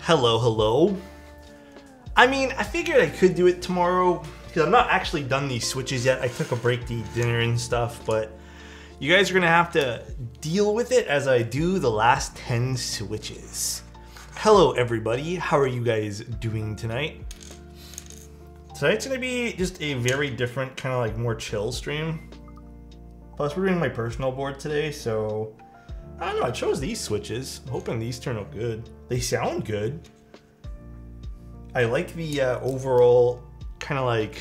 Hello, hello. I mean, I figured I could do it tomorrow because I'm not actually done these switches yet. I took a break to eat dinner and stuff, but you guys are gonna have to deal with it as I do the last 10 switches. Hello, everybody. How are you guys doing tonight? Tonight's gonna be just a very different, kind of like more chill stream. Plus, we're doing my personal board today, so I don't know. I chose these switches. I'm hoping these turn out good. They sound good. I like the overall kind of like,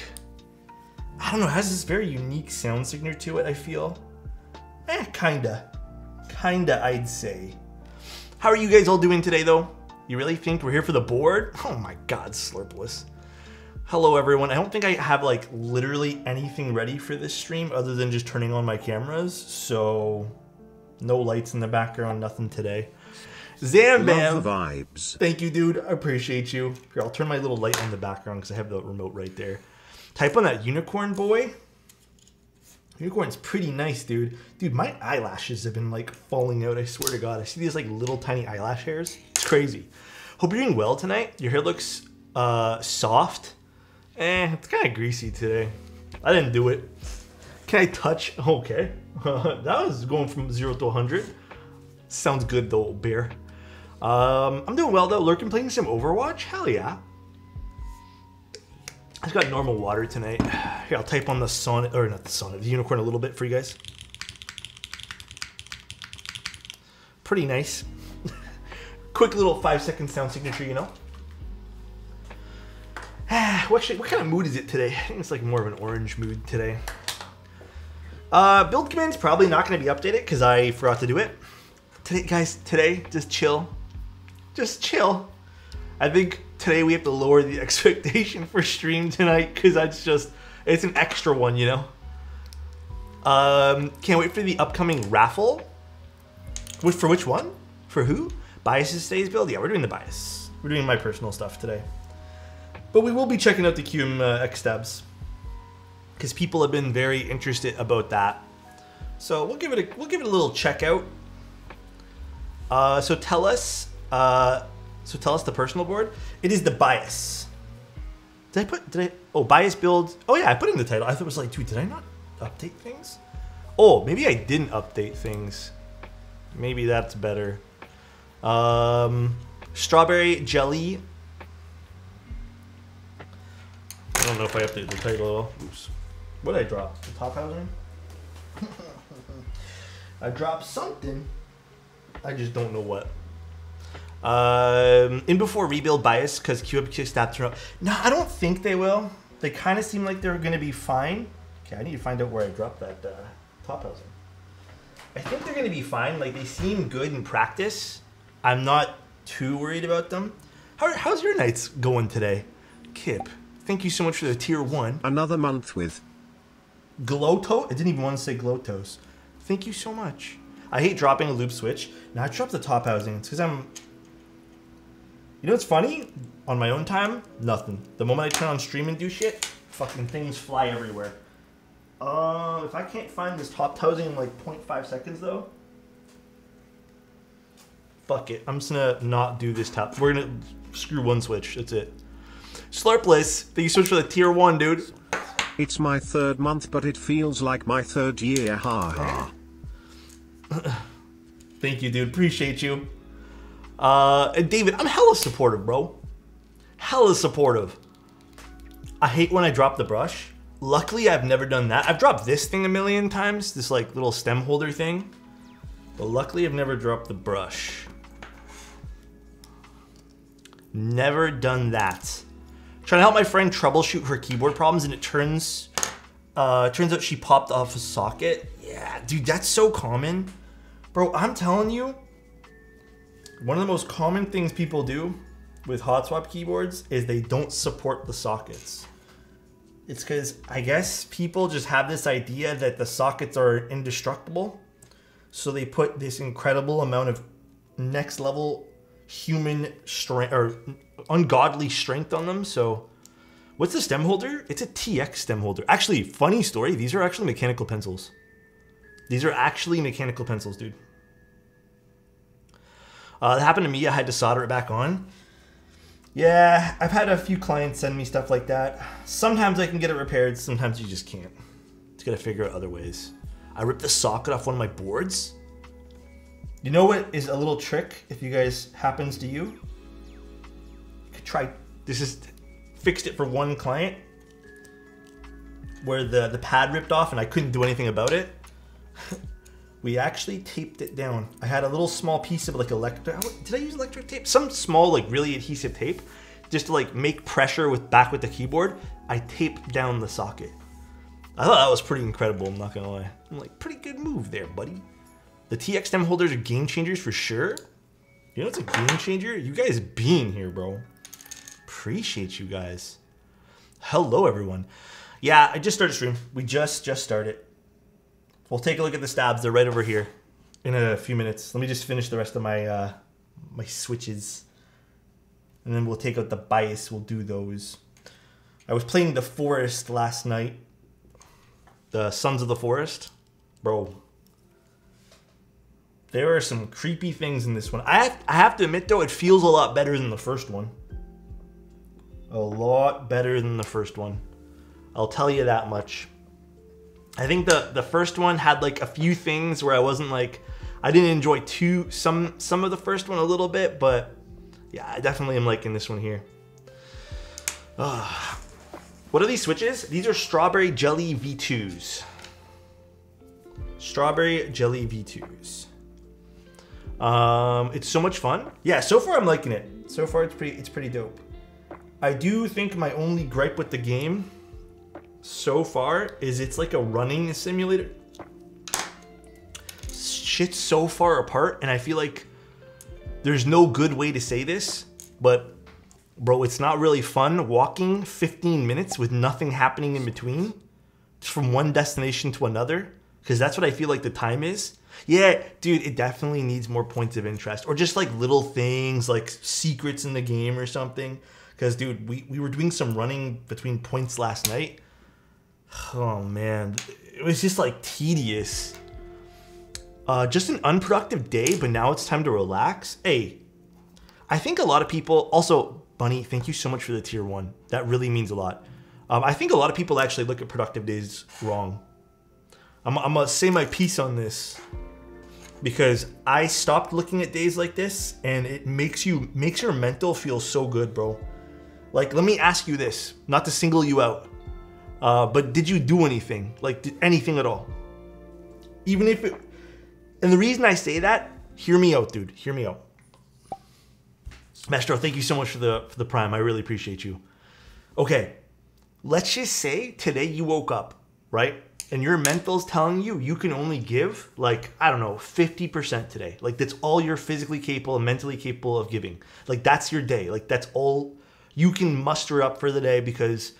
I don't know, it has this very unique sound signature to it, I feel. Kinda, I'd say. How are you guys all doing today, though? You really think we're here for the board? Oh my God, Slurpless. Hello, everyone. I don't think I have like literally anything ready for this stream other than just turning on my cameras. So no lights in the background, nothing today. Zambam. Love the vibes. Thank you, dude. I appreciate you. Here, I'll turn my little light on the background because I have the remote right there. Type on that unicorn boy. Unicorn's pretty nice, dude. Dude, my eyelashes have been like falling out. I swear to God. I see these like little tiny eyelash hairs. It's crazy. Hope you're doing well tonight. Your hair looks soft. It's kind of greasy today. I didn't do it. Can I touch? Okay. That was going from 0 to 100. Sounds good though, bear. I'm doing well though. Lurking playing some Overwatch? Hell yeah. I just got normal water tonight. Here, I'll type on the Sonic, or not the Sonic, the unicorn a little bit for you guys. Pretty nice. Quick little 5-second sound signature, you know? What kind of mood is it today? I think it's like more of an orange mood today. Build command's probably not going to be updated because I forgot to do it. Today, guys, just chill. Just chill. I think today we have to lower the expectation for stream tonight because it's an extra one, you know? Can't wait for the upcoming raffle. For which one? For who? Biases today's build? Yeah, we're doing the bias. We're doing my personal stuff today. But we will be checking out the QM X-Stabs because people have been very interested about that. So we'll give it a little check out. So tell us the personal board. It is the bias. Oh, bias build. Oh yeah, I put it in the title. I thought it was like, dude, did I not update things? Oh, maybe I didn't update things. Maybe that's better. Strawberry jelly. I don't know if I updated the title. Oops. What did I drop? The top housing? I dropped something. I just don't know what. In before rebuild bias because QM stats turn up. No, I don't think they will. They kind of seem like they're going to be fine. Okay, I need to find out where I dropped that top housing. I think they're going to be fine. Like, they seem good in practice. I'm not too worried about them. How's your nights going today? Kip, thank you so much for the tier 1. Another month with Glotos? I didn't even want to say Glotos. Thank you so much. I hate dropping a loop switch. Now I dropped the top housing. It's because I'm... You know what's funny? On my own time, nothing. The moment I turn on stream and do shit, fucking things fly everywhere. If I can't find this top housing in like 0.5 seconds though, fuck it. I'm just gonna not do this top. We're gonna screw one switch. That's it. Slurpless, thank you so much for the tier 1, dude. It's my 3rd month, but it feels like my 3rd year. Ha ha. Thank you, dude. Appreciate you. And David, I'm hella supportive, bro. Hella supportive. I hate when I drop the brush. Luckily, I've never done that. I've dropped this thing a million times, this like little stem holder thing. But luckily, I've never dropped the brush. Never done that. Trying to help my friend troubleshoot her keyboard problems, and it turns out she popped off a socket. Yeah, dude, that's so common. Bro, I'm telling you, one of the most common things people do with hot swap keyboards is they don't support the sockets. It's because I guess people just have this idea that the sockets are indestructible. So they put this incredible amount of next level human strength or ungodly strength on them. So what's the stem holder? It's a TX stem holder. Actually, funny story. These are actually mechanical pencils. These are actually mechanical pencils, dude. That happened to me. I had to solder it back on. Yeah, I've had a few clients send me stuff like that. Sometimes I can get it repaired, sometimes you just can't. Just gotta figure out other ways. I ripped the socket off one of my boards. You know what is a little trick if you guys happens to you? You could try, this is, fixed it for one client where the pad ripped off and I couldn't do anything about it. We actually taped it down. I had a little small piece of like did I use electric tape? Some small like really adhesive tape just to like make pressure with the keyboard. I taped down the socket. I thought that was pretty incredible, I'm not gonna lie. I'm like, pretty good move there, buddy. The TX stem holders are game changers for sure. You know what's a game changer? You guys being here, bro. Appreciate you guys. Hello, everyone. Yeah, I just started stream. We just started. We'll take a look at the stabs. They're right over here in a few minutes. Let me just finish the rest of my my switches. And then we'll take out the bias. We'll do those. I was playing the Forest last night. The Sons of the Forest. Bro. There are some creepy things in this one. I have to admit, though, it feels a lot better than the first one. A lot better than the first one. I'll tell you that much. I think the first one had like a few things where I wasn't like, I didn't enjoy some of the first one a little bit, but yeah, I definitely am liking this one here. What are these switches? These are Strawberry Jelly V2s. Strawberry Jelly V2s. It's so much fun. Yeah, so far I'm liking it. So far it's pretty dope. I do think my only gripe with the game so far is it's like a running simulator. Shit's so far apart, and I feel like there's no good way to say this, but bro, it's not really fun walking 15 minutes with nothing happening in between from one destination to another, because that's what I feel like the time is. Yeah, dude, it definitely needs more points of interest, or just like little things like secrets in the game or something. Because dude, we were doing some running between points last night. Oh man, it was just like tedious. Just an unproductive day, but now it's time to relax. Hey, I think a lot of people, also, Bunny, thank you so much for the tier 1. That really means a lot. I think a lot of people actually look at productive days wrong. I'm gonna say my piece on this because I stopped looking at days like this, and it makes your mental feel so good, bro. Like, let me ask you this, not to single you out. But did you do anything? Like, anything at all? Even if it... And the reason I say that, hear me out, dude. Hear me out. Mastro, thank you so much for the Prime. I really appreciate you. Okay, let's just say today you woke up, right? And your mental's telling you you can only give, like, I don't know, 50% today. Like, that's all you're physically capable and mentally capable of giving. Like, that's your day. Like, that's all you can muster up for the day, because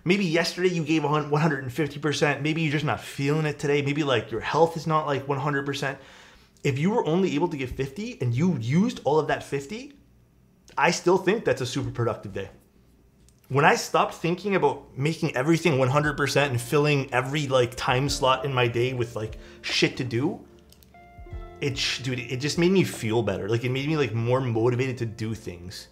maybe yesterday you gave 150%. Maybe you're just not feeling it today. Maybe like your health is not like 100%. If you were only able to give 50 and you used all of that 50, I still think that's a super productive day. When I stopped thinking about making everything 100% and filling every like time slot in my day with like shit to do, it just made me feel better. Like, it made me like more motivated to do things.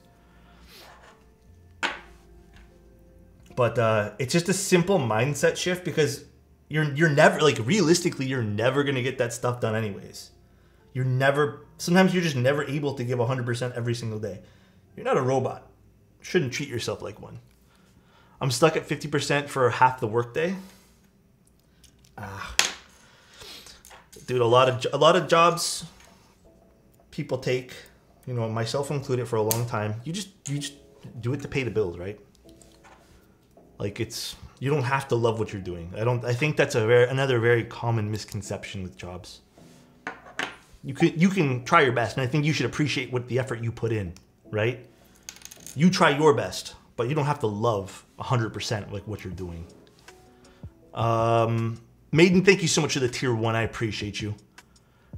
But it's just a simple mindset shift, because you're never, like, realistically, you're never going to get that stuff done anyways. Sometimes you're just never able to give 100% every single day. You're not a robot. Shouldn't treat yourself like one. I'm stuck at 50% for half the workday. Dude, a lot of jobs people take, you know, myself included, for a long time. You just do it to pay the bills, right? Like, you don't have to love what you're doing. I think that's another very common misconception with jobs. You can try your best, and I think you should appreciate the effort you put in, right? You try your best, but you don't have to love 100% like what you're doing. Maiden, thank you so much for the tier 1. I appreciate you.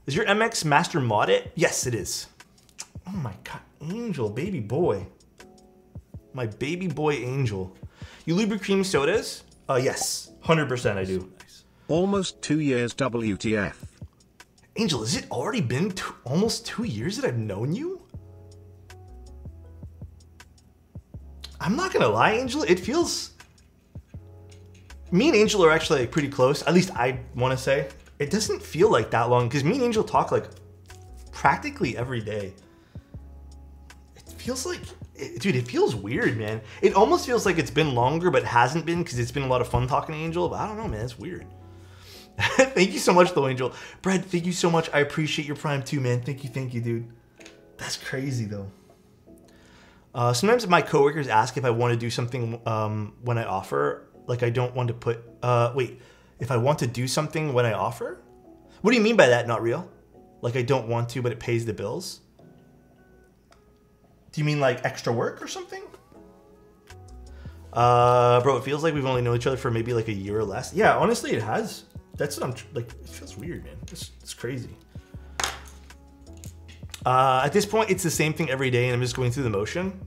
Is your MX master modded? Yes, it is. Oh my god, Angel, baby boy. My baby boy Angel. You lube cream sodas? Yes, 100% I do. Almost 2 years WTF. Angel, has it already been almost 2 years that I've known you? I'm not gonna lie, Angel, it feels... Me and Angel are actually like pretty close, at least I want to say. It doesn't feel like that long, because me and Angel talk like practically every day. It feels like, dude, it feels weird, man. It almost feels like it's been longer, but hasn't been, because it's been a lot of fun talking to Angel, but I don't know, man, it's weird. Thank you so much, though, Angel. Brad, thank you so much. I appreciate your Prime too, man. Thank you, dude. That's crazy, though. Sometimes my coworkers ask if I want to do something when I offer. Like, I don't want to put... wait, if I want to do something when I offer? What do you mean by that, not real? Like, I don't want to, but it pays the bills? Do you mean, like, extra work or something? Bro, it feels like we've only known each other for maybe, like, a year or less. Yeah, honestly, it has. That's what I'm... Like, it feels weird, man. It's crazy. At this point, it's the same thing every day, and I'm just going through the motion.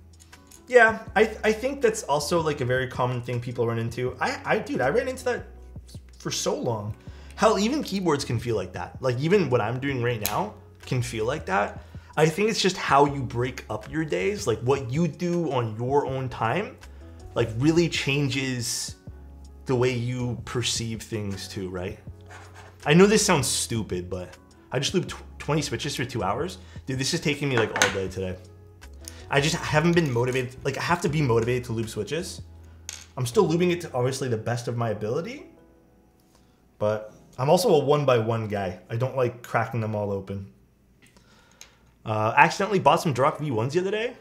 Yeah, I think that's also like a very common thing people run into. Dude, I ran into that for so long. Hell, even keyboards can feel like that. Like, even what I'm doing right now can feel like that. I think it's just how you break up your days. Like, what you do on your own time, like, really changes the way you perceive things too, right? I know this sounds stupid, but I just looped 20 switches for 2 hours. Dude, this is taking me like all day today. I haven't been motivated. Like, I have to be motivated to loop switches. I'm still looping it to obviously the best of my ability, but I'm also a 1x1 guy. I don't like cracking them all open. Accidentally bought some Drock V1s the other day.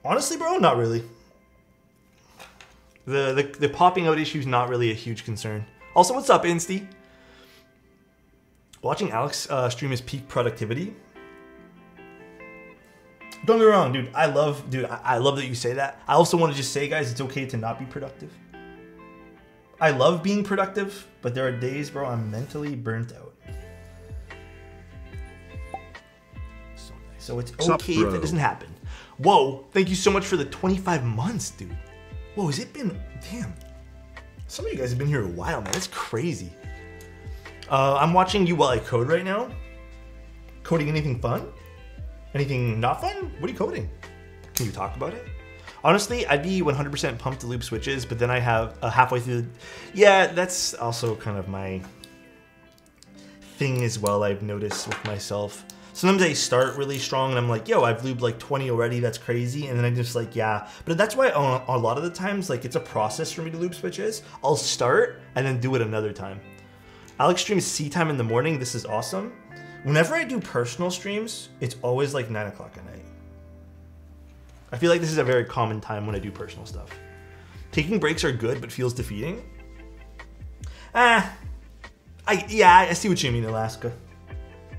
Honestly, bro, not really. The popping out issue is not really a huge concern. Also, what's up, Insty? Watching Alex stream his peak productivity. Don't get me wrong, dude. I love that you say that. I also want to just say, guys, it's okay to not be productive. I love being productive, but there are days, bro, I'm mentally burnt out. So nice. So it's okay if it doesn't happen. Whoa, thank you so much for the 25 months, dude. Whoa, has it been, damn. Some of you guys have been here a while, man. It's crazy. I'm watching you while I code right now. Coding anything fun? Anything not fun? What are you coding? Can you talk about it? Honestly, I'd be 100% pumped to loop switches, but then I have halfway through. Yeah, that's also kind of my thing as well, I've noticed with myself. Sometimes I start really strong and I'm like, yo, I've looped like 20 already, that's crazy. And then I'm just like, yeah. But that's why a lot of the times, like, it's a process for me to loop switches. I'll start and then do it another time. Alex streams C time in the morning. This is awesome. Whenever I do personal streams, it's always like 9 o'clock at night. I feel like this is a very common time when I do personal stuff. Taking breaks are good, but feels defeating. I see what you mean, Alaska.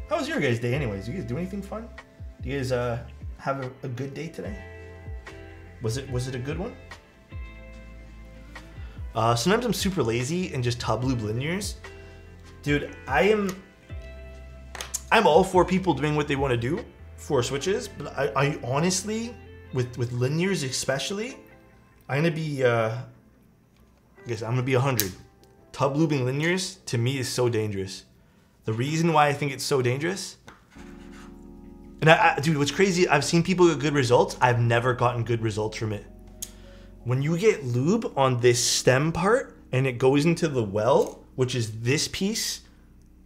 How was your guys' day anyways? You guys do anything fun? Do you guys have a good day today? Was it a good one? Sometimes I'm super lazy and just tub loop linears. Dude, I'm all for people doing what they want to do for switches, but I honestly, with linears especially, I'm gonna be, I guess I'm gonna be 100. Tub looping linears to me is so dangerous. The reason why I think it's so dangerous, and dude, what's crazy, I've seen people get good results. I've never gotten good results from it. When you get lube on this stem part and it goes into the well, which is this piece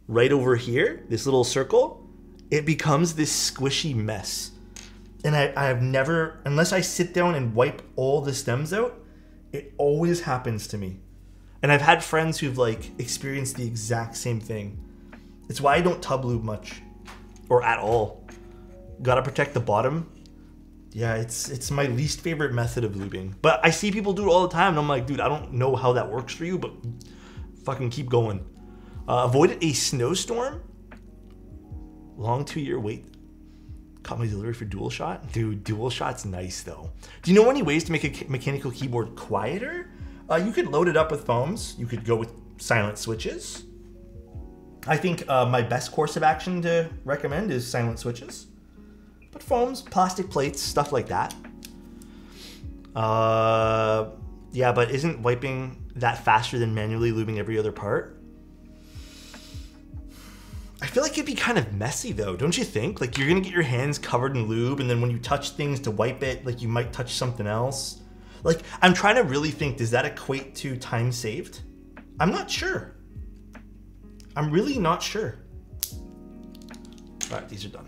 right over here, this little circle, it becomes this squishy mess. And I have never, unless I sit down and wipe all the stems out, it always happens to me. And I've had friends who've like experienced the exact same thing. It's why I don't tub lube much, or at all. Gotta protect the bottom. Yeah, it's my least favorite method of lubing. But I see people do it all the time, and I'm like, dude, I don't know how that works for you, but fucking keep going. Avoided a snowstorm. Long 2-year wait. Caught my delivery for DualShot. Dude, DualShot's nice though. Do you know any ways to make a mechanical keyboard quieter? You could load it up with foams. You could go with silent switches. I think my best course of action to recommend is silent switches. But foams, plastic plates, stuff like that. Yeah, but isn't wiping that faster than manually lubing every other part? I feel like it'd be kind of messy though, don't you think? Like you're gonna get your hands covered in lube and then when you touch things to wipe it, like you might touch something else. Like I'm trying to really think, does that equate to time saved? I'm not sure. I'm really not sure. All right, these are done.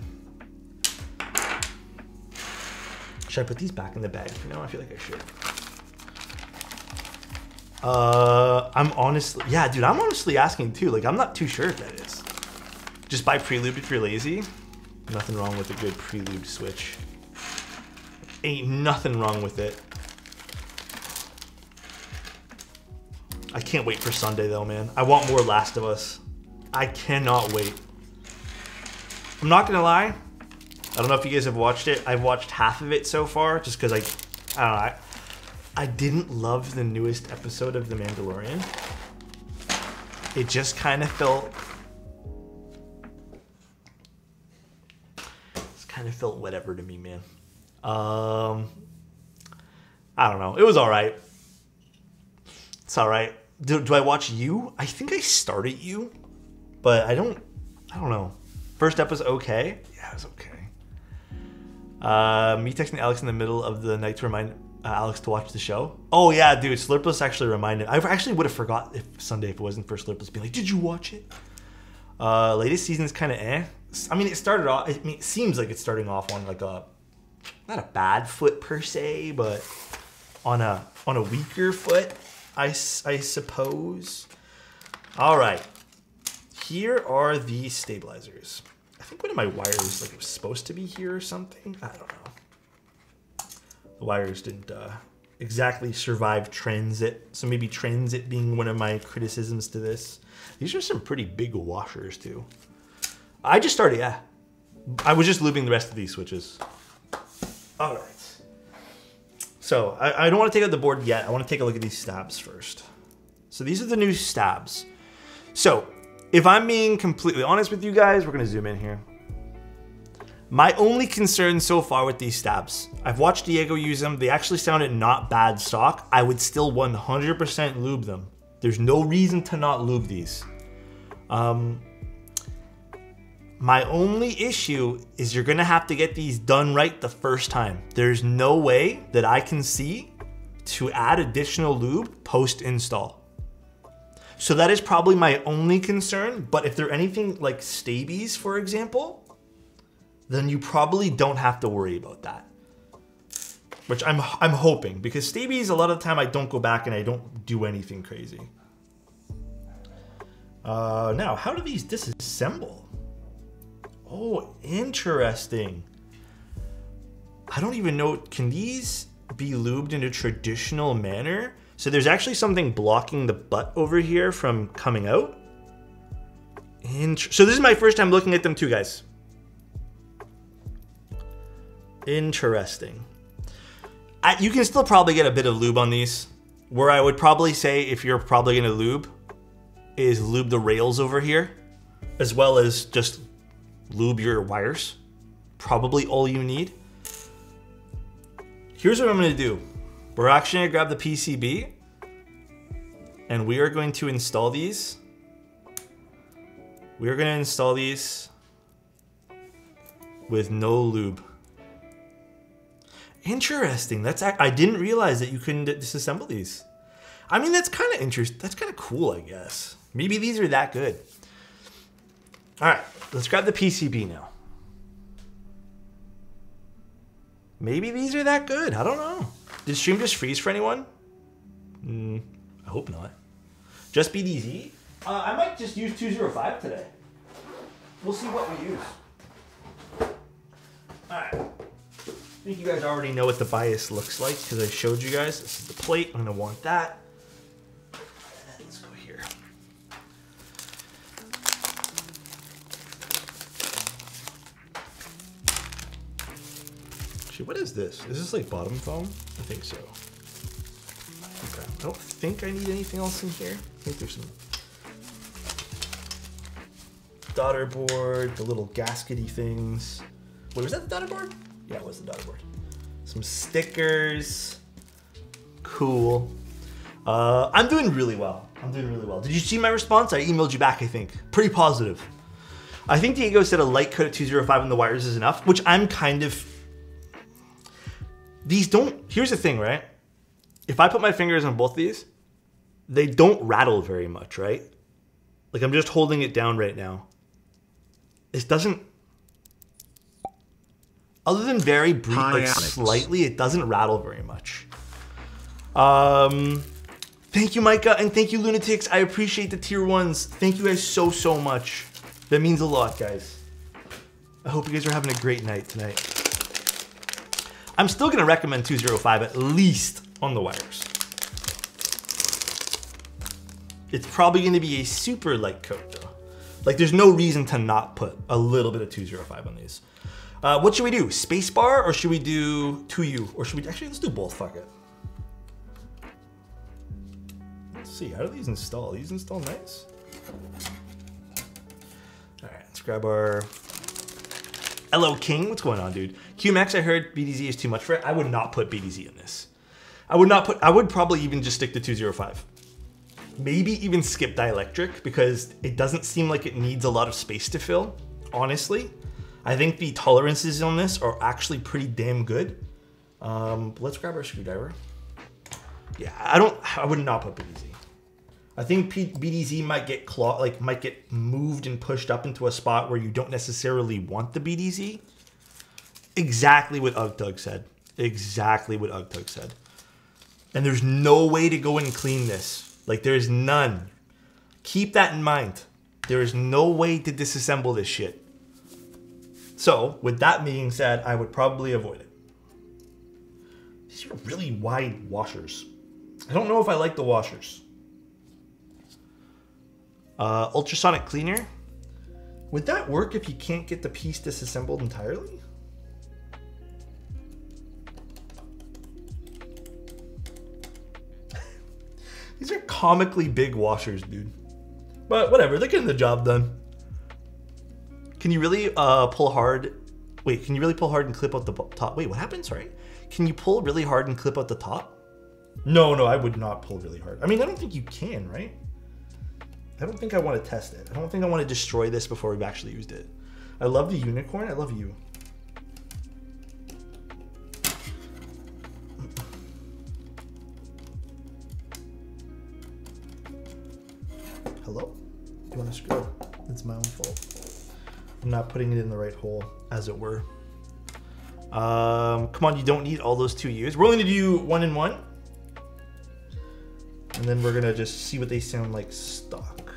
Should I put these back in the bag for now? I feel like I should. I'm honestly, yeah, dude, I'm honestly asking too. Like, I'm not too sure if that is. Just buy pre-lube if you're lazy. Nothing wrong with a good pre-lube switch. Ain't nothing wrong with it. I can't wait for Sunday though, man. I want more Last of Us. I cannot wait. I'm not gonna lie. I don't know if you guys have watched it. I've watched half of it so far just because I don't know. I didn't love the newest episode of The Mandalorian. It just kind of felt... It kind of felt whatever to me, man. I don't know. It was all right. It's all right. Do I watch You? I think I started You, but I don't know. First episode, okay. Yeah, it was okay. Me texting Alex in the middle of the night to remind Alex to watch the show. Oh yeah, dude, Slurpless actually reminded. I actually would have forgot if Sunday if it wasn't for Slurpless being like, "Did you watch it?" Latest season is kind of eh. I mean, it started off. I mean, it seems like it's starting off on like a not a bad foot per se, but on a weaker foot, I suppose. All right, here are the stabilizers. I think one of my wires like was supposed to be here or something. I don't know. The wires didn't exactly survive transit, so maybe transit being one of my criticisms to this. These are some pretty big washers too. I just started, yeah. I was just lubing the rest of these switches. All right. So I don't want to take out the board yet. I want to take a look at these stabs first. So these are the new stabs. So if I'm being completely honest with you guys, we're going to zoom in here. My only concern so far with these stabs, I've watched Diego use them. They actually sounded not bad stock. I would still 100% lube them. There's no reason to not lube these. My only issue is you're going to have to get these done right the first time. There's no way that I can see to add additional lube post-install. So that is probably my only concern, but if they're anything like Stabies, for example, then you probably don't have to worry about that. Which I'm hoping, because Stabies, a lot of the time I don't go back and I don't do anything crazy. Now, how do these disassemble? Oh, interesting. I don't even know, can these be lubed in a traditional manner? So there's actually something blocking the butt over here from coming out. So this is my first time looking at them too, guys. Interesting. You can still probably get a bit of lube on these. Where I would probably say, if you're probably gonna lube, is lube the rails over here, as well as just lube your wires. Probably all you need. Here's what I'm gonna do. We're actually gonna grab the PCB and we are going to install these. We are gonna install these with no lube. Interesting. I didn't realize that you couldn't disassemble these. I mean, that's kind of interesting. That's kind of cool, I guess. Maybe these are that good. All right, let's grab the PCB now. Maybe these are that good. I don't know. Did stream just freeze for anyone? I hope not. Just BDZ? I might just use 205 today. We'll see what we use. All right. I think you guys already know what the bias looks like because I showed you guys. This is the plate. I'm going to want that. Let's go here. Actually, what is this? Is this like bottom foam? I think so. Okay. I don't think I need anything else in here. I think there's some daughter board, the little gaskety things. Wait, was that the daughter board? Yeah, it was the daughter board. Some stickers. Cool. I'm doing really well. I'm doing really well. Did you see my response? I emailed you back, I think. Pretty positive. I think Diego said a light coat at 205 on the wires is enough, which I'm kind of... These don't... Here's the thing, right? If I put my fingers on both these, they don't rattle very much, right? Like, I'm just holding it down right now. This doesn't... Other than very brief, like slightly, it doesn't rattle very much. Thank you, Micah, and thank you, Lunatics. I appreciate the tier 1s. Thank you guys so, so much. That means a lot, guys. I hope you guys are having a great night tonight. I'm still going to recommend 205 at least on the wires. It's probably going to be a super light coat, though. Like, there's no reason to not put a little bit of 205 on these. What should we do? Spacebar, or should we do 2U? Or should we... Actually, let's do both. Fuck it. Let's see. How do these install? These install nice? All right. Let's grab our... Hello, King. What's going on, dude? QMX, I heard BDZ is too much for it. I would not put BDZ in this. I would probably even just stick to 205. Maybe even skip dielectric, because it doesn't seem like it needs a lot of space to fill, honestly. I think the tolerances on this are actually pretty damn good. Let's grab our screwdriver. Yeah, I would not put BDZ. I think BDZ might get moved and pushed up into a spot where you don't necessarily want the BDZ. Exactly what UgTug said. Exactly what UgTug said. And there's no way to go and clean this. Like, there's none. Keep that in mind. There is no way to disassemble this shit. So, with that being said, I would probably avoid it. These are really wide washers. I don't know if I like the washers. Ultrasonic cleaner. Would that work if you can't get the piece disassembled entirely? These are comically big washers, dude. But whatever, they're getting the job done. Can you really pull hard? Wait, can you really pull hard and clip out the top? Wait, what happened? Sorry. Can you pull really hard and clip out the top? No, I would not pull really hard. I mean, I don't think you can, right? I don't think I want to test it. I don't think I want to destroy this before we've actually used it. I love the unicorn. I love you. Hello? You want to screw? It's my own fault. I'm not putting it in the right hole, as it were. Come on, you don't need all those 2Us. We're only going to do 1 and 1. And then we're going to just see what they sound like stock.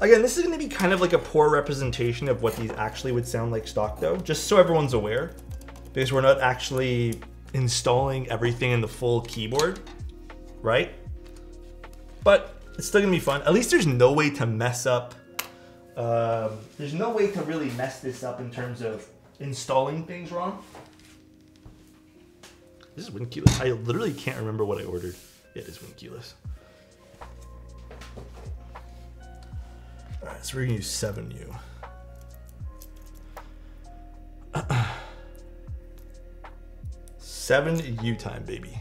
Again, this is going to be kind of like a poor representation of what these actually would sound like stock, though. Just so everyone's aware. Because we're not actually installing everything in the full keyboard. Right? But it's still going to be fun. At least there's no way to mess up. There's no way to really mess this up in terms of installing things wrong. This is Winculus. I literally can't remember what I ordered. Yeah, it is Winculus. Alright, so we're gonna use 7U. 7U time, baby.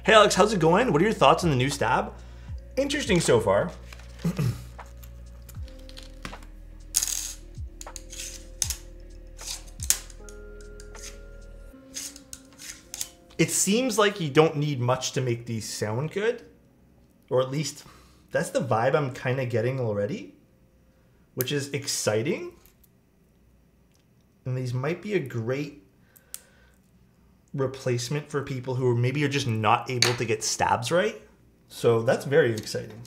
Hey Alex, how's it going? What are your thoughts on the new stab? Interesting so far. It seems like you don't need much to make these sound good. Or at least, that's the vibe I'm kind of getting already. Which is exciting. And these might be a great replacement for people who maybe are just not able to get stabs right. So that's very exciting.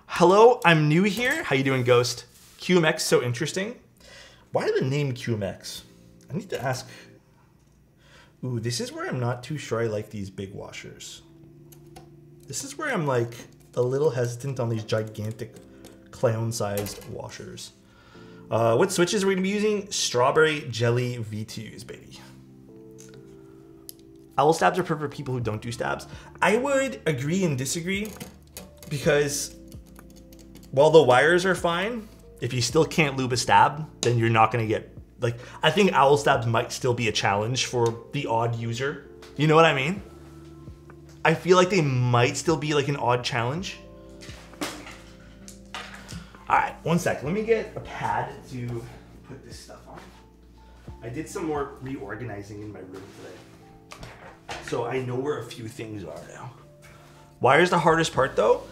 Hello, I'm new here. How you doing, Ghost? QMX, so interesting. Why the name QMX? I need to ask... Ooh, this is where I'm not too sure I like these big washers. This is where I'm like a little hesitant on these gigantic clown-sized washers. What switches are we gonna be using? Strawberry Jelly V2s, baby. Owl stabs are perfect for people who don't do stabs. I would agree and disagree because while the wires are fine, if you still can't lube a stab, then you're not gonna get... Like, I think owl stabs might still be a challenge for the odd user. You know what I mean? I feel like they might still be like an odd challenge. All right, one sec. Let me get a pad to put this stuff on. I did some more reorganizing in my room today, so I know where a few things are now. Wire's the hardest part though.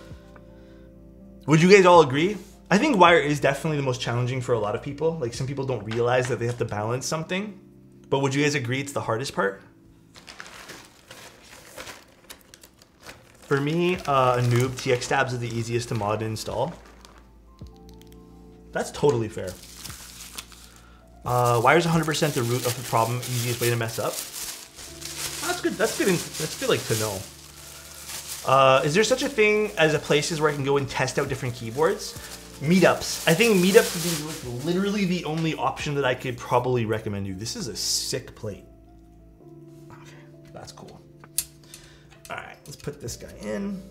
Would you guys all agree? I think wire is definitely the most challenging for a lot of people. Like some people don't realize that they have to balance something, but would you guys agree it's the hardest part? For me, a noob, TX tabs is the easiest to mod and install. That's totally fair. Wire's 100% the root of the problem, easiest way to mess up. That's good. That's good. That's good, like to know. Is there such a thing as a places where I can go and test out different keyboards? Meetups. I think meetups would be literally the only option that I could probably recommend you. This is a sick plate. Okay, that's cool. All right, let's put this guy in.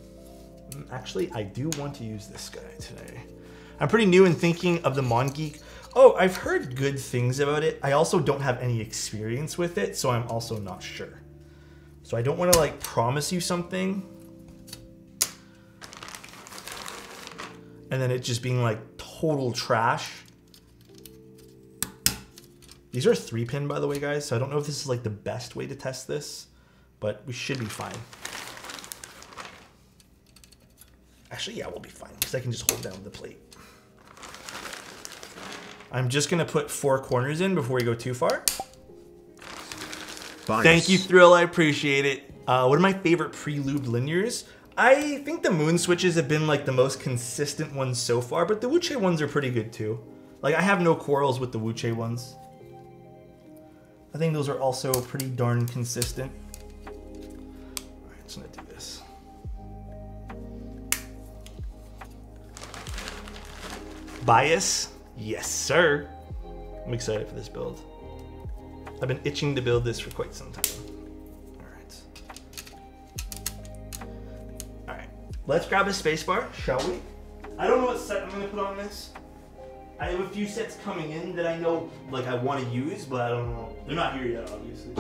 Actually, I do want to use this guy today. I'm pretty new in thinking of the MonGeek. Oh, I've heard good things about it. I also don't have any experience with it, so I'm also not sure. So I don't want to like promise you something and then it just being like total trash. These are 3-pin, by the way, guys, so I don't know if this is like the best way to test this, but we should be fine. Actually, yeah, we'll be fine because I can just hold down the plate. I'm just gonna put 4 corners in before we go too far. Nice. Thank you, Thrill, I appreciate it. One of my favorite pre-lubed linears. I think the moon switches have been like the most consistent ones so far, but the Wuche ones are pretty good too. Like I have no quarrels with the Wuche ones. I think those are also pretty darn consistent. All right, let's not do this. Bias, yes sir. I'm excited for this build. I've been itching to build this for quite some time. Let's grab a spacebar, shall we? I don't know what set I'm gonna put on this. I have a few sets coming in that I know like I want to use, but I don't know. They're not here yet, obviously.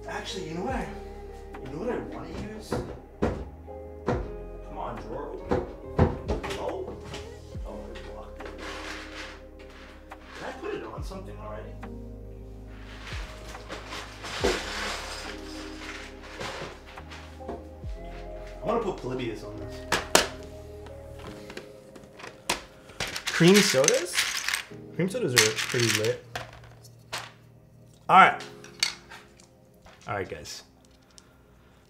Actually, you know what I want to use? Come on, drawer open. Oh, it's blocked. Can I put it on something already? I want to put Polybius on this. Cream sodas? Cream sodas are pretty lit. Alright. Alright, guys.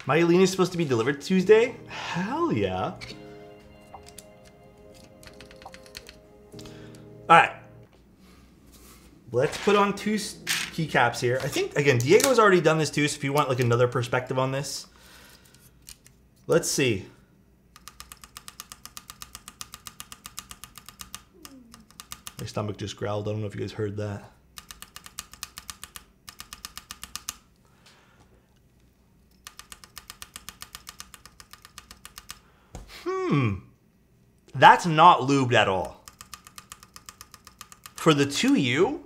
My Elena is supposed to be delivered Tuesday? Hell yeah. Alright. Let's put on 2 keycaps here. I think, again, Diego's already done this too, so if you want like another perspective on this. Let's see. My stomach just growled. I don't know if you guys heard that. That's not lubed at all. For the 2U,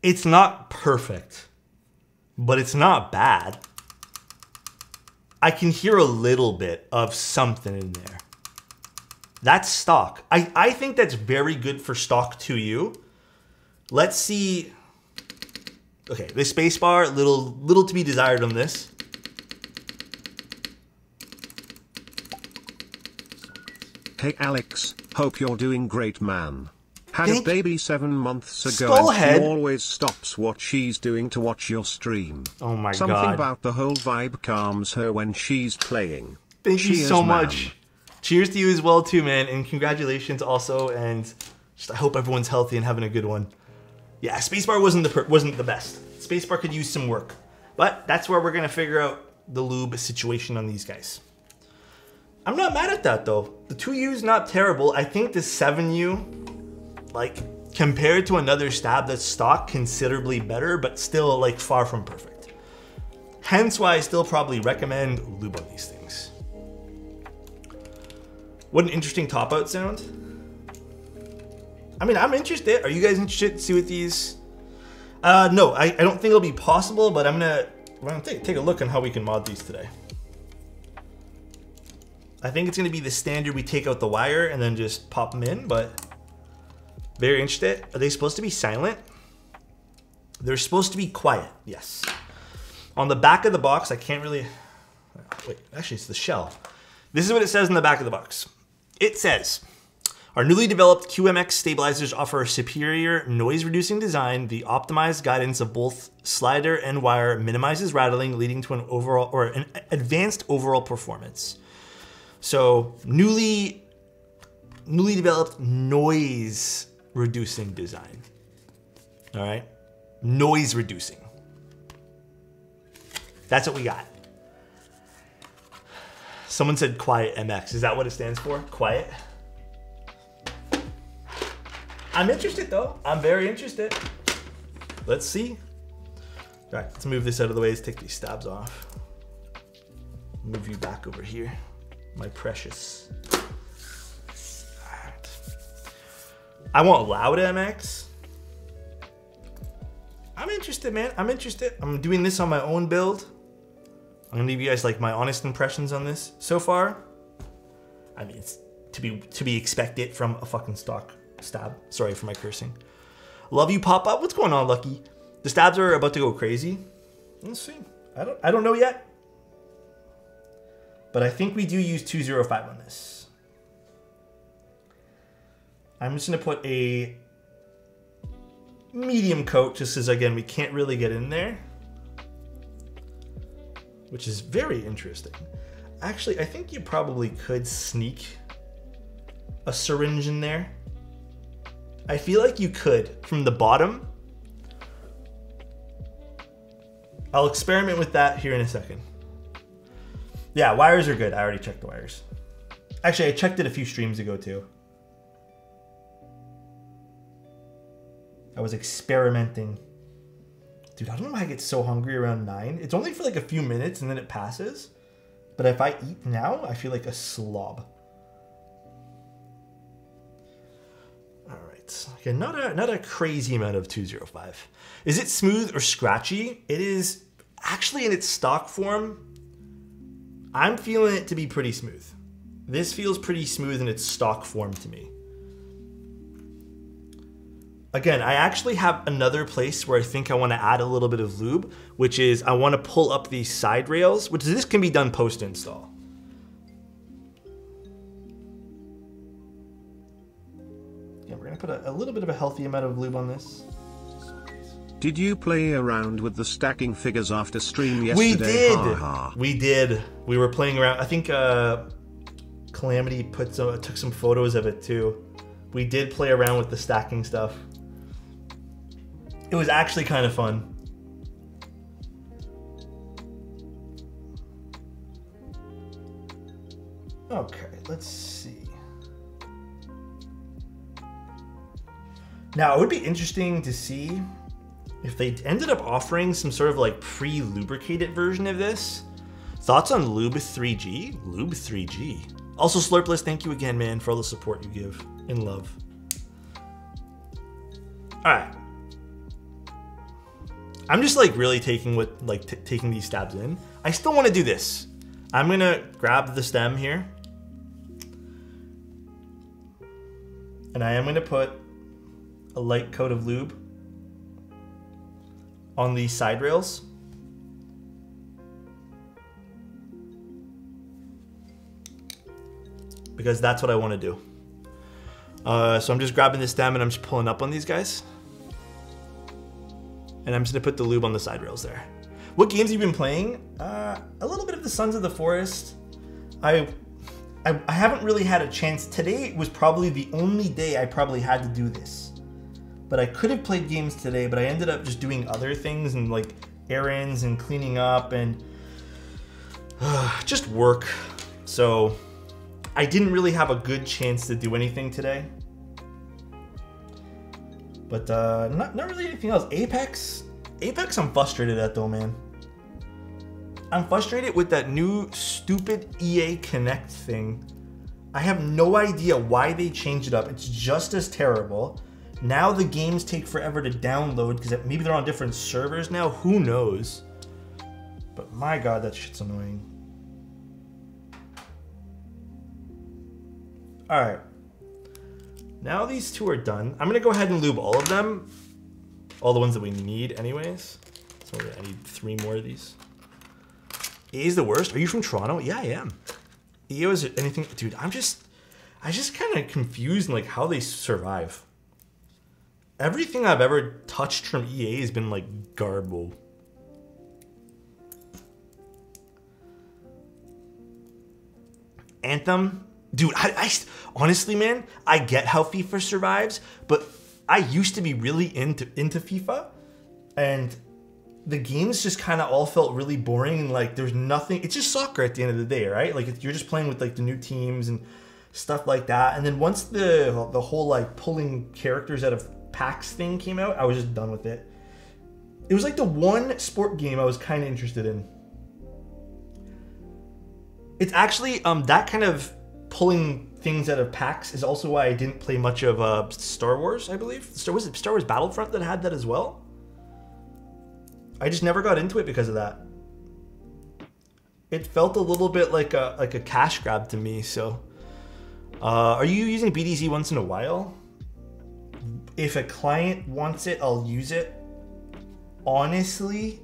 it's not perfect. But it's not bad. I can hear a little bit of something in there. That's stock. I think that's very good for stock 2U. Let's see. Okay, the spacebar, little to be desired on this. Hey Alex, hope you're doing great, man. Had a baby 7 months ago Skullhead. and she always stops what she's doing to watch your stream. Oh my God. Something about the whole vibe calms her when she's playing. Thank you so much. Cheers to you as well too, man, and congratulations also, and just I hope everyone's healthy and having a good one. Yeah, spacebar wasn't the best. Spacebar could use some work, but that's where we're gonna figure out the lube situation on these guys. I'm not mad at that though. The 2U is not terrible. I think the 7U, like, compared to another stab that's stock, considerably better, but still like far from perfect. Hence why I still probably recommend lube on these things. What an interesting top out sound. I mean, I'm interested. Are you guys interested to see what these? No, I don't think it'll be possible, but I'm gonna we're gonna take a look on how we can mod these today. I think it's gonna be the standard. We take out the wire and then just pop them in, but very interested. Are they supposed to be silent? They're supposed to be quiet, yes. On the back of the box, I can't really, wait, actually it's the shell. This is what it says in the back of the box. It says, our newly developed QMX stabilizers offer a superior noise-reducing design. The optimized guidance of both slider and wire minimizes rattling, leading to an advanced overall performance. So newly developed noise-reducing design. All right, noise-reducing. That's what we got. Someone said Quiet MX. Is that what it stands for? Quiet? I'm interested though. I'm very interested. Let's see. All right, let's move this out of the way. Let's take these stabs off. Move you back over here, my precious. All right. I want loud MX. I'm interested, man. I'm interested. I'm doing this on my own build. I'm gonna give you guys like my honest impressions on this so far. I mean, it's to be expected from a fucking stock stab. Sorry for my cursing. Love you, pop up. What's going on, Lucky? The stabs are about to go crazy. Let's see. I don't know yet, but I think we do use 205 on this. I'm just gonna put a medium coat, just as again we can't really get in there, which is very interesting. Actually, I think you probably could sneak a syringe in there. I feel like you could from the bottom. I'll experiment with that here in a second. Yeah, wires are good. I already checked the wires. Actually, I checked it a few streams ago too. I was experimenting. Dude, I don't know why I get so hungry around 9. It's only for like a few minutes and then it passes. But if I eat now, I feel like a slob. Okay, not a crazy amount of 205. Is it smooth or scratchy? It is actually in its stock form. I'm feeling it to be pretty smooth. This feels pretty smooth in its stock form to me. Again, I actually have another place where I think I want to add a little bit of lube, which is I want to pull up these side rails, which this can be done post-install. We're gonna put a little bit of a healthy amount of lube on this. Did you play around with the stacking figures after stream yesterday? We did. Ha, ha. We did. We were playing around. I think Calamity took some photos of it too. We did play around with the stacking stuff. It was actually kind of fun. Okay, let's see. Now, it would be interesting to see if they ended up offering some sort of like pre-lubricated version of this. Thoughts on Lube 3G? Lube 3G. Also, Slurpless, thank you again, man, for all the support you give in love. All right. I'm just like really taking taking these stabs in. I still want to do this. I'm gonna grab the stem here, and I am gonna put a light coat of lube on these side rails. Because that's what I want to do. So I'm just grabbing the stem and I'm just pulling up on these guys. And I'm just gonna put the lube on the side rails there. What games have you been playing? A little bit of the Sons of the Forest. I haven't really had a chance. Today was probably the only day I probably had to do this. But I could have played games today, but I ended up just doing other things and like errands and cleaning up and just work. So I didn't really have a good chance to do anything today. But not really anything else. Apex, I'm frustrated at though, man. I'm frustrated with that new stupid EA Connect thing. I have no idea why they changed it up. It's just as terrible. Now the games take forever to download because maybe they're on different servers now. Who knows? But my god, that shit's annoying. Alright. Now these two are done. I'm going to go ahead and lube all of them. All the ones that we need anyways. So I need 3 more of these. EA is the worst? Are you from Toronto? Yeah, I am. EA is anything... Dude, I just kind of confused in like how they survive. Everything I've ever touched from EA has been like garbo. Anthem? Dude, I honestly, man, I get how FIFA survives, but I used to be really into FIFA, and the games just kind of all felt really boring, and like there's nothing. It's just soccer at the end of the day, right? Like you're just playing with like the new teams and stuff like that. And then once the whole like pulling characters out of packs thing came out, I was just done with it. It was like the one sport game I was kind of interested in. It's actually that kind of pulling things out of packs is also why I didn't play much of Star Wars, I believe. Was it Star Wars Battlefront that had that as well? I just never got into it because of that. It felt a little bit like a cash grab to me. So, are you using BDZ once in a while? If a client wants it, I'll use it. Honestly,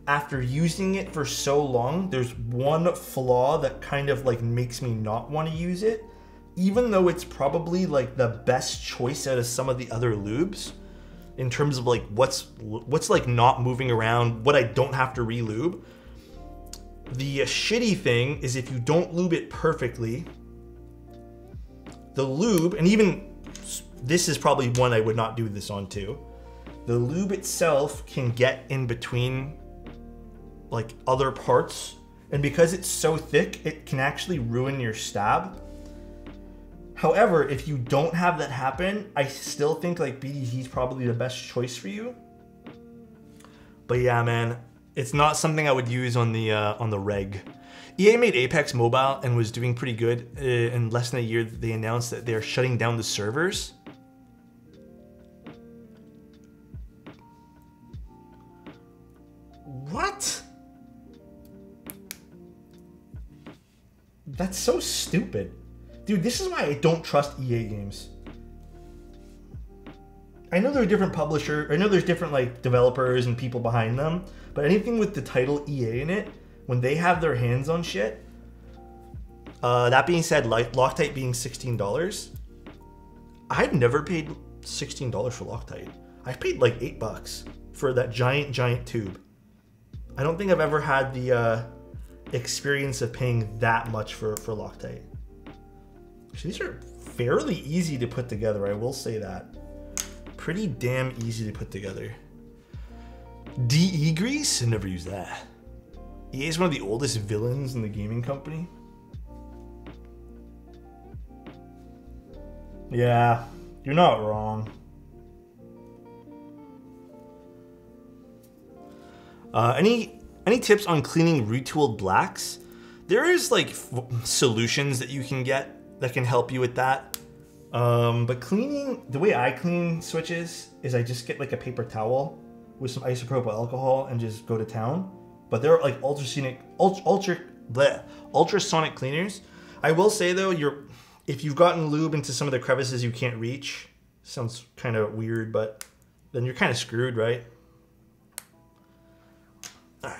after using it for so long, there's one flaw that kind of like makes me not want to use it, even though it's probably like the best choice out of some of the other lubes in terms of like what's like not moving around, what I don't have to re-lube. The shitty thing is if you don't lube it perfectly, the lube, and even this is probably one I would not do this on too, the lube itself can get in between like other parts, and because it's so thick, it can actually ruin your stab. However, if you don't have that happen, I still think like BDZ is probably the best choice for you. But yeah, man, it's not something I would use on the reg. EA made Apex Mobile and was doing pretty good. In less than a year, they announced that they're shutting down the servers. What? That's so stupid. Dude, this is why I don't trust EA games. I know they're a different publisher. I know there's different like developers and people behind them, but anything with the title EA in it, when they have their hands on shit. That being said, like Loctite being $16, I've never paid $16 for Loctite. I've paid like $8 for that giant tube. I don't think I've ever had the experience of paying that much for Loctite. These are fairly easy to put together, I will say that. Pretty damn easy to put together. DE grease? I never used that. EA is one of the oldest villains in the gaming company. Yeah, you're not wrong. Any tips on cleaning retooled blacks? There is like solutions that you can get that can help you with that. But cleaning, the way I clean switches is I just get like a paper towel with some isopropyl alcohol and just go to town. But they're like ultrasonic cleaners. I will say though, if you've gotten lube into some of the crevices you can't reach, sounds kind of weird, but then you're kind of screwed, right? All right.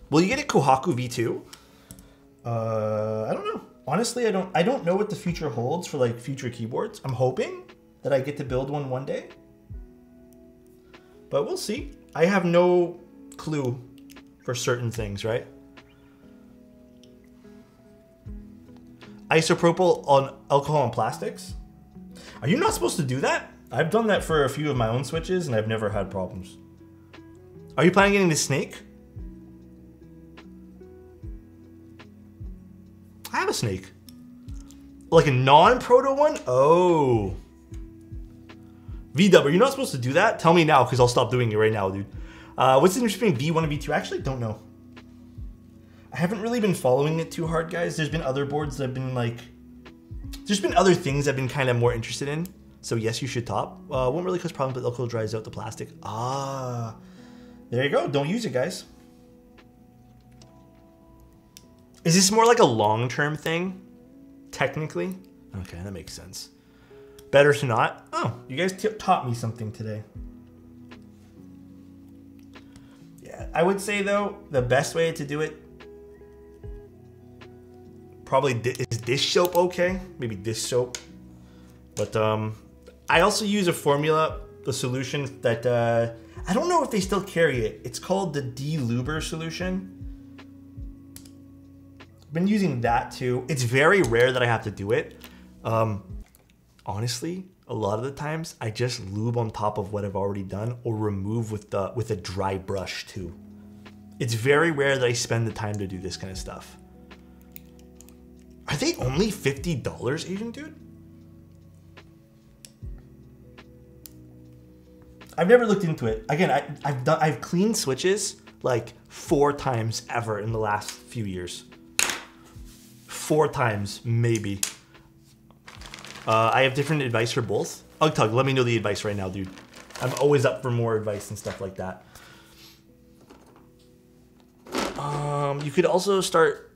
Will you get a Kohaku V2? I don't know. Honestly, I don't know what the future holds for like future keyboards. I'm hoping that I get to build one day. But we'll see. I have no clue for certain things, right? Isopropyl on alcohol and plastics? Are you not supposed to do that? I've done that for a few of my own switches and I've never had problems. Are you planning on getting the Snake? I have a Snake. Like a non-proto one? Oh. VW, you're not supposed to do that? Tell me now, because I'll stop doing it right now, dude. What's the difference between V1 and V2? I actually don't know. I haven't really been following it too hard, guys. There's been other boards that have been like... There's been other things I've been kind of more interested in. So yes, you should top. Won't really cause problems, but alcohol dries out the plastic. Ah. There you go. Don't use it, guys. Is this more like a long-term thing? Technically? Okay, that makes sense. Better to not. Oh, you guys taught me something today. Yeah, I would say, though, the best way to do it probably is dish soap okay? Maybe dish soap. But I also use a formula, the solution that I don't know if they still carry it. It's called the D-Luber solution. I've been using that too. It's very rare that I have to do it. Honestly, a lot of the times I just lube on top of what I've already done or remove with a dry brush too. It's very rare that I spend the time to do this kind of stuff. Are they only $50, Asian dude? I've never looked into it. Again, I've cleaned switches like 4 times ever in the last few years. 4 times, maybe. I have different advice for both. Ugtug, let me know the advice right now, dude. I'm always up for more advice and stuff like that. You could also start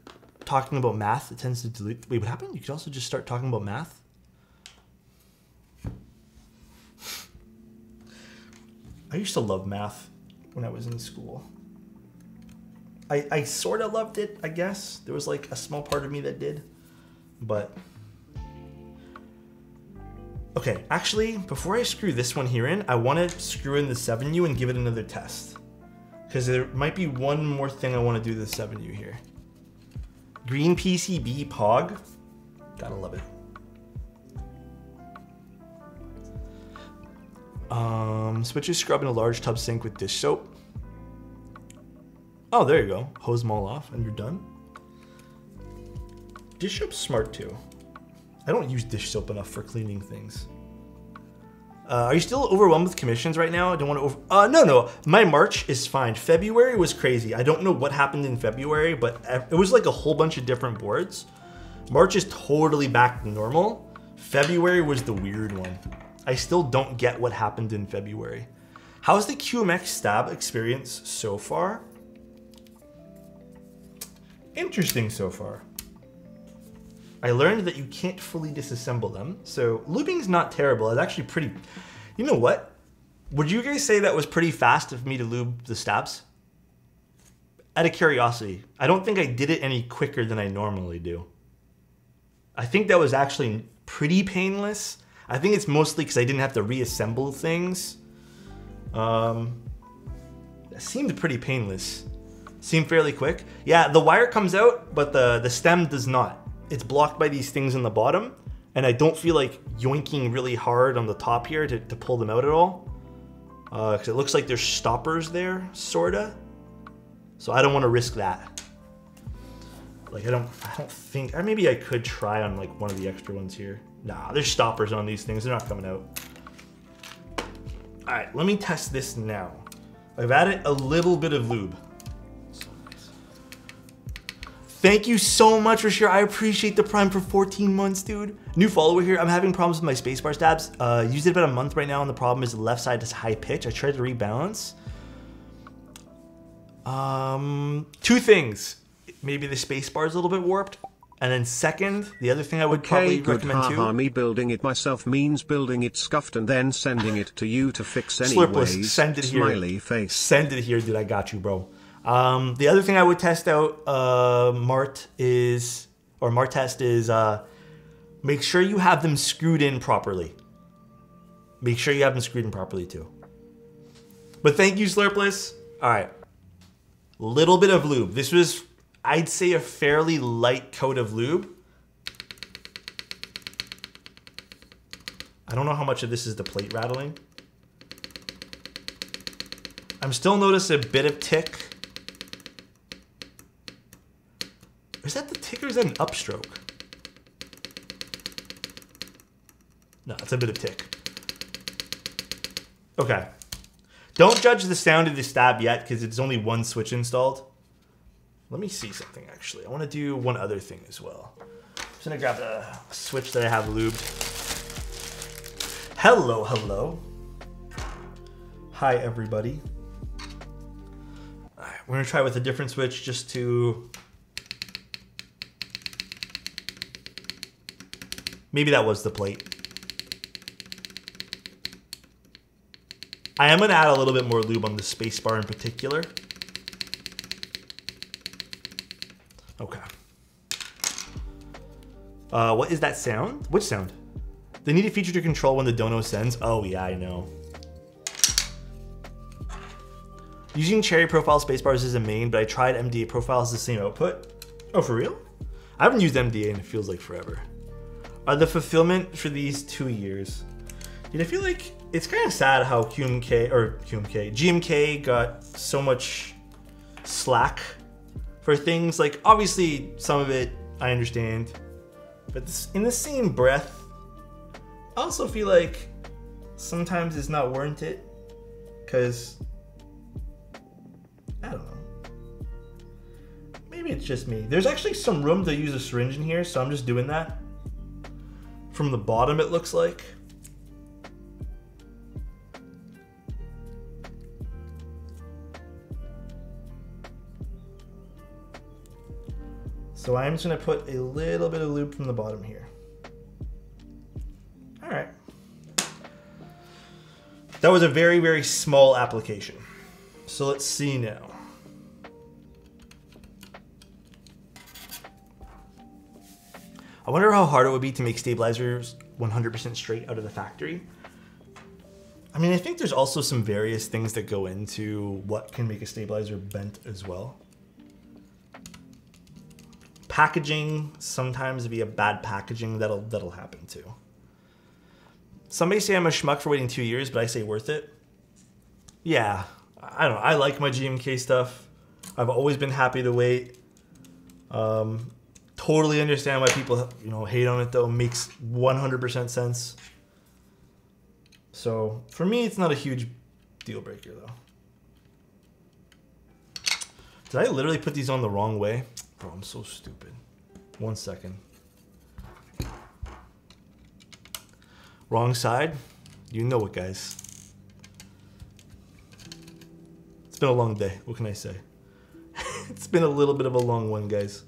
talking about math. It tends to delete. Wait, what happened? You could also just start talking about math. I used to love math when I was in school. I sort of loved it, I guess. There was like a small part of me that did. But... okay, actually, before I screw this one here in, I want to screw in the 7U and give it another test. Because there might be one more thing I want to do to the 7U here. Green PCB POG. Gotta love it. Switches scrub in a large tub sink with dish soap. Oh, there you go. Hose them all off and you're done. Dish soap's smart too. I don't use dish soap enough for cleaning things. Are you still overwhelmed with commissions right now? I don't want to no. My March is fine. February was crazy. I don't know what happened in February, but it was like a whole bunch of different boards. March is totally back to normal. February was the weird one. I still don't get what happened in February. How's the QMX stab experience so far? Interesting so far. I learned that you can't fully disassemble them, so lubing's not terrible. It's actually pretty... You know what? Would you guys say that was pretty fast of me to lube the stabs? Out of curiosity. I don't think I did it any quicker than I normally do. I think that was actually pretty painless. I think it's mostly because I didn't have to reassemble things. It seemed pretty painless. Seemed fairly quick. Yeah, the wire comes out, but the stem does not. It's blocked by these things in the bottom, and I don't feel like yoinking really hard on the top here to pull them out at all. Because it looks like there's stoppers there, sorta. So I don't want to risk that. Like I don't think, or maybe I could try on like one of the extra ones here. Nah, there's stoppers on these things. They're not coming out. All right, let me test this now. I've added a little bit of lube. So nice. Thank you so much for sharing. I appreciate the Prime for 14 months, dude. New follower here. I'm having problems with my spacebar stabs. Used it about a month right now, and the problem is the left side is high pitch. I tried to rebalance. 2 things. Maybe the spacebar is a little bit warped. And then second, the other thing I would probably recommend too. Me building it myself means building it scuffed and then sending it to you to fix anyways. Slurpless, send it here. Smiley face. Send it here, dude. I got you, bro. The other thing I would test out, Martest is, make sure you have them screwed in properly. Make sure you have them screwed in properly too. But thank you, Slurpless. All right. Little bit of lube. This was, I'd say, a fairly light coat of lube. I don't know how much of this is the plate rattling. I'm still noticing a bit of tick. Is that the tick or is that an upstroke? No, it's a bit of tick. Okay. Don't judge the sound of the stab yet because it's only one switch installed. Let me see something actually. I want to do one other thing as well. I'm just gonna grab the switch that I have lubed. Hello, hello. Hi everybody. We're gonna try with a different switch just to... Maybe that was the plate. I am gonna add a little bit more lube on the space bar in particular. Okay. What is that sound? Which sound? They need a feature to control when the dono sends. Oh yeah, I know. Using cherry profile spacebars is a main, but I tried MDA profiles the same output. Oh, for real? I haven't used MDA and it feels like forever. Are the fulfillment for these 2 years? Dude, I feel like it's kind of sad how GMK got so much slack for things. Like, obviously, some of it I understand, but in the same breath, I also feel like sometimes it's not warranted, because I don't know. Maybe it's just me. There's actually some room to use a syringe in here, so I'm just doing that. From the bottom, it looks like. So I'm just gonna put a little bit of lube from the bottom here. All right. That was a very, very small application. So let's see now. I wonder how hard it would be to make stabilizers 100% straight out of the factory. I mean, I think there's also some various things that go into what can make a stabilizer bent as well. Packaging, sometimes via bad packaging, that'll happen too. Somebody say I'm a schmuck for waiting 2 years, but I say worth it. Yeah, I don't know. I like my GMK stuff. I've always been happy to wait. Totally understand why people, hate on it though. Makes 100% sense. So for me, it's not a huge deal breaker though. Did I literally put these on the wrong way? Bro, I'm so stupid. 1 second. Wrong side? You know it, guys. It's been a long day. What can I say? It's been a little bit of a long one, guys.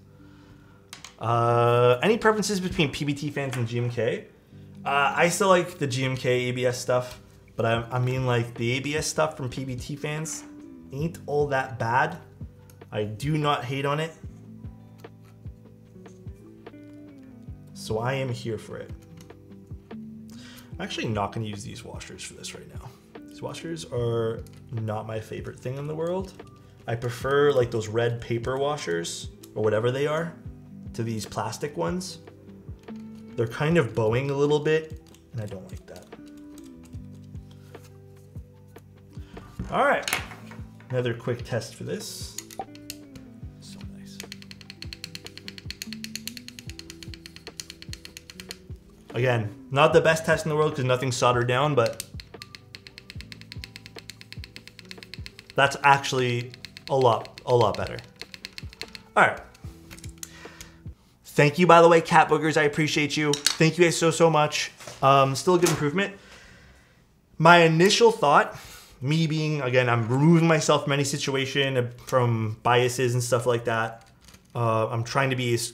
Any preferences between PBT fans and GMK? I still like the GMK ABS stuff, but I mean, like, the ABS stuff from PBT fans ain't all that bad. I do not hate on it. So I am here for it. I'm actually not going to use these washers for this right now. These washers are not my favorite thing in the world. I prefer like those red paper washers or whatever they are to these plastic ones. They're kind of bowing a little bit and I don't like that. All right, another quick test for this. So nice. Again, not the best test in the world because nothing's soldered down, but that's actually a lot better. All right. Thank you, by the way, cat boogers. I appreciate you. Thank you guys so much. Still a good improvement. My initial thought, me being, again, I'm removing myself from any situation, from biases and stuff like that. I'm trying to be as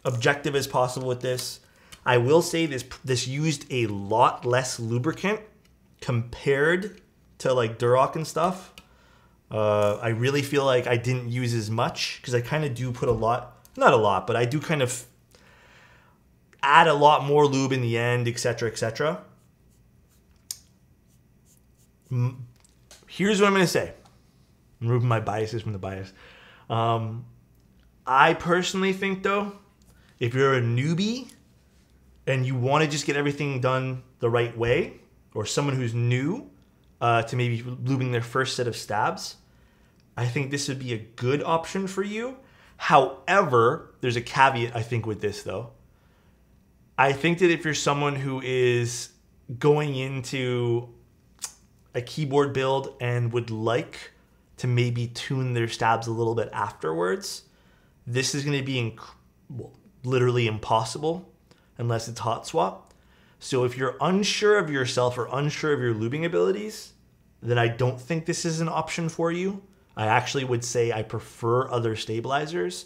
objective as possible with this. I will say this used a lot less lubricant compared to like Duroc and stuff. I really feel like I didn't use as much because I kind of do put a lot, not a lot, but I do kind of add a lot more lube in the end, etc., etc. Here's what I'm going to say. I'm removing my biases from the bias. I personally think, though, if you're a newbie and you want to just get everything done the right way, or someone who's new to maybe lubing their first set of stabs, I think this would be a good option for you. However, there's a caveat, I think, with this, though. I think that if you're someone who is going into a keyboard build and would like to maybe tune their stabs a little bit afterwards, this is going to be literally impossible unless it's hot swap. So if you're unsure of yourself or unsure of your lubing abilities, then I don't think this is an option for you. I actually would say I prefer other stabilizers.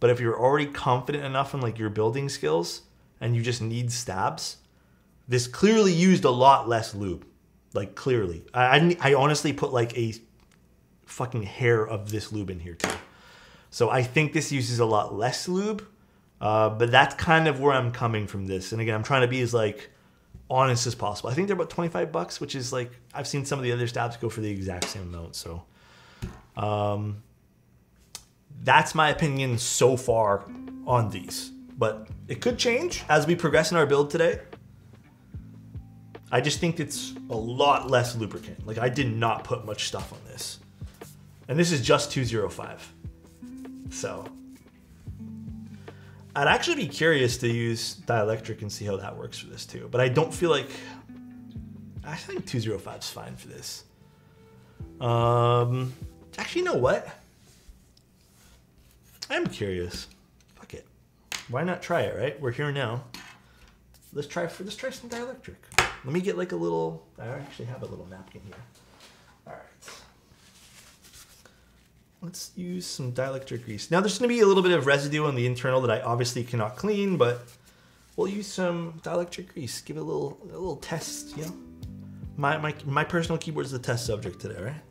But if you're already confident enough in like your building skills and you just need stabs, this clearly used a lot less lube. Like clearly. I honestly put like a fucking hair of this lube in here too. So I think this uses a lot less lube. But that's kind of where I'm coming from this. And again, I'm trying to be as like honest as possible. I think they're about $25, which is like, I've seen some of the other stabs go for the exact same amount. So that's my opinion so far on these. But it could change as we progress in our build today. I just think it's a lot less lubricant. Like I did not put much stuff on this. And this is just 205. So I'd actually be curious to use dielectric and see how that works for this too. But I don't feel like, I think 205 is fine for this. Actually, you know what? I'm curious. Fuck it. Why not try it, right? We're here now. Let's try some dielectric. Let me get like a little, I actually have a little napkin here. All right. Let's use some dielectric grease. Now there's gonna be a little bit of residue on the internal that I obviously cannot clean, but we'll use some dielectric grease. Give it a little test, you know? My personal keyboard is the test subject today, right?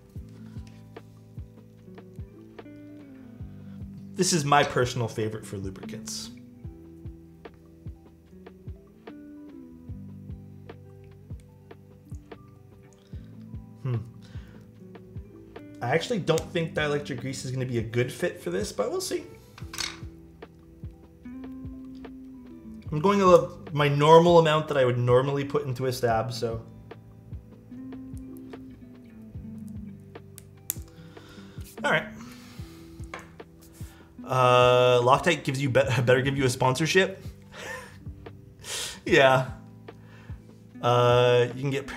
This is my personal favorite for lubricants. I actually don't think dielectric grease is going to be a good fit for this, but we'll see. I'm going my normal amount that I would normally put into a stab, so. All right. Loctite gives you better give you a sponsorship. Yeah. You can get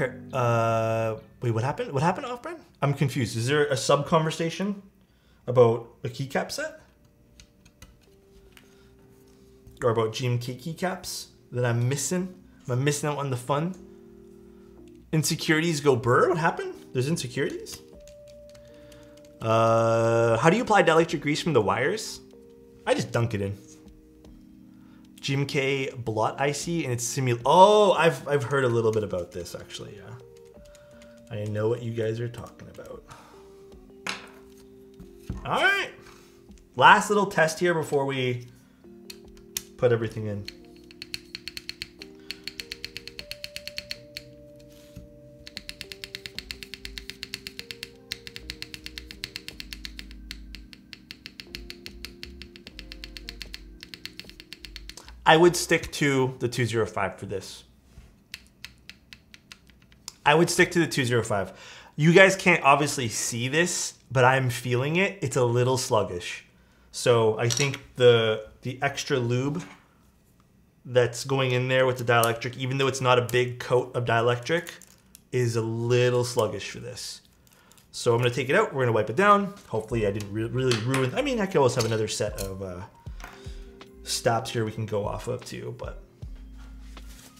wait, what happened? What happened off brand? I'm confused. Is there a sub conversation about a keycap set? Or about GMK keycaps that I'm missing? Am I missing out on the fun? Insecurities go burr? What happened? There's insecurities? How do you apply dielectric grease from the wires? I just dunk it in. GMK blot IC and it's oh, I've heard a little bit about this actually, yeah. I know what you guys are talking about. All right. Last little test here before we put everything in. I would stick to the 205 for this. I would stick to the 205. You guys can't obviously see this, but I'm feeling it. It's a little sluggish. So I think the extra lube that's going in there with the dielectric, even though it's not a big coat of dielectric, is a little sluggish for this. So I'm gonna take it out, we're gonna wipe it down. Hopefully I didn't really ruin, I mean, I could always have another set of stops here we can go off of too, but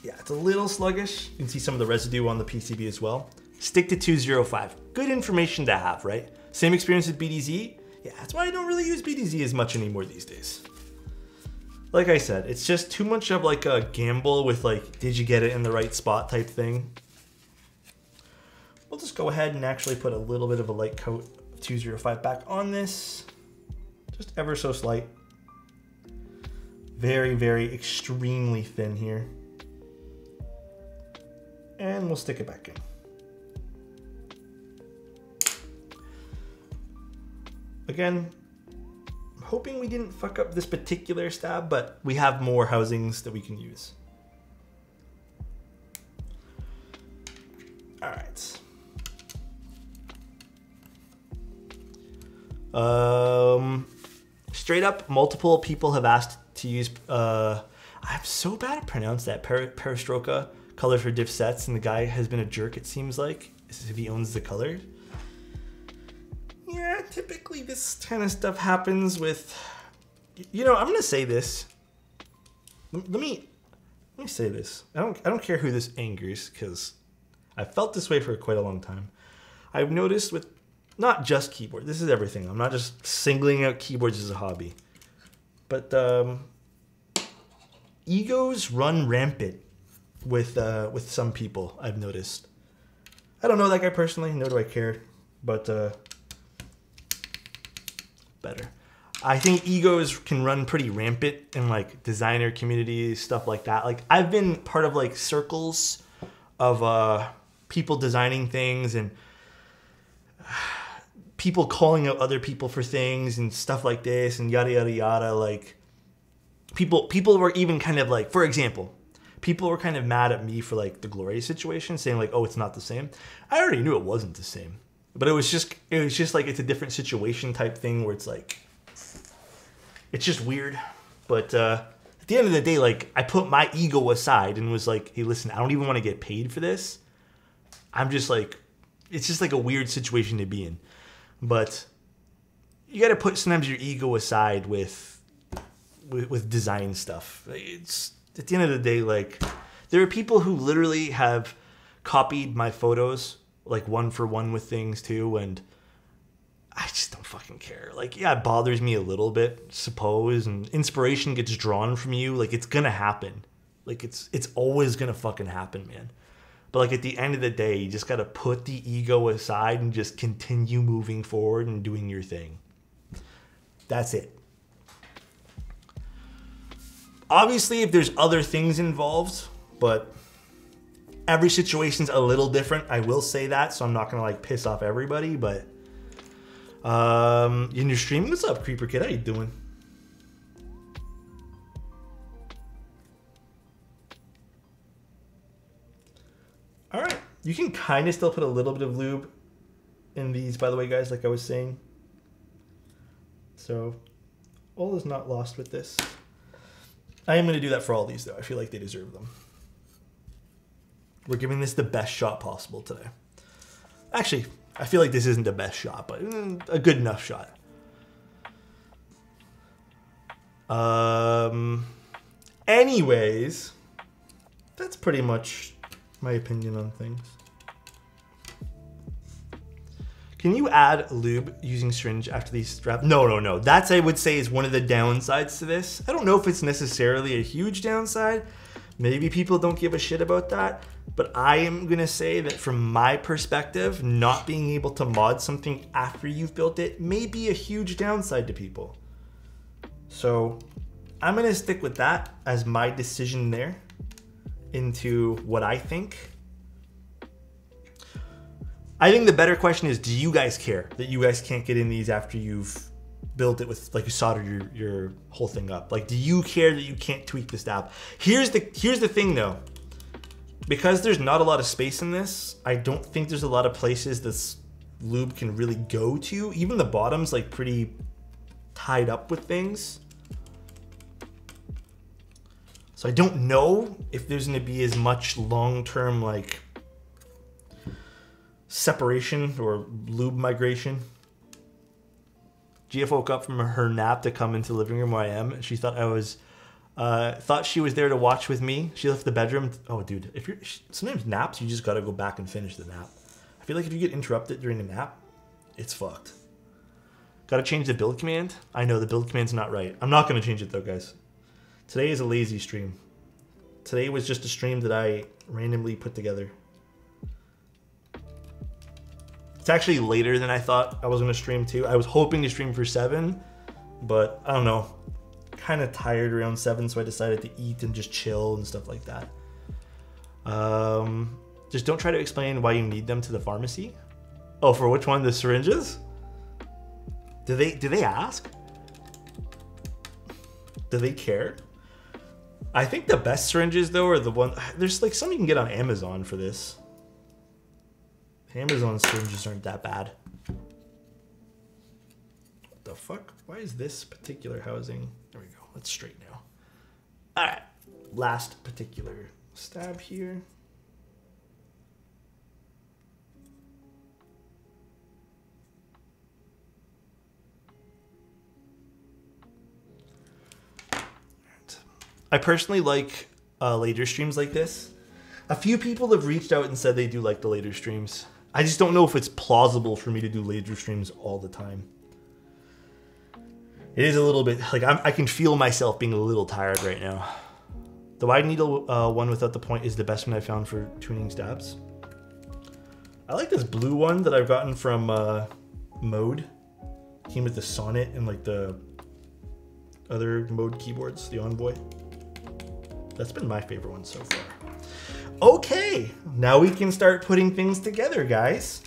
yeah, it's a little sluggish. You can see some of the residue on the PCB as well. Stick to 205. Good information to have, right? Same experience with BDZ. Yeah, that's why I don't really use BDZ as much anymore these days. Like I said, it's just too much of like a gamble with like, did you get it in the right spot type thing. We'll just go ahead and actually put a little bit of a light coat of 205 back on this. Just ever so slight. Very, very extremely thin here. And we'll stick it back in. Again, I'm hoping we didn't fuck up this particular stab, but we have more housings that we can use. All right. Straight up, multiple people have asked to use, I'm so bad at pronounce that, Perestroika color for diff sets, and the guy has been a jerk, it seems like, as if he owns the color. Yeah, typically this kind of stuff happens with, you know, I'm gonna say this. Let me say this. I don't care who this angers, because I've felt this way for quite a long time. I've noticed with not just keyboard. This is everything. I'm not just singling out keyboards as a hobby. But egos run rampant with some people, I've noticed. I don't know that guy personally, nor do I care. But better. I think egos can run pretty rampant in like designer communities, stuff like that. Like I've been part of like circles of people designing things and people calling out other people for things and stuff like this and yada yada yada. Like people were even kind of like, for example, people were kind of mad at me for like the Gloria situation, saying like, oh, it's not the same. I already knew it wasn't the same, but it was just like it's a different situation type thing where it's like, it's just weird. But at the end of the day, like I put my ego aside and was like, hey, listen, I don't even want to get paid for this. I'm just like, it's just like a weird situation to be in. But you got to put sometimes your ego aside with design stuff. It's at the end of the day, like there are people who literally have copied my photos like one for one with things too, and I just don't fucking care. Like, yeah, it bothers me a little bit, suppose, and inspiration gets drawn from you. Like, it's gonna happen. Like, it's always gonna fucking happen, man. But, like, at the end of the day, you just gotta put the ego aside and just continue moving forward and doing your thing. That's it. Obviously, if there's other things involved, but every situation's a little different. I will say that, so I'm not gonna, like, piss off everybody, but in your stream, what's up, Creeper Kid? How you doing? All right, you can kind of still put a little bit of lube in these, by the way, guys, like I was saying. So all is not lost with this. I am going to do that for all these, though. I feel like they deserve them. We're giving this the best shot possible today. Actually, I feel like this isn't the best shot, but a good enough shot. Anyways, that's pretty much my opinion on things. Can you add lube using syringe after these straps? No. That's, I would say, is one of the downsides to this. I don't know if it's necessarily a huge downside. Maybe people don't give a shit about that. But I am going to say that from my perspective, not being able to mod something after you've built it may be a huge downside to people. So I'm going to stick with that as my decision there into what I think. I think the better question is, do you guys care that you guys can't get in these after you've built it with, like, you soldered your whole thing up? Like, do you care that you can't tweak the stab? Here's the thing, though. Because there's not a lot of space in this, I don't think there's a lot of places this lube can really go to. Even the bottom's like pretty tied up with things. So I don't know if there's gonna be as much long-term like separation or lube migration. Gia woke up from her nap to come into the living room where I am. She thought I was thought she was there to watch with me. She left the bedroom. Oh, dude, if you're sometimes naps, you just gotta go back and finish the nap. I feel like if you get interrupted during a nap, it's fucked. Gotta change the build command. I know the build command's not right. I'm not gonna change it though, guys. Today is a lazy stream. Today was just a stream that I randomly put together. It's actually later than I thought I was gonna stream too. I was hoping to stream for 7, but I don't know. Kind of tired around 7, so I decided to eat and just chill and stuff like that. Just don't try to explain why you need them to the pharmacy. Oh, for which one? The syringes? Do they ask? Do they care? I think the best syringes though are the one. There's like some you can get on Amazon for this. Amazon syringes aren't that bad. What the fuck? Why is this particular housing? There we go. Let's straighten now. All right. Last particular stab here. I personally like later streams like this. A few people have reached out and said they do like the later streams. I just don't know if it's plausible for me to do laser streams all the time. It is a little bit, like, I can feel myself being a little tired right now. The wide needle one without the point is the best one I found for tuning stabs. I like this blue one that I've gotten from Mode. Came with the Sonnet and like the other Mode keyboards, the Envoy. That's been my favorite one so far. Okay, now we can start putting things together, guys.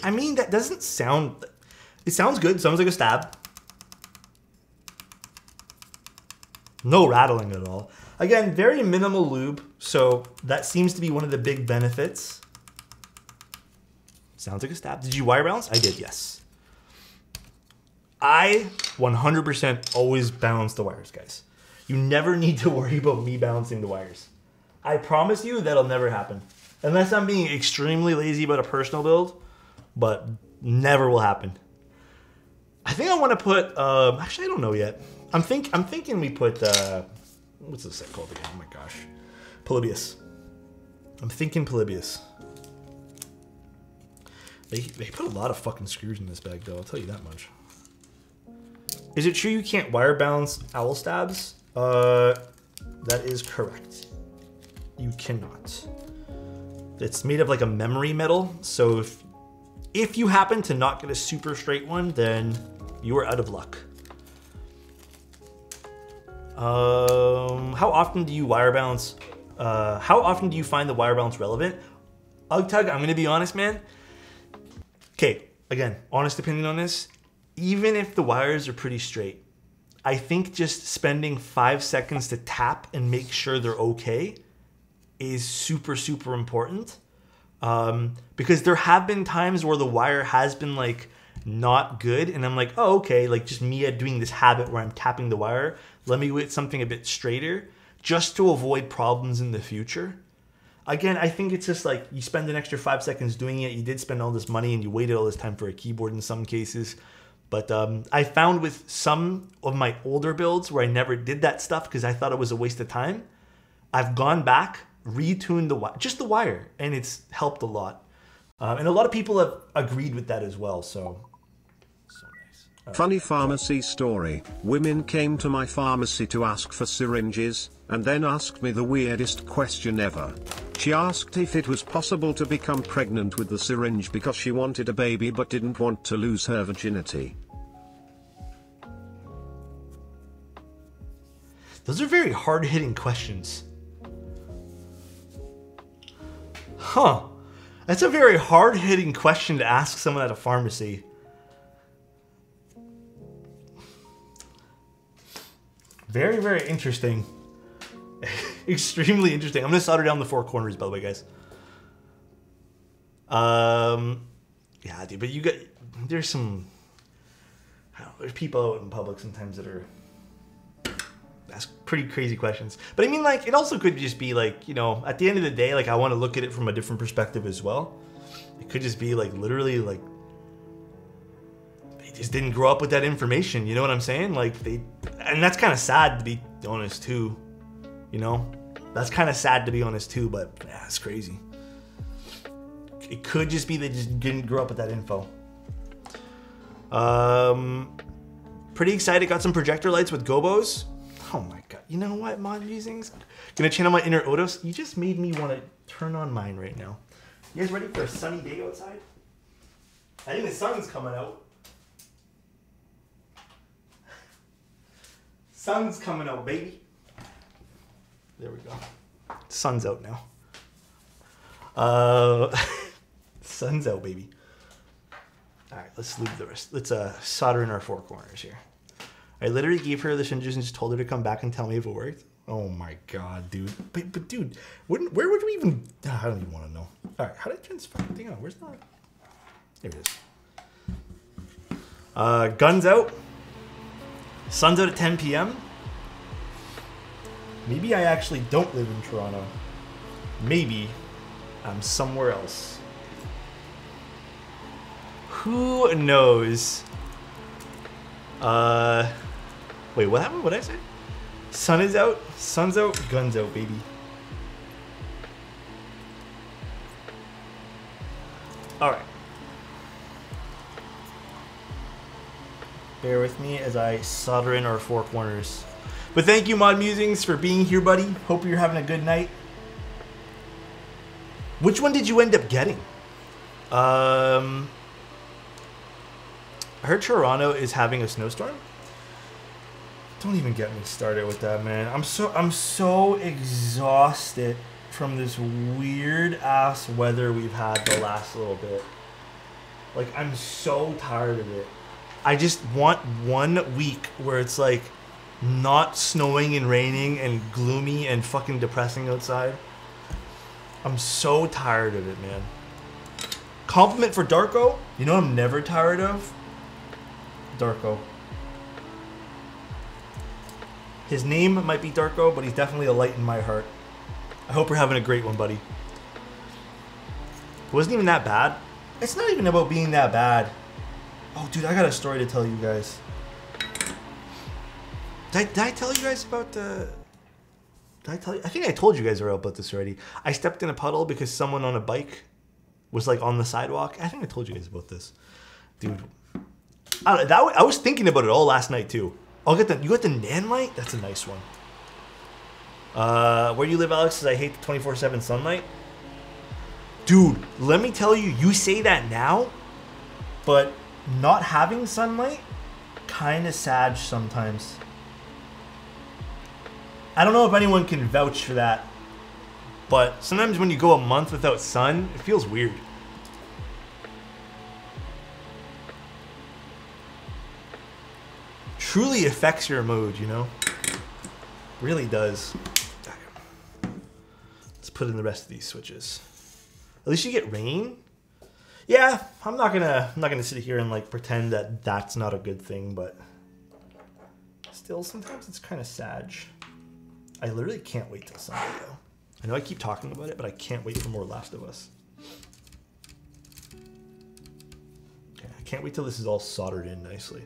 I mean, that doesn't sound... It sounds good. Sounds like a stab. No rattling at all. Again, very minimal lube, so that seems to be one of the big benefits. Sounds like a stab. Did you wire balance? I did, yes. I 100% always balance the wires, guys. You never need to worry about me balancing the wires. I promise you that'll never happen. Unless I'm being extremely lazy about a personal build, but never will happen. I think I want to put, actually I don't know yet. I'm thinking we put, what's this set called again? Oh my gosh. Polybius. I'm thinking Polybius. They put a lot of fucking screws in this bag though, I'll tell you that much. Is it true you can't wire balance owl stabs? That is correct. You cannot. It's made of like a memory metal, so if you happen to not get a super straight one, then you are out of luck. How often do you wire balance? How often do you find the wire balance relevant? Ugtug, I'm gonna be honest, man. Okay, again, honest opinion on this. Even if the wires are pretty straight, I think just spending 5 seconds to tap and make sure they're okay is super, super important. Because there have been times where the wire has been like not good and I'm like, oh, okay, like just me doing this habit where I'm tapping the wire. Let me get something a bit straighter just to avoid problems in the future. Again, I think it's just like you spend an extra 5 seconds doing it. You did spend all this money and you waited all this time for a keyboard in some cases. But I found with some of my older builds where I never did that stuff because I thought it was a waste of time, I've gone back, retuned just the wire, and it's helped a lot. And a lot of people have agreed with that as well, so nice. Funny pharmacy story. Women came to my pharmacy to ask for syringes, and then asked me the weirdest question ever. She asked if it was possible to become pregnant with the syringe because she wanted a baby but didn't want to lose her virginity. Those are very hard-hitting questions. Huh. That's a very hard-hitting question to ask someone at a pharmacy. Very, very interesting. Extremely interesting. I'm going to solder down the 4 corners, by the way, guys. Yeah, dude, but there's some, I don't know, there's people out in public sometimes that ask pretty crazy questions. But I mean, like, it also could just be like, you know, at the end of the day, like, I want to look at it from a different perspective as well. It could just be like, literally, like, they just didn't grow up with that information. You know what I'm saying? Like, and that's kind of sad to be honest too. You know, that's kind of sad to be honest too, but yeah, it's crazy. It could just be they just didn't grow up with that info. Pretty excited. Got some projector lights with gobos. Oh my god. You know what mod using's gonna channel my inner Otos. You just made me want to turn on mine right now. You guys ready for a sunny day outside? I think the sun's coming out. Sun's coming out, baby. There we go. Sun's out now. Sun's out, baby. All right, let's lube the rest. Let's solder in our 4 corners here. I literally gave her the syringes and just told her to come back and tell me if it worked. Oh my god, dude. But dude, where would we even? I don't even want to know. All right, how did I turn this fucking thing on? Where's that? There it is. Guns out. Sun's out at 10 p.m. Maybe I actually don't live in Toronto. Maybe I'm somewhere else. Who knows? Wait, what happened? What did I say? Sun is out, sun's out, guns out, baby. All right. Bear with me as I solder in our four corners. But thank you, Mod Musings, for being here, buddy. Hope you're having a good night. Which one did you end up getting? I heard Toronto is having a snowstorm. Don't even get me started with that, man. I'm so exhausted from this weird ass weather we've had the last little bit. Like, I'm so tired of it. I just want 1 week where it's like not snowing and raining and gloomy and fucking depressing outside. I'm so tired of it, man. Compliment for Darko. You know what I'm never tired of? Darko. His name might be Darko, but he's definitely a light in my heart. I hope you're having a great one, buddy. It wasn't even that bad. It's not even about being that bad. Oh, dude, I got a story to tell you guys. Did I tell you guys about the... Did I tell you? I think I told you guys about this already. I stepped in a puddle because someone on a bike was like on the sidewalk. I think I told you guys about this. Dude. I was thinking about it all last night too. I'll get the... You got the Nan light? That's a nice one. Where do you live, Alex? Says I hate the 24/7 sunlight. Dude, let me tell you, you say that now, but not having sunlight, kind of sad sometimes. I don't know if anyone can vouch for that, but sometimes when you go a month without sun, it feels weird. Truly affects your mood, you know? Really does. Let's put in the rest of these switches. At least you get rain. Yeah, I'm not gonna sit here and like pretend that that's not a good thing, but still, sometimes it's kind of sad. I literally can't wait till Sunday though. I know I keep talking about it, but I can't wait for more Last of Us. Okay, I can't wait till this is all soldered in nicely.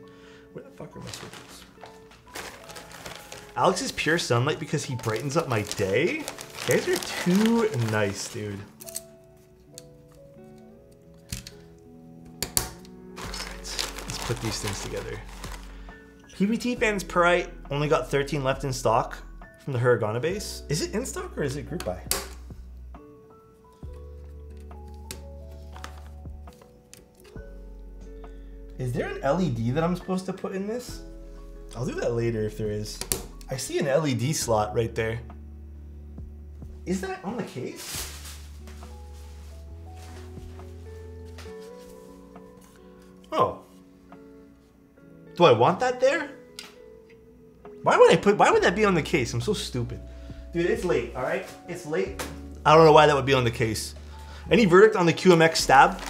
Where the fuck are my switches? Alex is pure sunlight because he brightens up my day? You guys are too nice, dude. Let's put these things together. PBT fans Perite only got 13 left in stock from the Hiragana base. Is it in stock or is it group buy? Is there an LED that I'm supposed to put in this? I'll do that later if there is. I see an LED slot right there. Is that on the case? Oh. Do I want that there? Why would that be on the case? I'm so stupid. Dude, it's late, all right? It's late. I don't know why that would be on the case. Any verdict on the QMX stab?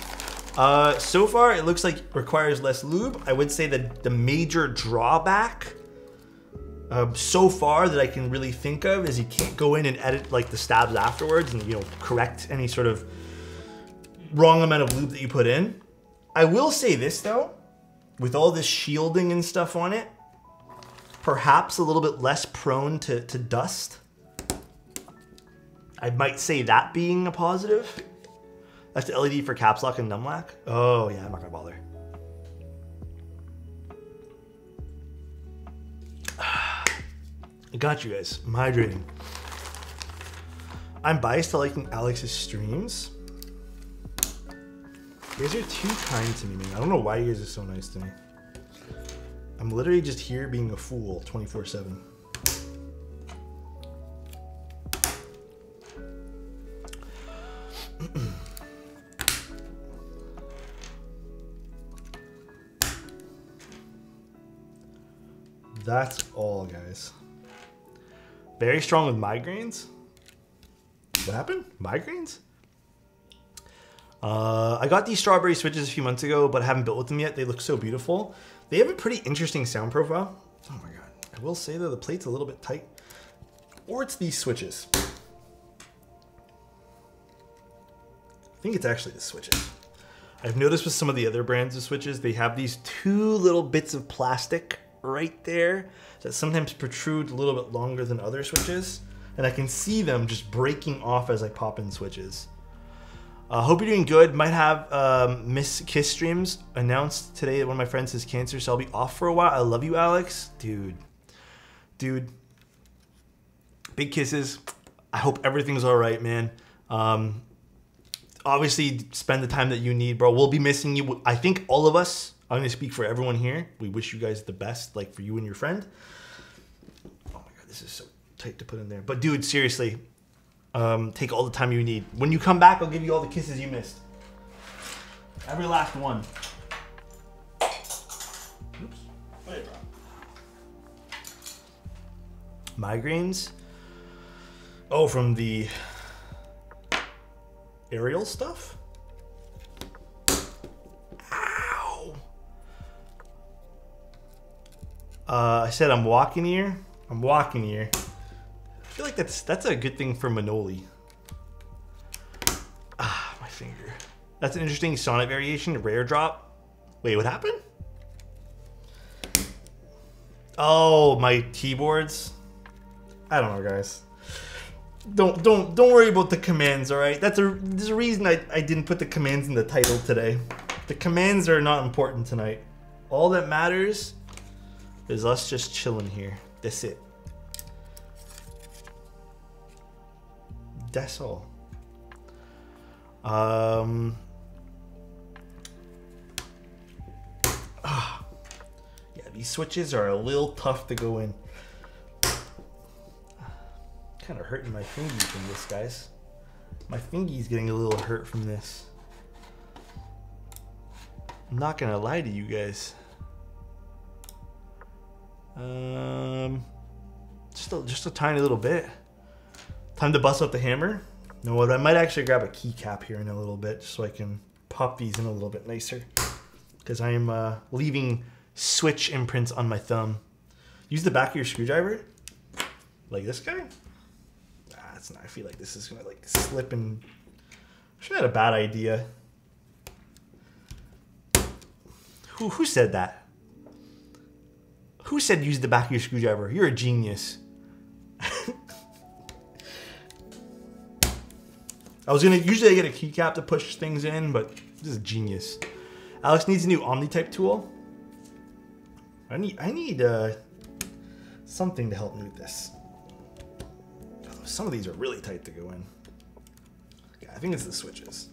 So far, it looks like it requires less lube. I would say that the major drawback so far that I can really think of is you can't go in and edit like the stabs afterwards and, you know, correct any sort of wrong amount of lube that you put in. I will say this though, with all this shielding and stuff on it, perhaps a little bit less prone to dust. I might say that being a positive. That's the LED for caps lock and numlock. Oh yeah, I'm not gonna bother. I got you guys. I'm hydrating. I'm biased to liking Alex's streams. You guys are too kind to me, man. I don't know why you guys are so nice to me. I'm literally just here being a fool 24/7. That's all, guys. Very strong with migraines. What happened? Migraines? I got these strawberry switches a few months ago, but I haven't built with them yet. They look so beautiful. They have a pretty interesting sound profile. Oh my god. I will say though, the plate's a little bit tight. Or it's these switches. I think it's actually the switches. I've noticed with some of the other brands of switches, they have these two little bits of plastic right there that sometimes protrude a little bit longer than other switches. And I can see them just breaking off as I pop in switches. Hope you're doing good. Might have Miss Kiss streams announced today that one of my friends has cancer, so I'll be off for a while. I love you, Alex. Dude. Big kisses. I hope everything's all right, man. Obviously, spend the time that you need, bro. We'll be missing you. I think all of us, I'm going to speak for everyone here. We wish you guys the best, like for you and your friend. Oh my God, this is so tight to put in there. But dude, seriously, take all the time you need. When you come back, I'll give you all the kisses you missed. Every last one. Oops. Wait, bro. Migraines. Oh, from the aerial stuff? Ow! I said I'm walking here. I'm walking here. I feel like that's a good thing for Manoli. Ah, my finger. That's an interesting Sonic variation, rare drop. Wait, what happened? Oh, my keyboards. I don't know, guys. Don't worry about the commands, all right? There's a reason I didn't put the commands in the title today. The commands are not important tonight. All that matters is us just chilling here. That's it. That's all. Yeah, these switches are a little tough to go in. Kind of hurting my fingy from this, guys. My fingy's getting a little hurt from this. I'm not gonna lie to you guys. Just a tiny little bit. Time to bust out the hammer. You know what? I might actually grab a keycap here in a little bit, just so I can pop these in a little bit nicer. Because I am leaving switch imprints on my thumb. Use the back of your screwdriver, like this guy. That's not. I feel like this is gonna like slip and. Actually, not a bad idea. Who said that? Who said use the back of your screwdriver? You're a genius. Usually I get a keycap to push things in, but this is genius. Alex needs a new Omni-type tool. I need something to help me with this. Some of these are really tight to go in. Yeah, I think it's the switches.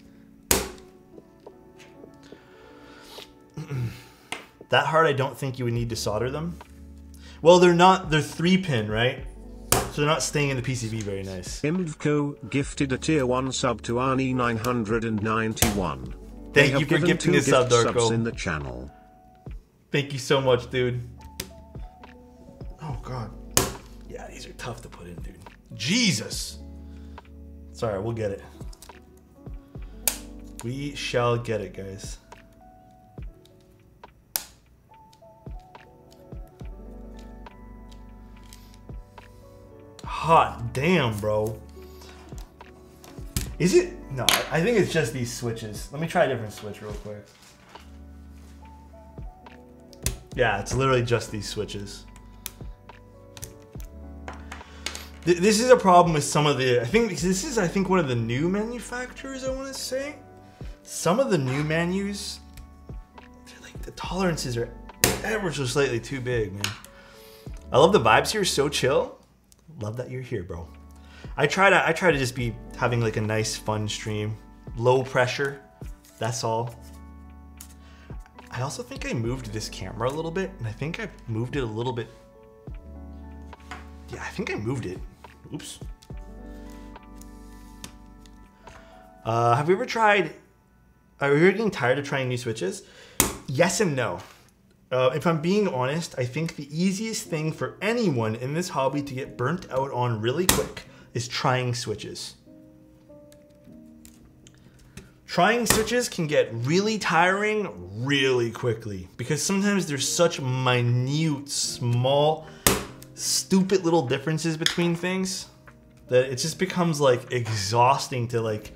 That hard, I don't think you would need to solder them. Well, they're 3-pin, right? So they're not staying in the PCB very nice. Imvco gifted a tier 1 sub to Arnie 991. Thank you for gifting a sub, Darko. In the channel. Thank you so much, dude. Oh God. Yeah, these are tough to put in, dude. Jesus. Sorry, we'll get it. We shall get it, guys. Hot damn, bro. Is it? No, I think it's just these switches. Let me try a different switch real quick. Yeah, it's literally just these switches. This is a problem with some of the, this is one of the new manufacturers, I want to say. Some of the new menus, like the tolerances are ever so slightly too big, man. I love the vibes here, so chill. Love that you're here, bro. I try to just be having like a nice fun stream. Low pressure, that's all. I also think I moved this camera a little bit, and I think I moved it a little bit. Yeah, I think I moved it. Oops. Have you ever tried, are you getting tired of trying new switches? Yes and no. If I'm being honest, I think the easiest thing for anyone in this hobby to get burnt out on really quick is trying switches. Trying switches can get really tiring really quickly because sometimes there's such minute, small, stupid little differences between things that it just becomes like exhausting to like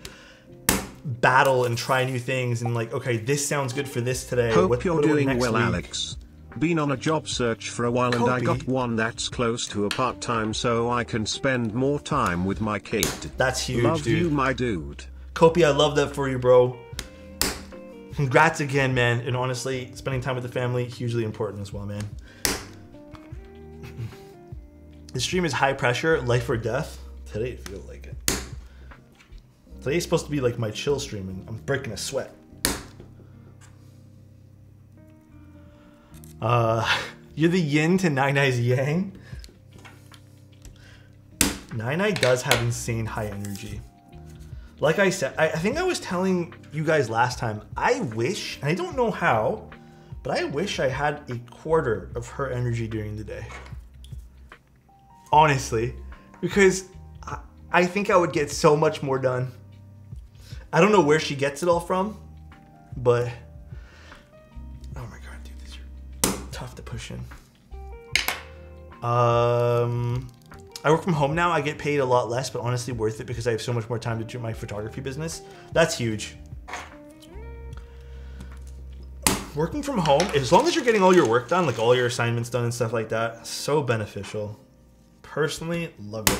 battle and try new things and like, okay, this sounds good for this today. Hope you're doing well, Alex. Been on a job search for a while and I Kobe. got one that's close to a part-time so I can spend more time with my kid. That's huge, Love dude. you, my dude. Kopi, I love that for you, bro. Congrats again, man. And honestly, spending time with the family, hugely important as well, man. The stream is high pressure, life or death. Today it feels like it. Today's supposed to be like my chill stream and I'm breaking a sweat. You're the yin to Nai Nai's yang. Nai Nai does have insane high energy. Like I said, I think I was telling you guys last time, I wish, and I don't know how, but I wish I had a quarter of her energy during the day. Honestly, because I think I would get so much more done. I don't know where she gets it all from, but oh my god, dude, these are tough to push in. I work from home now. I get paid a lot less, but honestly worth it because I have so much more time to do my photography business. That's huge. Working from home, as long as you're getting all your work done, like all your assignments done and stuff like that, so beneficial. Personally, love it.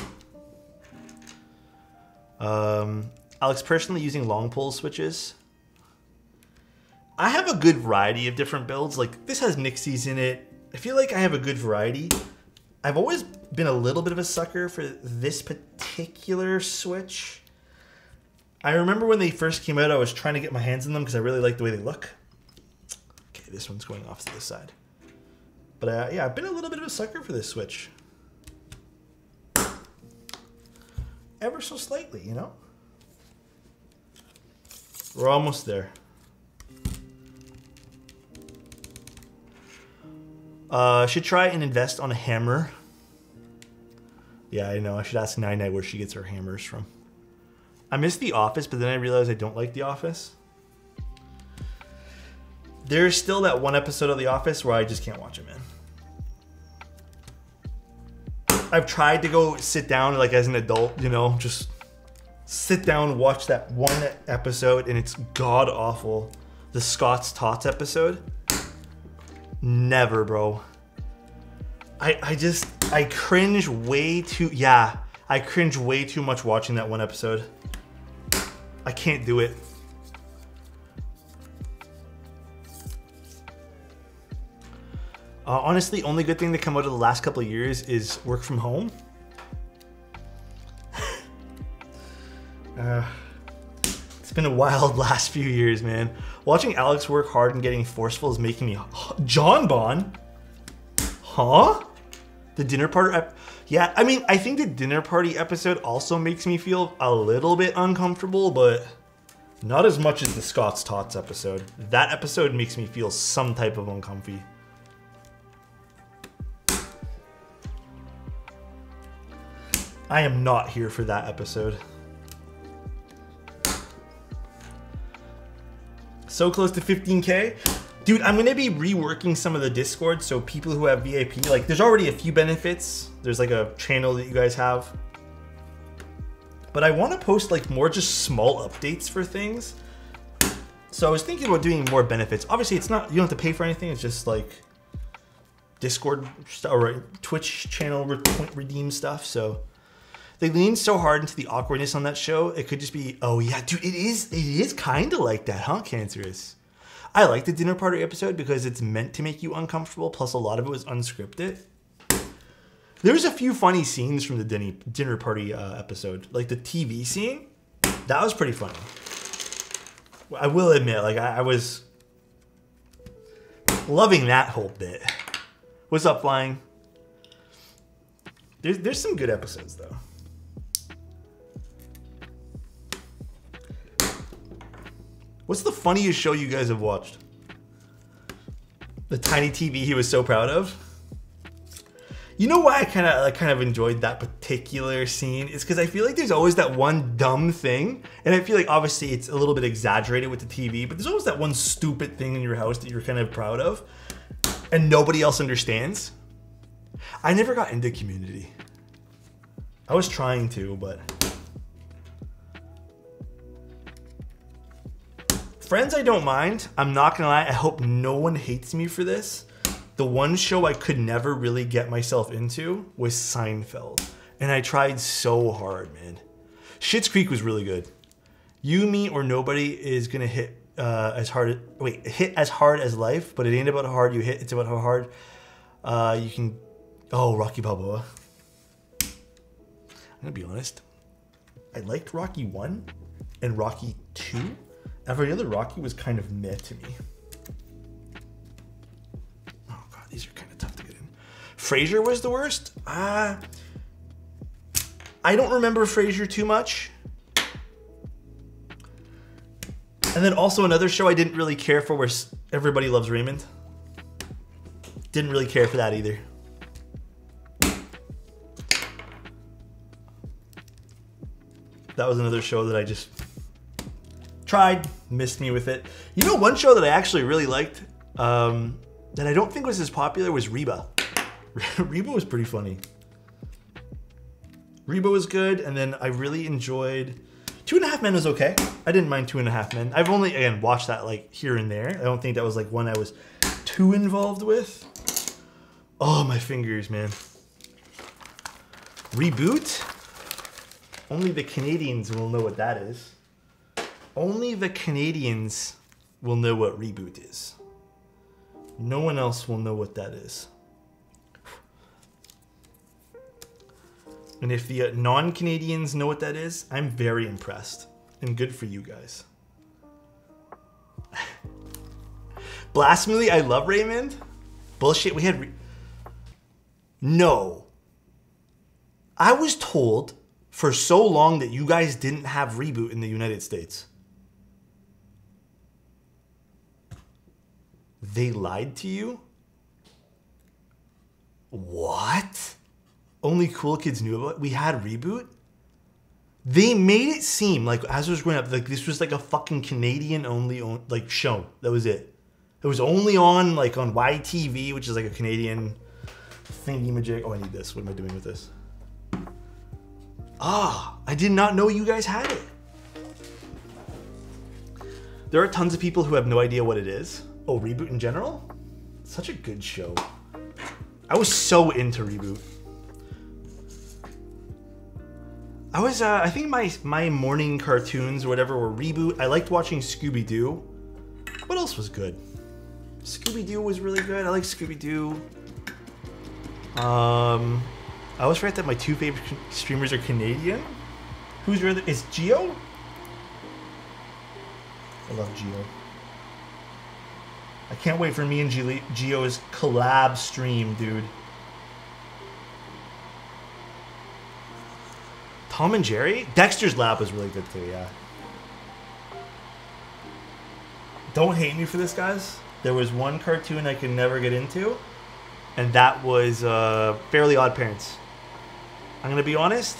Alex, personally using long pull switches. I have a good variety of different builds. Like this has Nixies in it. I feel like I have a good variety. I've always been a little bit of a sucker for this particular switch. I remember when they first came out, I was trying to get my hands on them because I really like the way they look. Okay, this one's going off to this side. But yeah, I've been a little bit of a sucker for this switch. Ever so slightly, you know? We're almost there. Should try and invest on a hammer. Yeah, I know. I should ask Nai Nai where she gets her hammers from. I miss The Office, but then I realized I don't like The Office. There's still that one episode of The Office where I just can't watch it, man. I've tried to go sit down like as an adult, you know, just sit down, watch that one episode, and it's god awful. The Scott's Tots episode. Never, bro. I cringe way too, yeah. I cringe way too much watching that one episode. I can't do it. Honestly, only good thing to come out of the last couple of years is work from home. It's been a wild last few years, man. Watching Alex work hard and getting forceful is making me... John Bon? Huh? The dinner party... Yeah, I mean, I think the dinner party episode also makes me feel a little bit uncomfortable, but not as much as the Scott's Tots episode. That episode makes me feel some type of uncomfy. I am not here for that episode. So close to 15K. Dude, I'm gonna be reworking some of the Discord, so people who have VIP, like there's already a few benefits. There's like a channel that you guys have. But I wanna post like more just small updates for things. So I was thinking about doing more benefits. Obviously it's not, you don't have to pay for anything, it's just like Discord or Twitch channel redeem stuff, so. They lean so hard into the awkwardness on that show. It could just be, oh yeah, dude, it is kind of like that, huh, Cancerous? I like the dinner party episode because it's meant to make you uncomfortable, plus a lot of it was unscripted. There's a few funny scenes from the dinner party episode. Like the TV scene, that was pretty funny. I will admit, like I was loving that whole bit. What's up, Flying? There's some good episodes though. What's the funniest show you guys have watched? The tiny TV he was so proud of? You know why I kind of enjoyed that particular scene? It's because I feel like there's always that one dumb thing, and I feel like obviously it's a little bit exaggerated with the TV, but there's always that one stupid thing in your house that you're kind of proud of, and nobody else understands. I never got into Community. I was trying to, but... Friends, I don't mind. I'm not gonna lie, I hope no one hates me for this. The one show I could never really get myself into was Seinfeld. And I tried so hard, man. Schitt's Creek was really good. You, Me, or Nobody is gonna hit hit as hard as life, but it ain't about how hard you hit, it's about how hard you can. Oh, Rocky Balboa. I'm gonna be honest. I liked Rocky 1 and Rocky 2. Every other Rocky was kind of meh to me. Oh god, these are kind of tough to get in. Frasier was the worst. I don't remember Frasier too much. And then also another show I didn't really care for was Everybody Loves Raymond. Didn't really care for that either. That was another show that I just tried, missed me with it. You know, one show that I actually really liked, that I don't think was as popular, was Reba. Reba was pretty funny. Reba was good, and then I really enjoyed... 2.5 Men was okay. I didn't mind 2.5 Men. I've only, again, watched that like here and there. I don't think that was like one I was too involved with. Oh, my fingers, man. Reboot? Only the Canadians will know what that is. Only the Canadians will know what Reboot is. No one else will know what that is. And if the non-Canadians know what that is, I'm very impressed. And good for you guys. Blasphemy, I love Raymond. Bullshit, we had... No. I was told for so long that you guys didn't have Reboot in the United States. They lied to you? What? Only cool kids knew about it? We had Reboot? They made it seem like, as I was growing up, like this was like a fucking Canadian only like show. That was it. It was only on like on YTV, which is like a Canadian thingy-majig. Oh, I need this. What am I doing with this? Ah, I did not know you guys had it. There are tons of people who have no idea what it is. Oh, Reboot in general? Such a good show. I was so into Reboot. I was, I think my morning cartoons or whatever were Reboot. I liked watching Scooby-Doo. What else was good? Scooby-Doo was really good. I like Scooby-Doo. I always forget that my two favorite streamers are Canadian. Who's your other? Is Geo? I love Geo. I can't wait for me and Geo's collab stream, dude. Tom and Jerry? Dexter's Lab was really good too, yeah. Don't hate me for this, guys. There was one cartoon I could never get into, and that was Fairly Odd Parents. I'm gonna be honest,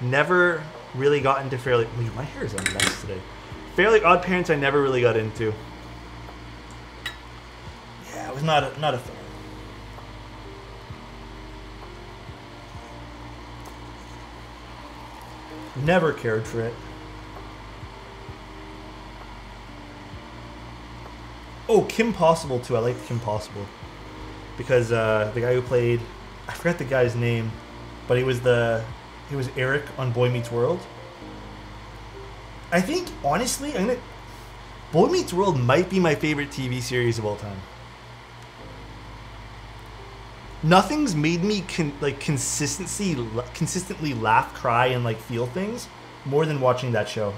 never really got into Fairly... Wait, my hair is a mess today. Fairly Odd Parents I never really got into. Yeah, I was not a fan. Never cared for it. Oh, Kim Possible too. I liked Kim Possible because the guy who played, I forgot the guy's name, but he was Eric on Boy Meets World. I think honestly, Boy Meets World might be my favorite TV series of all time. Nothing's made me consistently laugh, cry, and like feel things more than watching that show.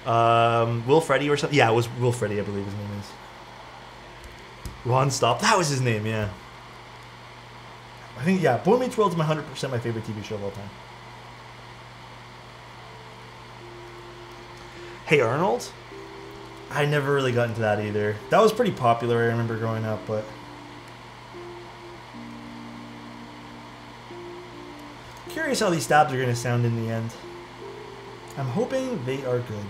Will Freddy or something? Yeah, it was Will Freddy, I believe his name is. Ron Stop. That was his name, yeah. I think, yeah, Boy Meets World is 100% my favorite TV show of all time. Hey Arnold? I never really got into that either. That was pretty popular, I remember growing up, but... Curious how these stabs are going to sound in the end. I'm hoping they are good.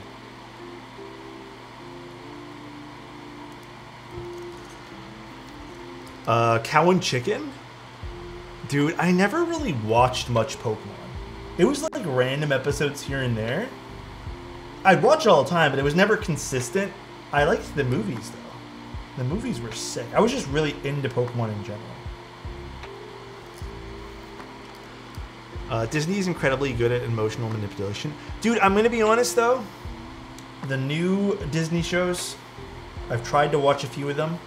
Cow and Chicken? Dude, I never really watched much Pokemon. It was like random episodes here and there. I'd watch it all the time, but it was never consistent. I liked the movies, though. The movies were sick. I was just really into Pokemon in general. Disney is incredibly good at emotional manipulation. Dude, I'm going to be honest, though. The new Disney shows, I've tried to watch a few of them.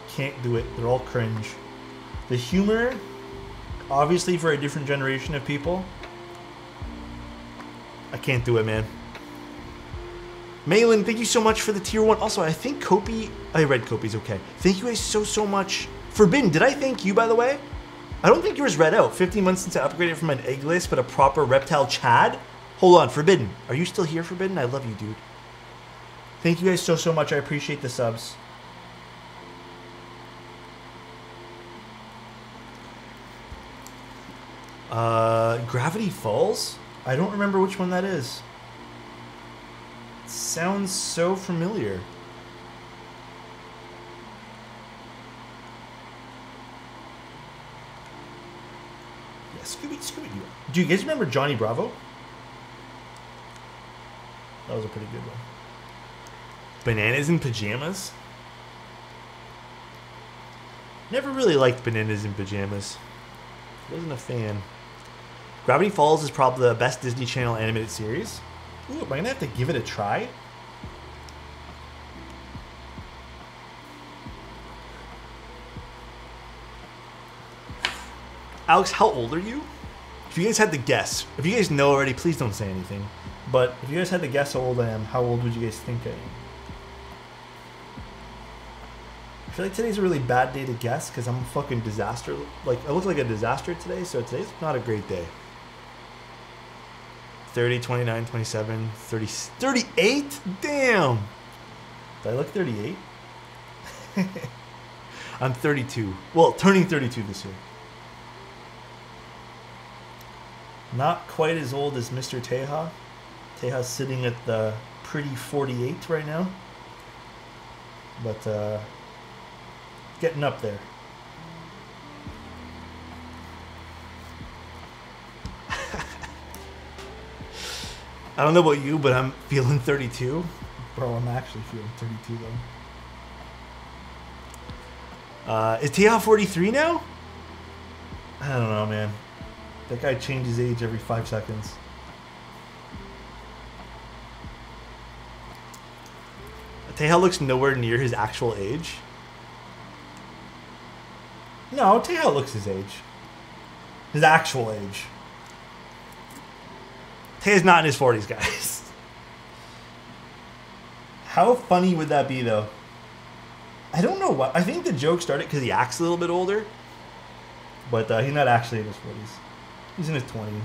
Can't do it. They're all cringe. The humor, obviously for a different generation of people, I can't do it, man. Malin, thank you so much for the tier 1. Also, I think Kopi... I read Kopi's okay. Thank you guys so much. Forbidden, did I thank you, by the way? I don't think yours read out. 15 months since I upgraded from an eggless, but a proper reptile Chad. Hold on, Forbidden. Are you still here, Forbidden? I love you, dude. Thank you guys so much. I appreciate the subs. Gravity Falls? I don't remember which one that is. It sounds so familiar. Yeah, Scooby-Doo. Do you guys remember Johnny Bravo? That was a pretty good one. Bananas in Pajamas? Never really liked Bananas in Pajamas. Wasn't a fan. Gravity Falls is probably the best Disney Channel animated series. Ooh, am I gonna have to give it a try? Alex, how old are you? If you guys had to guess, if you guys know already, please don't say anything. But if you guys had to guess how old I am, how old would you guys think I am? I feel like today's a really bad day to guess because I'm a fucking disaster. Like, I look like a disaster today, so today's not a great day. 30, 29, 27, 30, 38? Damn! Did I look 38? I'm 32. Well, turning 32 this year. Not quite as old as Mr. Teja. Teja's sitting at the pretty 48 right now. But, getting up there. I don't know about you, but I'm feeling 32. Bro, I'm actually feeling 32 though. Is Teja 43 now? I don't know, man. That guy changes age every 5 seconds. Teja looks nowhere near his actual age. No, Teja looks his age. His actual age. Teja's not in his 40s, guys. How funny would that be, though? I don't know what. I think the joke started because he acts a little bit older. But he's not actually in his 40s. He's in his 20s.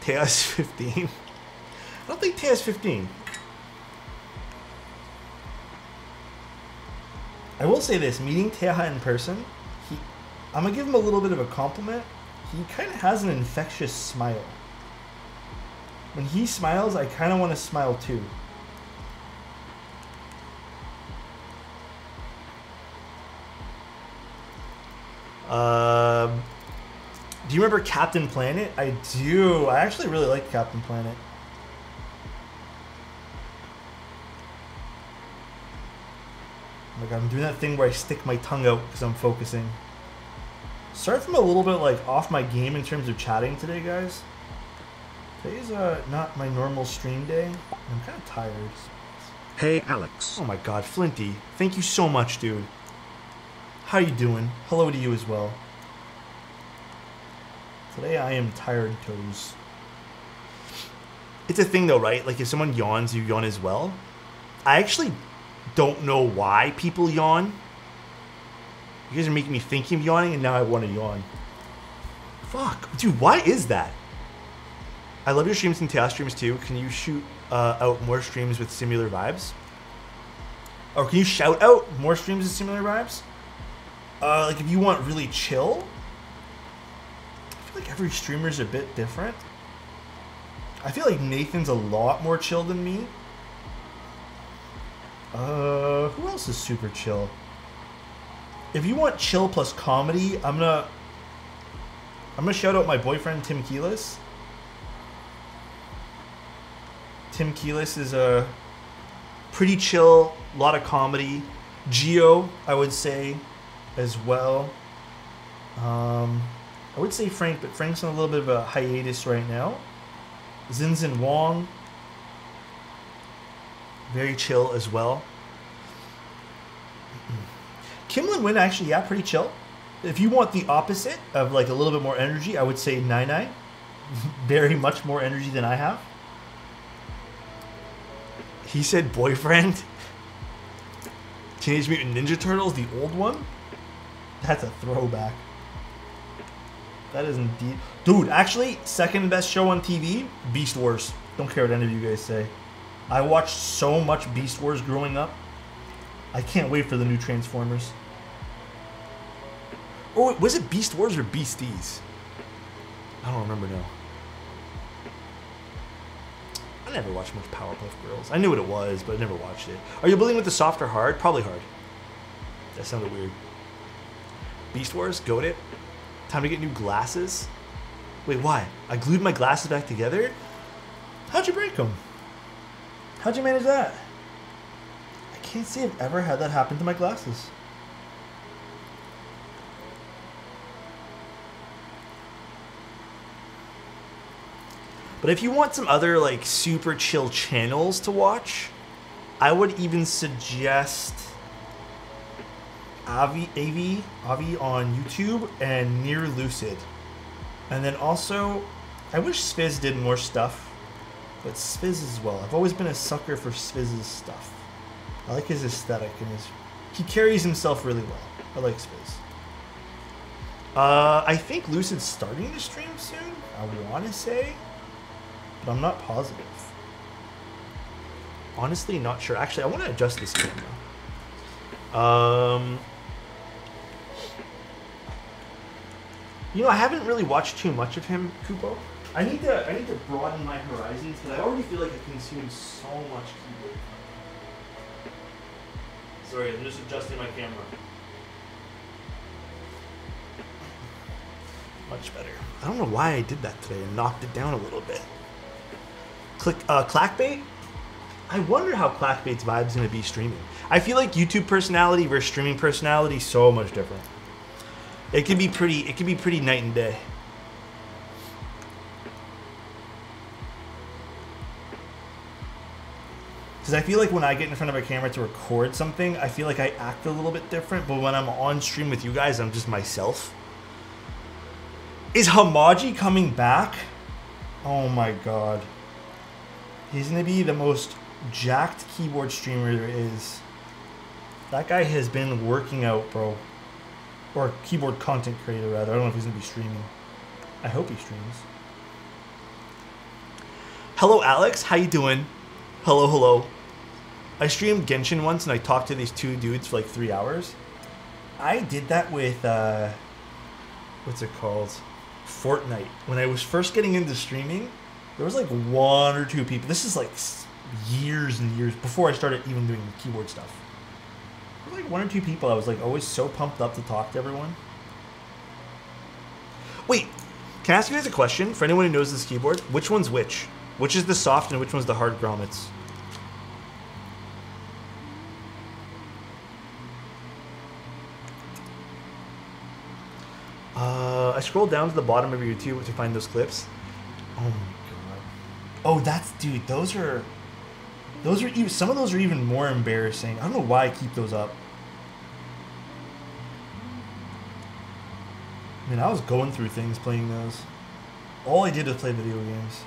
Teja's 15. I don't think Teja's 15. I will say this, meeting Teja in person, I'm going to give him a little bit of a compliment. He kind of has an infectious smile. When he smiles, I kind of want to smile too. Do you remember Captain Planet? I do. I actually really like Captain Planet. Oh my god, I'm doing that thing where I stick my tongue out because I'm focusing. Sorry if I'm a little bit like off my game in terms of chatting today, guys. Today's not my normal stream day. I'm kind of tired. Hey Alex. Oh my god, Flinty. Thank you so much, dude. How you doing? Hello to you as well. Today I am tired toes. It's a thing though, right? Like if someone yawns, you yawn as well. I actually don't know why people yawn. You guys are making me think of yawning and now I want to yawn. Fuck. Dude, why is that? I love your streams and Teja streams too. Can you shoot out more streams with similar vibes? Or can you shout out more streams with similar vibes? Like if you want really chill. I feel like every streamer's a bit different. I feel like Nathan's a lot more chill than me. Who else is super chill? If you want chill plus comedy, I'm gonna... I'm gonna shout out my boyfriend Tim Keelis. Tim Keelis is a pretty chill, a lot of comedy. Geo, I would say, as well. I would say Frank, but Frank's on a little bit of a hiatus right now. Zinzin Wong, very chill as well. Kim Lin Win, actually, yeah, pretty chill. If you want the opposite of like a little bit more energy, I would say Nai Nai. Very much more energy than I have. He said boyfriend. Teenage Mutant Ninja Turtles, the old one. That's a throwback. That is indeed. Dude, actually, second best show on TV, Beast Wars. Don't care what any of you guys say. I watched so much Beast Wars growing up. I can't wait for the new Transformers. Oh, wait, was it Beast Wars or Beasties? I don't remember now. I never watched much Powerpuff Girls. I knew what it was, but I never watched it. Are you building with the soft or hard? Probably hard. That sounded weird. Beast Wars? Goat it. Time to get new glasses? Wait, why? I glued my glasses back together? How'd you break them? How'd you manage that? I can't say I've ever had that happen to my glasses. But if you want some other like super chill channels to watch, I would even suggest Avi on YouTube and Near Lucid. And then also, I wish Spiz did more stuff, but Spiz as well. I've always been a sucker for Spiz's stuff. I like his aesthetic and he carries himself really well. I like Spiz. I think Lucid's starting to stream soon, I want to say, but I'm not positive. Honestly, not sure. Actually, I want to adjust this camera. You know, I haven't really watched too much of him, Kupo. I need to broaden my horizons, but I already feel like I consume so much keyboard. Sorry, I'm just adjusting my camera. Much better. I don't know why I did that today and knocked it down a little bit. Clackbait? I wonder how Clackbait's vibe is going to be streaming. I feel like YouTube personality versus streaming personality is so much different. It could be pretty night and day. Because I feel like when I get in front of a camera to record something, I feel like I act a little bit different, but when I'm on stream with you guys, I'm just myself. Is Hamaji coming back? Oh my god. He's going to be the most jacked keyboard streamer there is. That guy has been working out, bro. Or keyboard content creator, rather. I don't know if he's going to be streaming. I hope he streams. Hello, Alex. How you doing? Hello, hello. I streamed Genshin once, and I talked to these two dudes for like 3 hours. I did that with, what's it called? Fortnite. When I was first getting into streaming, there was like 1 or 2 people. This is like years and years before I started even doing keyboard stuff. There were like 1 or 2 people I was like always so pumped up to talk to everyone. Wait, can I ask you guys a question? For anyone who knows this keyboard, which one's which? Which is the soft and which one's the hard grommets? I scrolled down to the bottom of your YouTube to find those clips. Oh my god. Oh, that's, dude, those are even, some of those are even more embarrassing. I don't know why I keep those up. I mean, I was going through things playing those. All I did was play video games.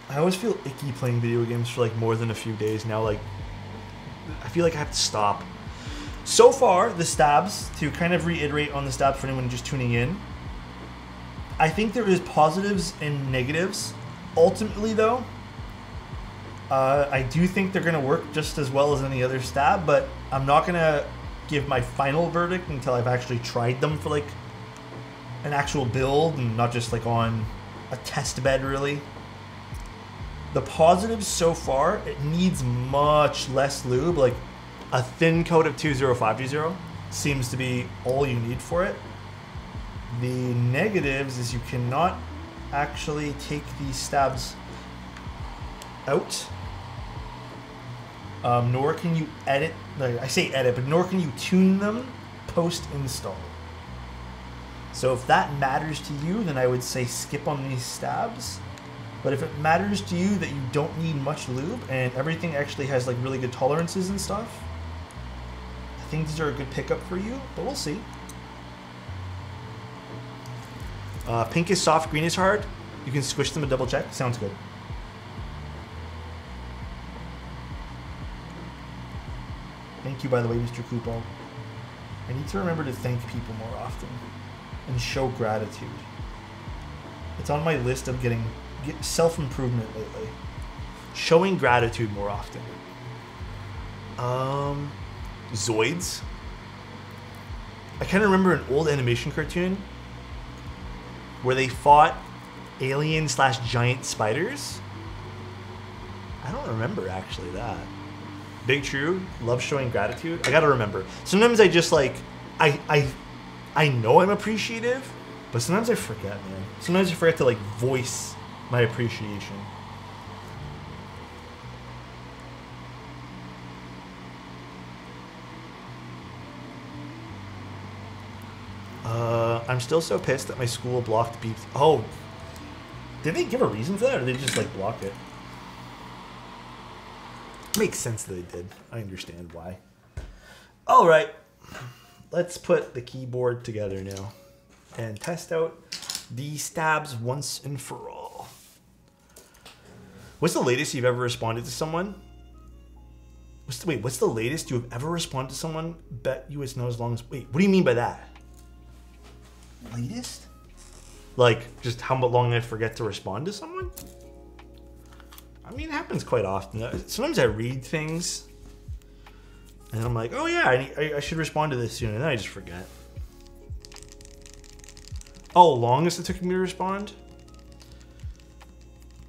I always feel icky playing video games for like more than a few days now. Like, I feel like I have to stop. So far, the stabs, to kind of reiterate on the stabs for anyone just tuning in, I think there is positives and negatives. Ultimately, though, I do think they're going to work just as well as any other stab, but I'm not going to give my final verdict until I've actually tried them for like an actual build and not just like on a test bed, really. The positives so far, it needs much less lube. Like a thin coat of 20520 seems to be all you need for it. The negatives is you cannot actually take these stabs out. Nor can you edit, like I say edit, but nor can you tune them post-install. So if that matters to you, then I would say skip on these stabs. But if it matters to you that you don't need much lube and everything actually has like really good tolerances and stuff, I think these are a good pickup for you, but we'll see. Pink is soft, green is hard. You can squish them and double check. Sounds good. Thank you, by the way, Mr. Kupo. I need to remember to thank people more often and show gratitude. It's on my list of getting self-improvement lately. Showing gratitude more often. Zoids. I kind of remember an old animation cartoon where they fought alien/giant spiders. I don't remember actually that. Big True, love showing gratitude. I gotta remember. Sometimes I just like, I know I'm appreciative, but sometimes I forget, man. Sometimes I forget to like voice my appreciation. I'm still so pissed that my school blocked beeps. Oh, did they give a reason for that, or did they just like block it? Makes sense that they did. I understand why. All right, let's put the keyboard together now and test out these stabs once and for all. What's the latest you've ever responded to someone? What's the latest you've ever responded to someone? Bet you it's not as long as... Wait, what do you mean by that? Latest? Like, just how long I forget to respond to someone? I mean, it happens quite often. Sometimes I read things, and I'm like, oh yeah, I should respond to this soon, and then I just forget. Oh, longest it took me to respond?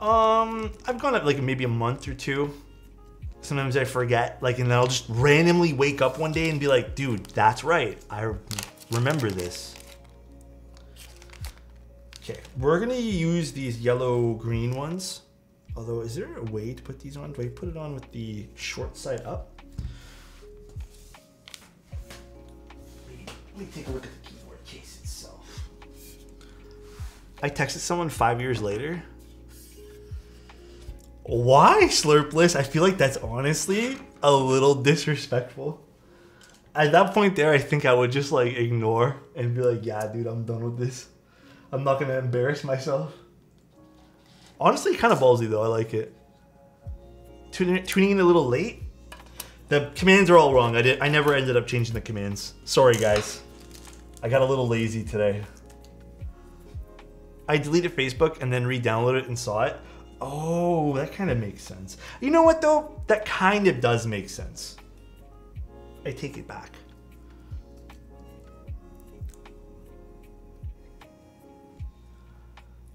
I've gone up like maybe a month or two. Sometimes I forget, like, and then I'll just randomly wake up one day and be like, dude, that's right. I remember this. Okay, we're gonna use these yellow-green ones. Although, is there a way to put these on? Do I put it on with the short side up? Let me take a look at the keyboard case itself. I texted someone 5 years later. Why, Slurpless? I feel like that's honestly a little disrespectful. At that point there, I think I would just like ignore and be like, yeah, dude, I'm done with this. I'm not gonna embarrass myself. Honestly, kind of ballsy though, I like it. Tuning in a little late? The commands are all wrong. I never ended up changing the commands. Sorry guys. I got a little lazy today. I deleted Facebook and then re-downloaded it and saw it. Oh, that kind of makes sense. You know what though? That kind of does make sense. I take it back.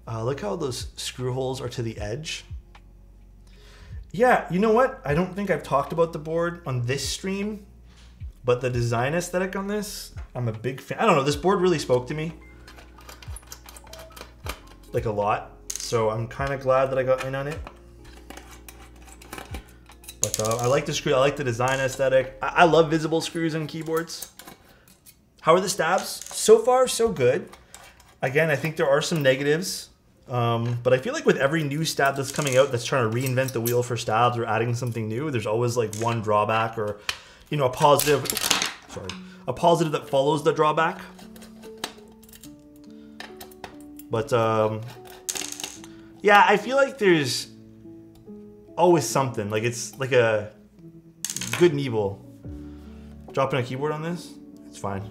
Look how those screw holes are to the edge. Yeah, you know what? I don't think I've talked about the board on this stream, but the design aesthetic on this, I'm a big fan. I don't know, this board really spoke to me. Like a lot. So I'm kind of glad that I got in on it. But I like the screw, I like the design aesthetic. I love visible screws in keyboards. How are the stabs? So far, so good. Again, I think there are some negatives. But I feel like with every new stab that's coming out that's trying to reinvent the wheel for stabs or adding something new, there's always like one drawback or, you know, a positive that follows the drawback. But yeah, I feel like there's always something. Like it's like a good and evil. Dropping a keyboard on this? It's fine.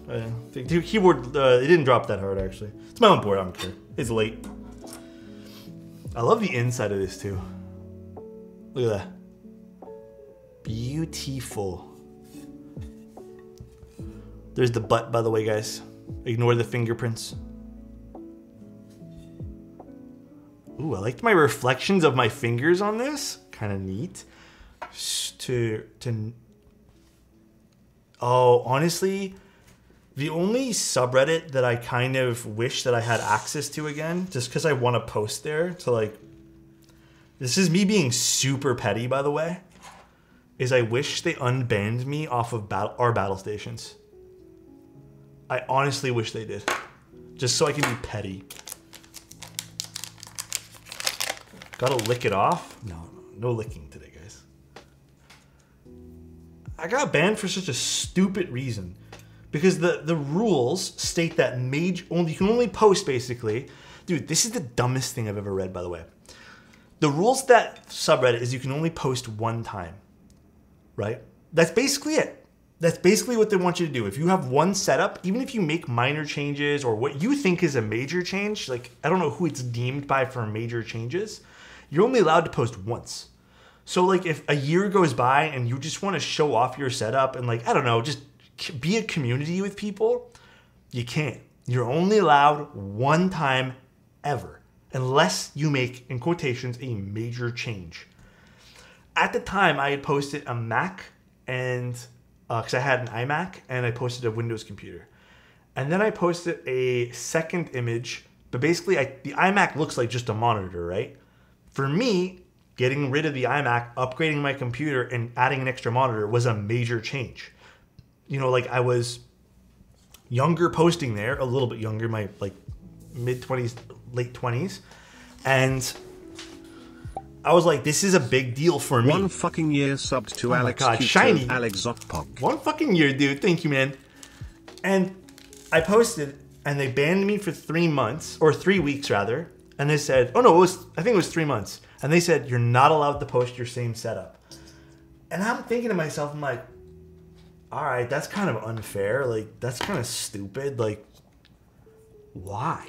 The keyboard, it didn't drop that hard actually. It's my own board, I don't care. It's late. I love the inside of this too. Look at that. Beautiful. There's the butt, by the way, guys. Ignore the fingerprints. Ooh, I liked my reflections of my fingers on this. Kind of neat. Oh, honestly, The only subreddit that I kind of wish that I had access to again, just because I want to post there to like, this is me being super petty, by the way, is I wish they unbanned me off of our battle stations. I honestly wish they did. Just so I can be petty. Gotta lick it off? No licking today, guys. I got banned for such a stupid reason. Because the rules state that you can only post basically. Dude, this is the dumbest thing I've ever read, by the way. The rules that subreddit is you can only post one time, right? That's basically it. That's basically what they want you to do. If you have one setup, even if you make minor changes or what you think is a major change, like I don't know who it's deemed by for major changes, you're only allowed to post once. So like if a year goes by and you just want to show off your setup and like, I don't know, just be a community with people, you can't. You're only allowed one time ever, unless you make, in quotations, a major change. At the time, I had posted a Mac and, because I had an iMac, and I posted a Windows computer. And then I posted a second image, but basically the iMac looks like just a monitor, right? For me, getting rid of the iMac, upgrading my computer, and adding an extra monitor was a major change. You know, like I was younger posting there, a little bit younger, my like mid-20s, late 20s. And I was like, this is a big deal for me. 1 fucking year subbed to Alexotos. 1 fucking year, dude. Thank you, man. And I posted, and they banned me for 3 months, or 3 weeks rather. And they said, oh no, I think it was 3 months. And they said, you're not allowed to post your same setup. And I'm thinking to myself, I'm like, all right, that's kind of unfair. Like, that's kind of stupid. Like, why?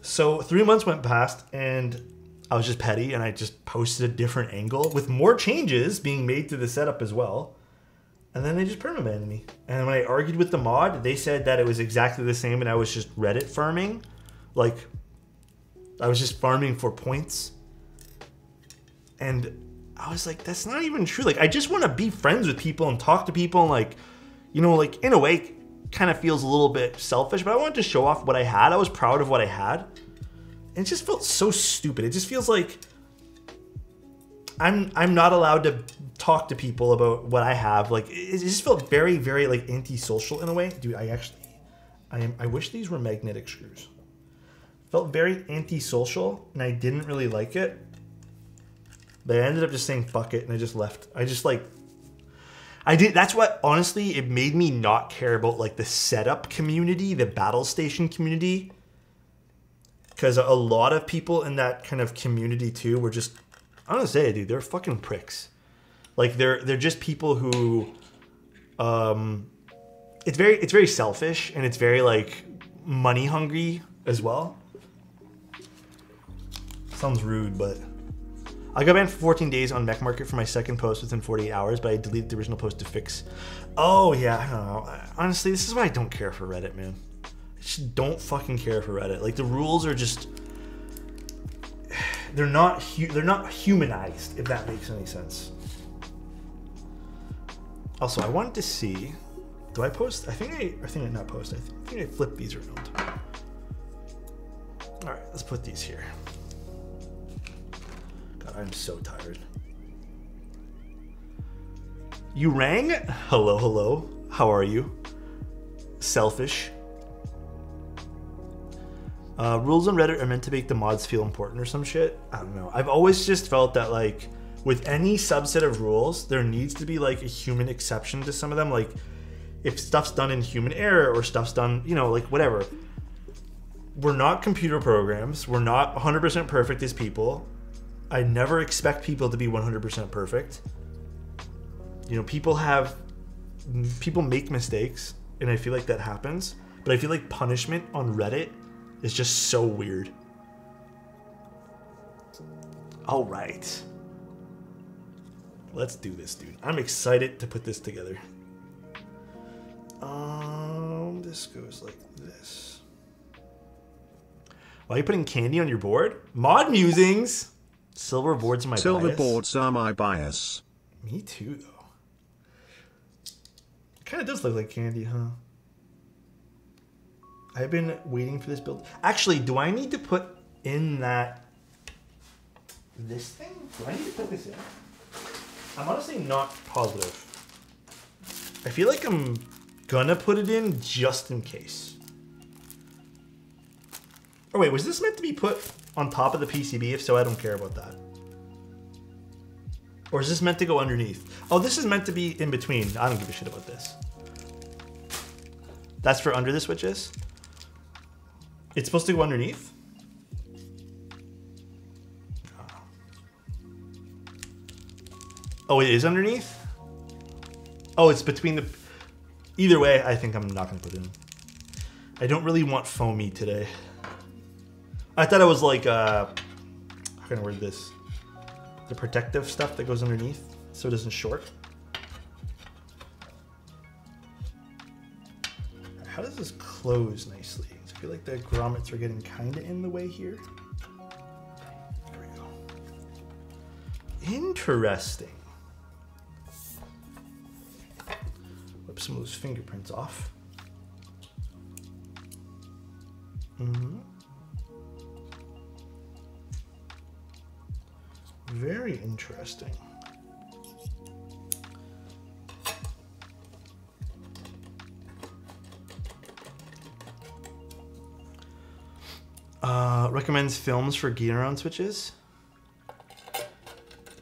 So 3 months went past, and I was just petty, and I just posted a different angle with more changes being made to the setup as well. And then they just permabanned me. And when I argued with the mod, they said that it was exactly the same, and I was just Reddit farming. Like, I was just farming for points. And I was like, that's not even true. Like, I just want to be friends with people and talk to people. And like, you know, like in a way, kind of feels a little bit selfish, but I wanted to show off what I had. I was proud of what I had. And it just felt so stupid. It just feels like I'm not allowed to talk to people about what I have. Like, it just felt very, very like antisocial in a way. Dude, I wish these were magnetic screws. Felt very antisocial, and I didn't really like it. But I ended up just saying fuck it, and I just left. That's what, honestly, it made me not care about like the setup community, the battle station community. Because a lot of people in that kind of community too were just, I'm gonna say it, dude, they're fucking pricks. Like they're just people who, it's very selfish, and it's very like money hungry as well. Sounds rude, but I got banned for 14 days on Mech Market for my second post within 48 hours, but I deleted the original post to fix. Oh yeah, I don't know. Honestly, this is why I don't care for Reddit, man. I just don't fucking care for Reddit. Like the rules are just, they're not humanized, if that makes any sense. Also, I wanted to see, do I post? I think I not post. I think I flipped these around. All right, let's put these here. God, I'm so tired. You rang? Hello, hello. How are you? Selfish. Rules on Reddit are meant to make the mods feel important or some shit. I don't know. I've always just felt that like with any subset of rules, there needs to be like a human exception to some of them. Like if stuff's done in human error or stuff's done, you know, like whatever. We're not computer programs. We're not 100% perfect as people. I never expect people to be 100% perfect. You know, people make mistakes, and I feel like that happens. But I feel like punishment on Reddit is just so weird. All right. Let's do this, dude. I'm excited to put this together. This goes like this. Why are you putting candy on your board? Mod musings. Silver boards are my bias. Silver boards are my bias. Me too, though. It kind of does look like candy, huh? I've been waiting for this build. Actually, do I need to put in this thing? Do I need to put this in? I'm honestly not positive. I feel like I'm gonna put it in just in case. Oh wait, was this meant to be put on top of the PCB? If so, I don't care about that. Or is this meant to go underneath? Oh, this is meant to be in between. I don't give a shit about this. That's for under the switches? It's supposed to go underneath? Oh, it is underneath? Oh, it's between the... Either way, I think I'm not going to put it in. I don't really want foamy today. I thought it was like... how can I word this? The protective stuff that goes underneath so it doesn't short. How does this close nicely? I feel like the grommets are getting kind of in the way here. There we go. Interesting. Whip some of those fingerprints off. Very interesting. Recommends films for gate-around switches.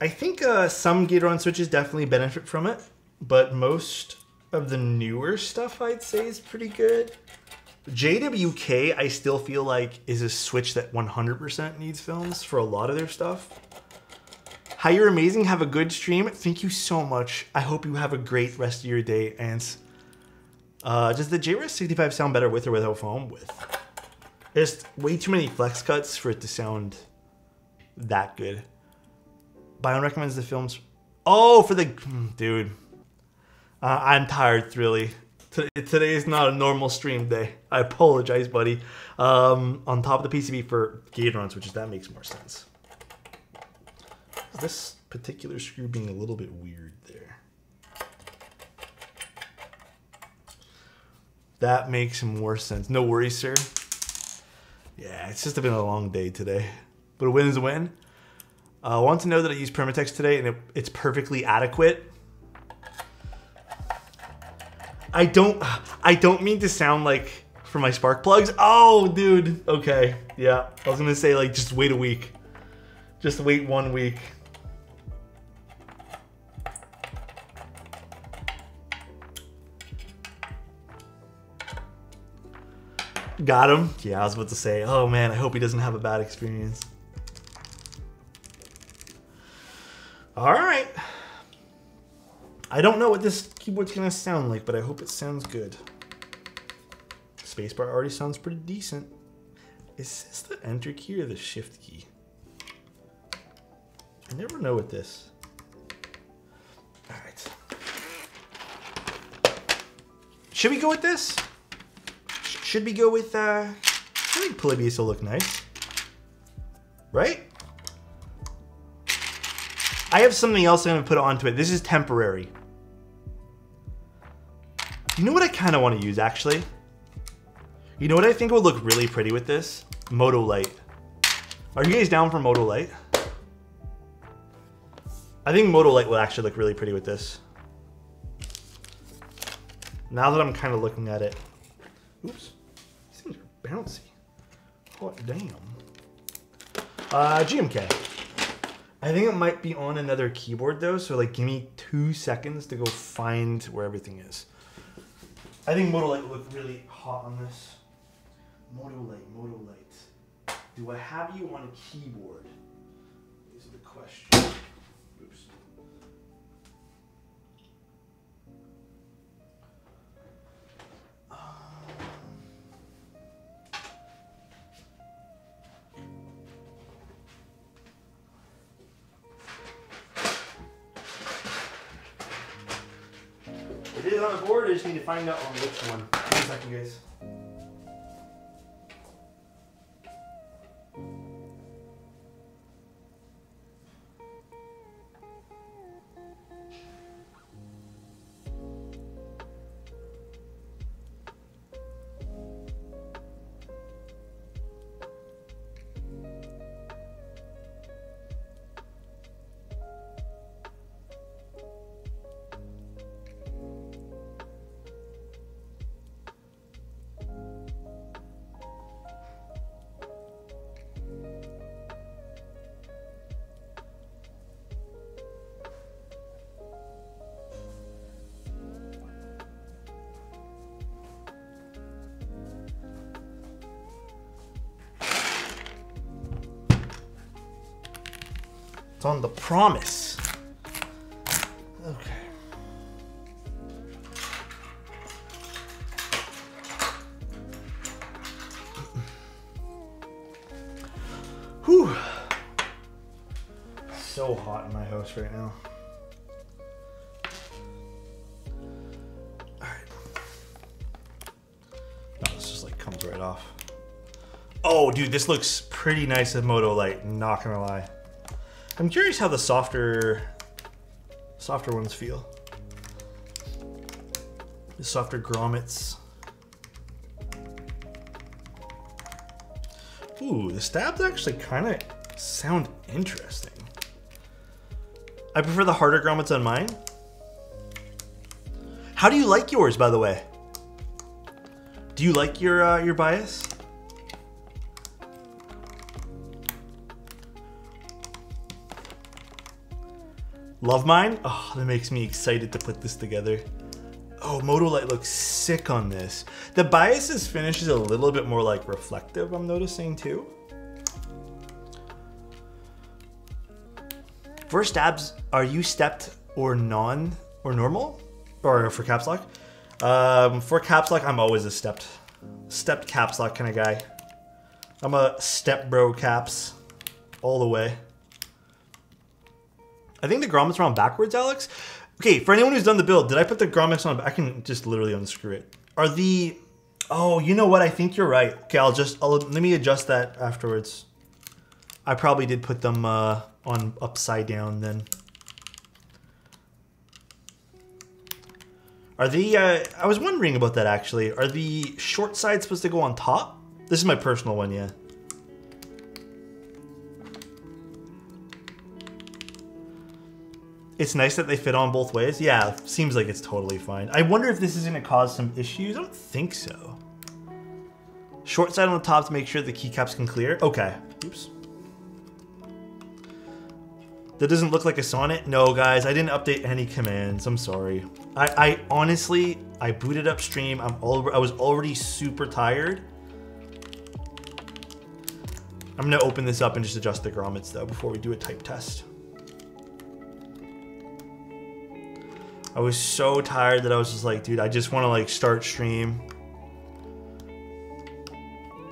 I think some gate-around switches definitely benefit from it, but most of the newer stuff I'd say is pretty good. JWK, I still feel like is a switch that 100% needs films for a lot of their stuff. Hi, you're amazing. Have a good stream. Thank you so much. I hope you have a great rest of your day, Ants. Does the JRS 65 sound better with or without foam? With. There's way too many flex cuts for it to sound that good. Bion recommends the films. Oh, for the... Dude. I'm tired, really. Today is not a normal stream day. I apologize, buddy. On top of the PCB for gate-around switches, that makes more sense. This particular screw being a little bit weird there. That makes more sense. No worries, sir. Yeah, it's just been a long day today. But a win is a win. I want to know that I used Permatex today and it's perfectly adequate. I don't mean to sound like for my spark plugs. Oh, dude. Okay. Yeah. I was going to say like just wait a week. Just wait 1 week. Got him. Yeah, I was about to say, oh man, I hope he doesn't have a bad experience. All right. I don't know what this keyboard's gonna sound like, but I hope it sounds good. Spacebar already sounds pretty decent. Is this the enter key or the shift key? I never know with this. All right. Should we go with this? Should we go with, I think Polybius will look nice. Right? I have something else I'm going to put onto it. This is temporary. You know what I kind of want to use, actually? You know what I think would look really pretty with this? Moto Light. Are you guys down for Moto Light? I think Moto Light will actually look really pretty with this. Now that I'm kind of looking at it. Oops. These things are bouncy. Hot damn. GMK. I think it might be on another keyboard though, so like give me 2 seconds to go find where everything is. I think Moto Light will look really hot on this. Moto Light, Moto Light. Do I have you on a keyboard? These are the questions. Oops. It is on the board, I just need to find out on which one. Give me a second, guys. It's on the promise. Okay. Whew. So hot in my house right now. Alright. No, this just like comes right off. Oh, dude, this looks pretty nice with Moto Light, not gonna lie. I'm curious how the softer ones feel. The softer grommets. Ooh, the stabs actually kind of sound interesting. I prefer the harder grommets on mine. How do you like yours, by the way? Do you like your bias? Love mine? Oh, that makes me excited to put this together. Oh, Moto Light looks sick on this. The bias's finish is a little bit more like reflective, I'm noticing too. For stabs, are you stepped or normal? Or for caps lock? For caps lock, I'm always a stepped caps lock kind of guy. I'm a step bro caps all the way. I think the grommets are on backwards, Alex. Okay, for anyone who's done the build, did I put the grommets on? I can just literally unscrew it. Are the... Oh, you know what? I think you're right. Okay, let me adjust that afterwards. I probably did put them on upside down then. Are the... I was wondering about that actually. Are the short sides supposed to go on top? This is my personal one, yeah. It's nice that they fit on both ways. Yeah, seems like it's totally fine. I wonder if this is gonna cause some issues. I don't think so. Short side on the top to make sure the keycaps can clear. Okay. Oops. That doesn't look like a sonnet. No, guys, I didn't update any commands. I'm sorry. I honestly, I booted up stream. I was already super tired. I'm gonna open this up and just adjust the grommets though before we do a type test. I was so tired that I was just like, dude, I just want to like start stream.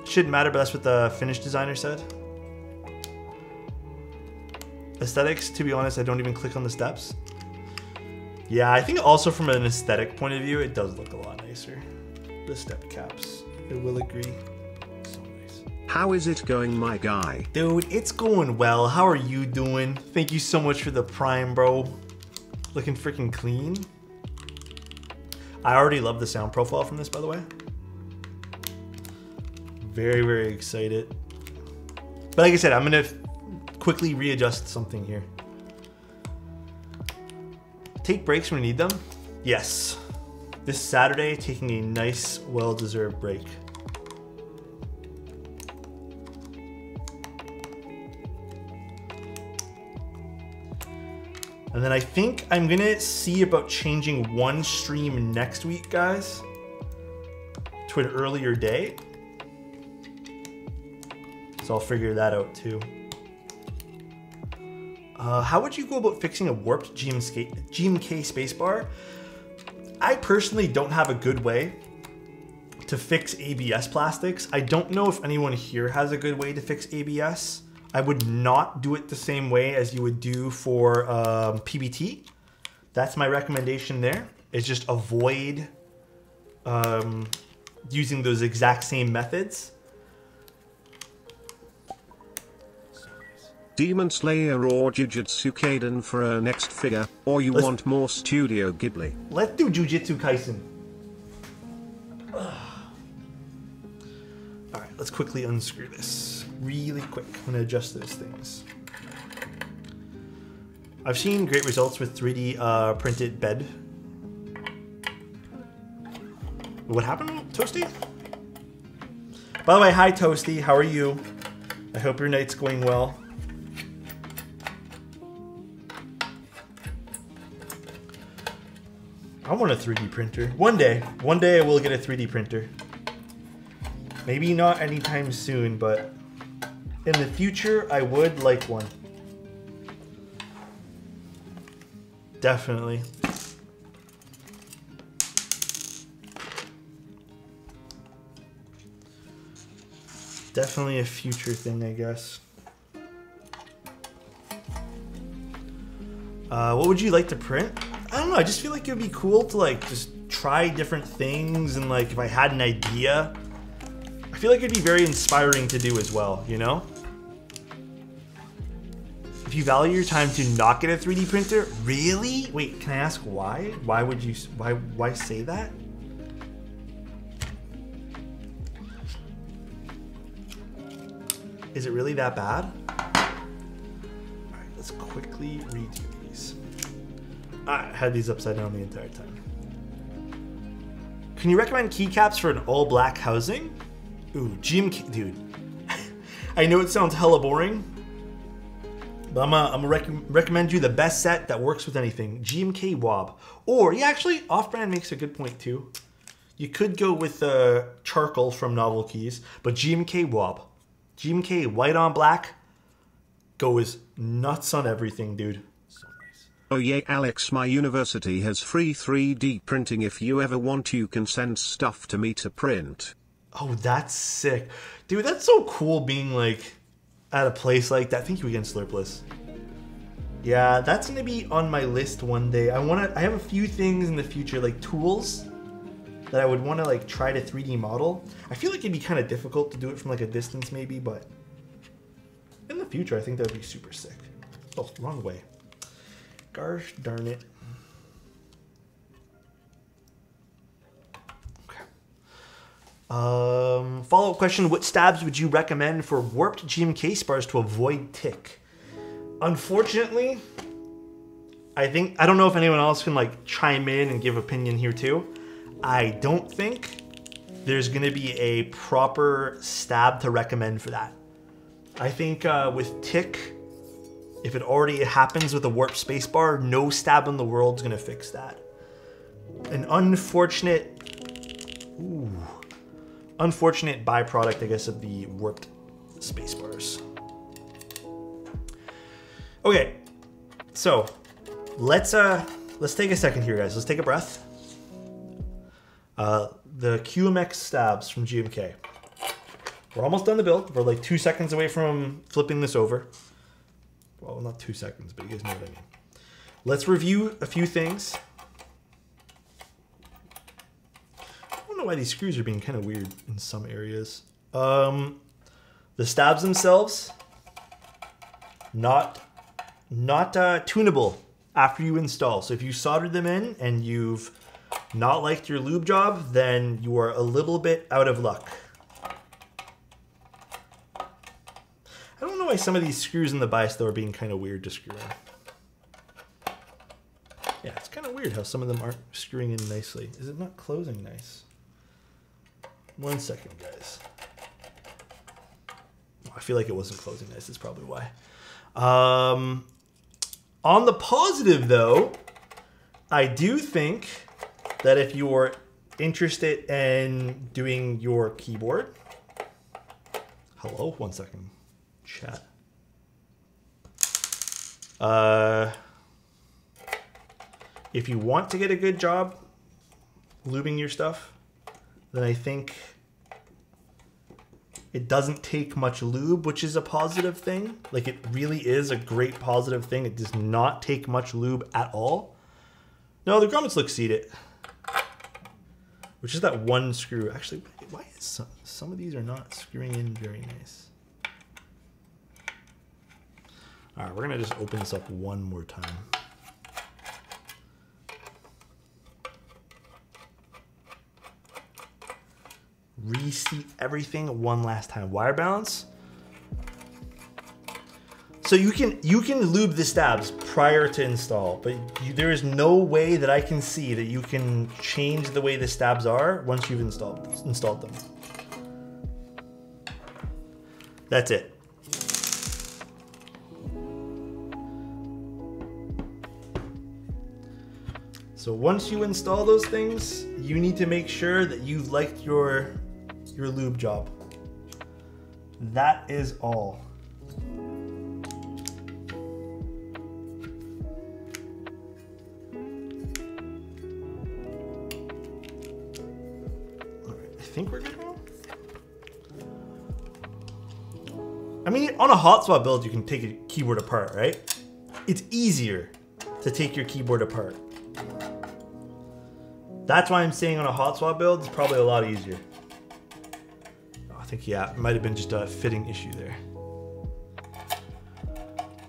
Shouldn't matter, but that's what the finish designer said. Aesthetics, to be honest, I don't even click on the steps. Yeah, I think also from an aesthetic point of view, it does look a lot nicer. The step caps, I will agree. So nice. How is it going, my guy? Dude, it's going well. How are you doing? Thank you so much for the prime, bro. Looking freaking clean. I already love the sound profile from this, by the way. Very, very excited. But like I said, I'm gonna quickly readjust something here. Take breaks when we need them? Yes. This Saturday, taking a nice, well-deserved break. And then I think I'm gonna see about changing one stream next week, guys, to an earlier day. So I'll figure that out too. How would you go about fixing a warped GMK spacebar? I personally don't have a good way to fix ABS plastics. I don't know if anyone here has a good way to fix ABS. I would not do it the same way as you would do for PBT. That's my recommendation there, is just avoid using those exact same methods. Demon Slayer or Jujutsu Kaisen for our next figure, or you want more Studio Ghibli? Let's do Jujutsu Kaisen. Alright, let's quickly unscrew this. Really quick. I'm going to adjust those things. I've seen great results with 3D printed bed. What happened, Toasty? By the way, hi Toasty, how are you? I hope your night's going well. I want a 3D printer. One day I will get a 3D printer. Maybe not anytime soon, but in the future, I would like one. definitely. Definitely a future thing, I guess. What would you like to print? I don't know, I just feel like it would be cool to like just try different things, and like if I had an idea, I feel like it'd be very inspiring to do as well, you know? If you value your time to not get a 3D printer, really? Wait, can I ask why? Why would you, why say that? Is it really that bad? All right, let's quickly redo these. I had these upside down the entire time. Can you recommend keycaps for an all black housing? Ooh, GMK, dude. I know it sounds hella boring, but I'm gonna recommend you the best set that works with anything. GMK Wob. Or, yeah, actually, Off-Brand makes a good point too. You could go with charcoal from Novel Keys, but GMK Wob. GMK white on black goes nuts on everything, dude. So nice. Oh yeah, Alex, my university has free 3D printing. If you ever want, you can send stuff to me to print. Oh, that's sick. Dude, that's so cool being like at a place like that. Thank you again, Slurpless. Yeah, that's gonna be on my list one day. I have a few things in the future, like tools that I would want to like try to 3D model. I feel like it'd be kind of difficult to do it from like a distance maybe, but in the future I think that would be super sick. Oh, wrong way. Gosh darn it. Okay. Follow-up question, what stabs would you recommend for warped GMK spars to avoid tick? Unfortunately, I don't know if anyone else can like chime in and give opinion here too. I don't think there's gonna be a proper stab to recommend for that. I think with tick, if it already happens with a warp spacebar, no stab in the world is gonna fix that. An unfortunate byproduct, I guess, of the warped spacebars. Okay, so let's take a second here, guys. Let's take a breath. The QMX stabs from GMK. We're almost done the build. We're like 2 seconds away from flipping this over. Well, not 2 seconds, but you guys know what I mean. Let's review a few things. I don't know why these screws are being kind of weird in some areas. The stabs themselves, not tunable after you install. So if you soldered them in and you've not liked your lube job, then you are a little bit out of luck. I don't know why some of these screws in the bias though are being kind of weird to screw in. Yeah, it's kind of weird how some of them aren't screwing in nicely. Is it not closing nice? 1 second, guys. I feel like it wasn't closing nice, that's probably why. On the positive though, I do think that if you're interested in doing your keyboard, hello, 1 second, chat. If you want to get a good job lubing your stuff, then I think it doesn't take much lube, which is a positive thing. Like, it really is a great positive thing. It does not take much lube at all. No, the grommets look seated. Which is that one screw. Actually, why is some of these are not screwing in very nice? All right, we're gonna just open this up one more time. Reseat everything one last time. Wire balance. So you can lube the stabs prior to install, but there is no way that I can see that you can change the way the stabs are once you've installed them. That's it. So once you install those things, you need to make sure that you've liked your lube job. That is all. think we're good now. I mean, on a hot swap build, you can take a keyboard apart, right? It's easier to take your keyboard apart. That's why I'm saying on a hot swap build, it's probably a lot easier. Oh, I think, yeah, it might have been just a fitting issue there.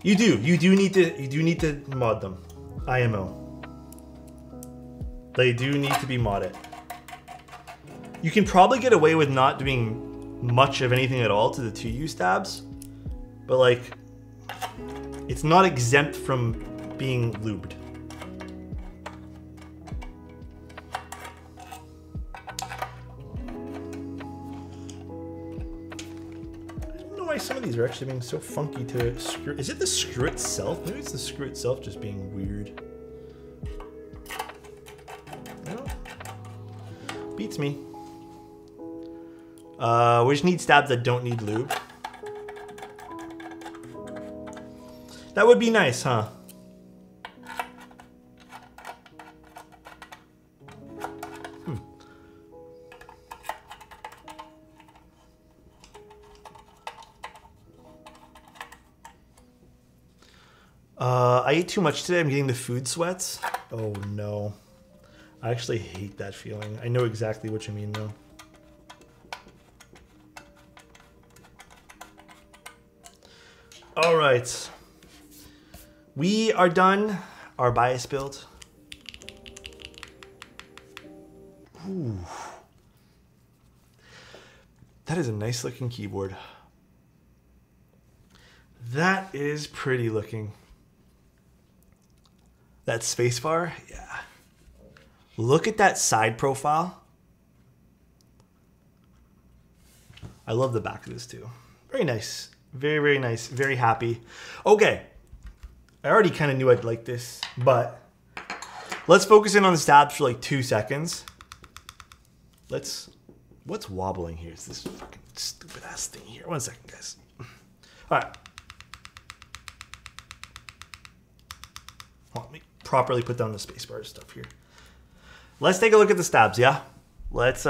You do need to mod them. IMO. They do need to be modded. You can probably get away with not doing much of anything at all to the 2U stabs, but like, it's not exempt from being lubed. Some of these are actually being so funky to screw. Is it the screw itself? Maybe it's the screw itself just being weird. No. Beats me. We just need stabs that don't need lube. That would be nice, huh? I ate too much today. I'm getting the food sweats. Oh no. I actually hate that feeling. I know exactly what you mean though. All right. We are done our bias build. Ooh. That is a nice looking keyboard. That is pretty looking. That spacebar, yeah. Look at that side profile. I love the back of this too. Very nice. Very, very nice. Very happy. Okay. I already kind of knew I'd like this, but let's focus in on the stabs for like 2 seconds. What's wobbling here? It's this fucking stupid ass thing here. 1 second, guys. All right. Let me properly put down the spacebar stuff here. Let's take a look at the stabs, yeah? Let's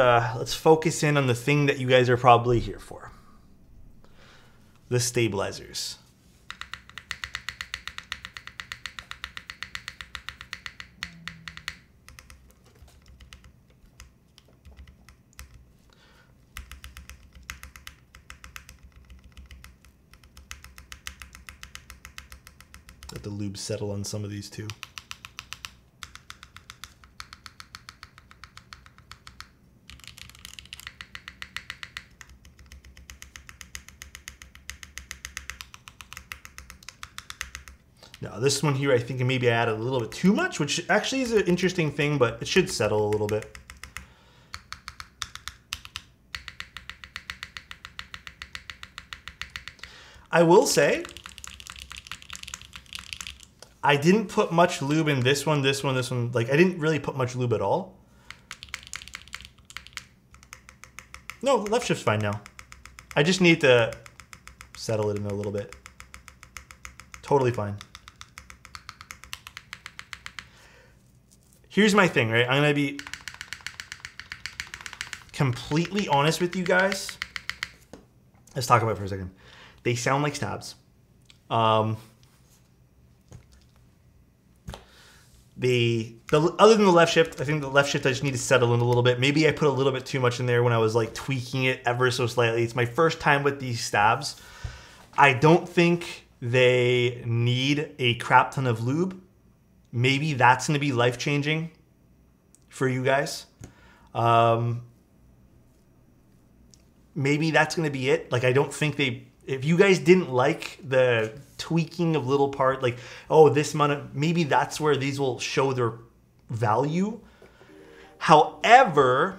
focus in on the thing that you guys are probably here for. The stabilizers. Let the lube settle on some of these too. Now this one here, I think maybe I added a little bit too much, which actually is an interesting thing, but it should settle a little bit. I will say, I didn't put much lube in this one. Like, I didn't really put much lube at all. No, left shift's fine now. I just need to settle it in a little bit. Totally fine. Here's my thing, right? I'm gonna be completely honest with you guys. Let's talk about it for a second. They sound like stabs. Other than the left shift, I think the left shift I just need to settle in a little bit. Maybe I put a little bit too much in there when I was like tweaking it ever so slightly. It's my first time with these stabs. I don't think they need a crap ton of lube. Maybe that's gonna be life-changing for you guys. Maybe that's gonna be it. Like, I don't think if you guys didn't like the tweaking of little part, like, oh, this amount, maybe that's where these will show their value. However,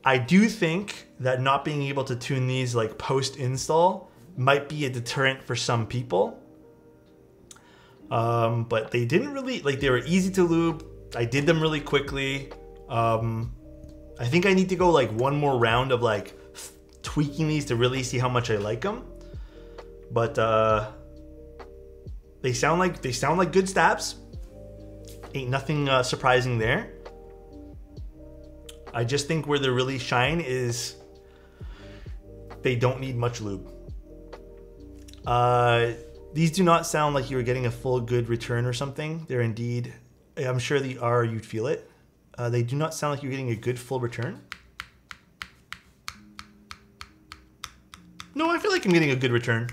I do think that not being able to tune these like post-install might be a deterrent for some people. But they didn't really, like, they were easy to lube. I did them really quickly. I think I need to go like one more round of like tweaking these to really see how much I like them. But they sound like good stabs. Ain't nothing surprising there. I just think where they really shine is they don't need much lube. These do not sound like you're getting a full good return or something. They're indeed, I'm sure they are, you'd feel it. They do not sound like you're getting a good full return. No, I feel like I'm getting a good return.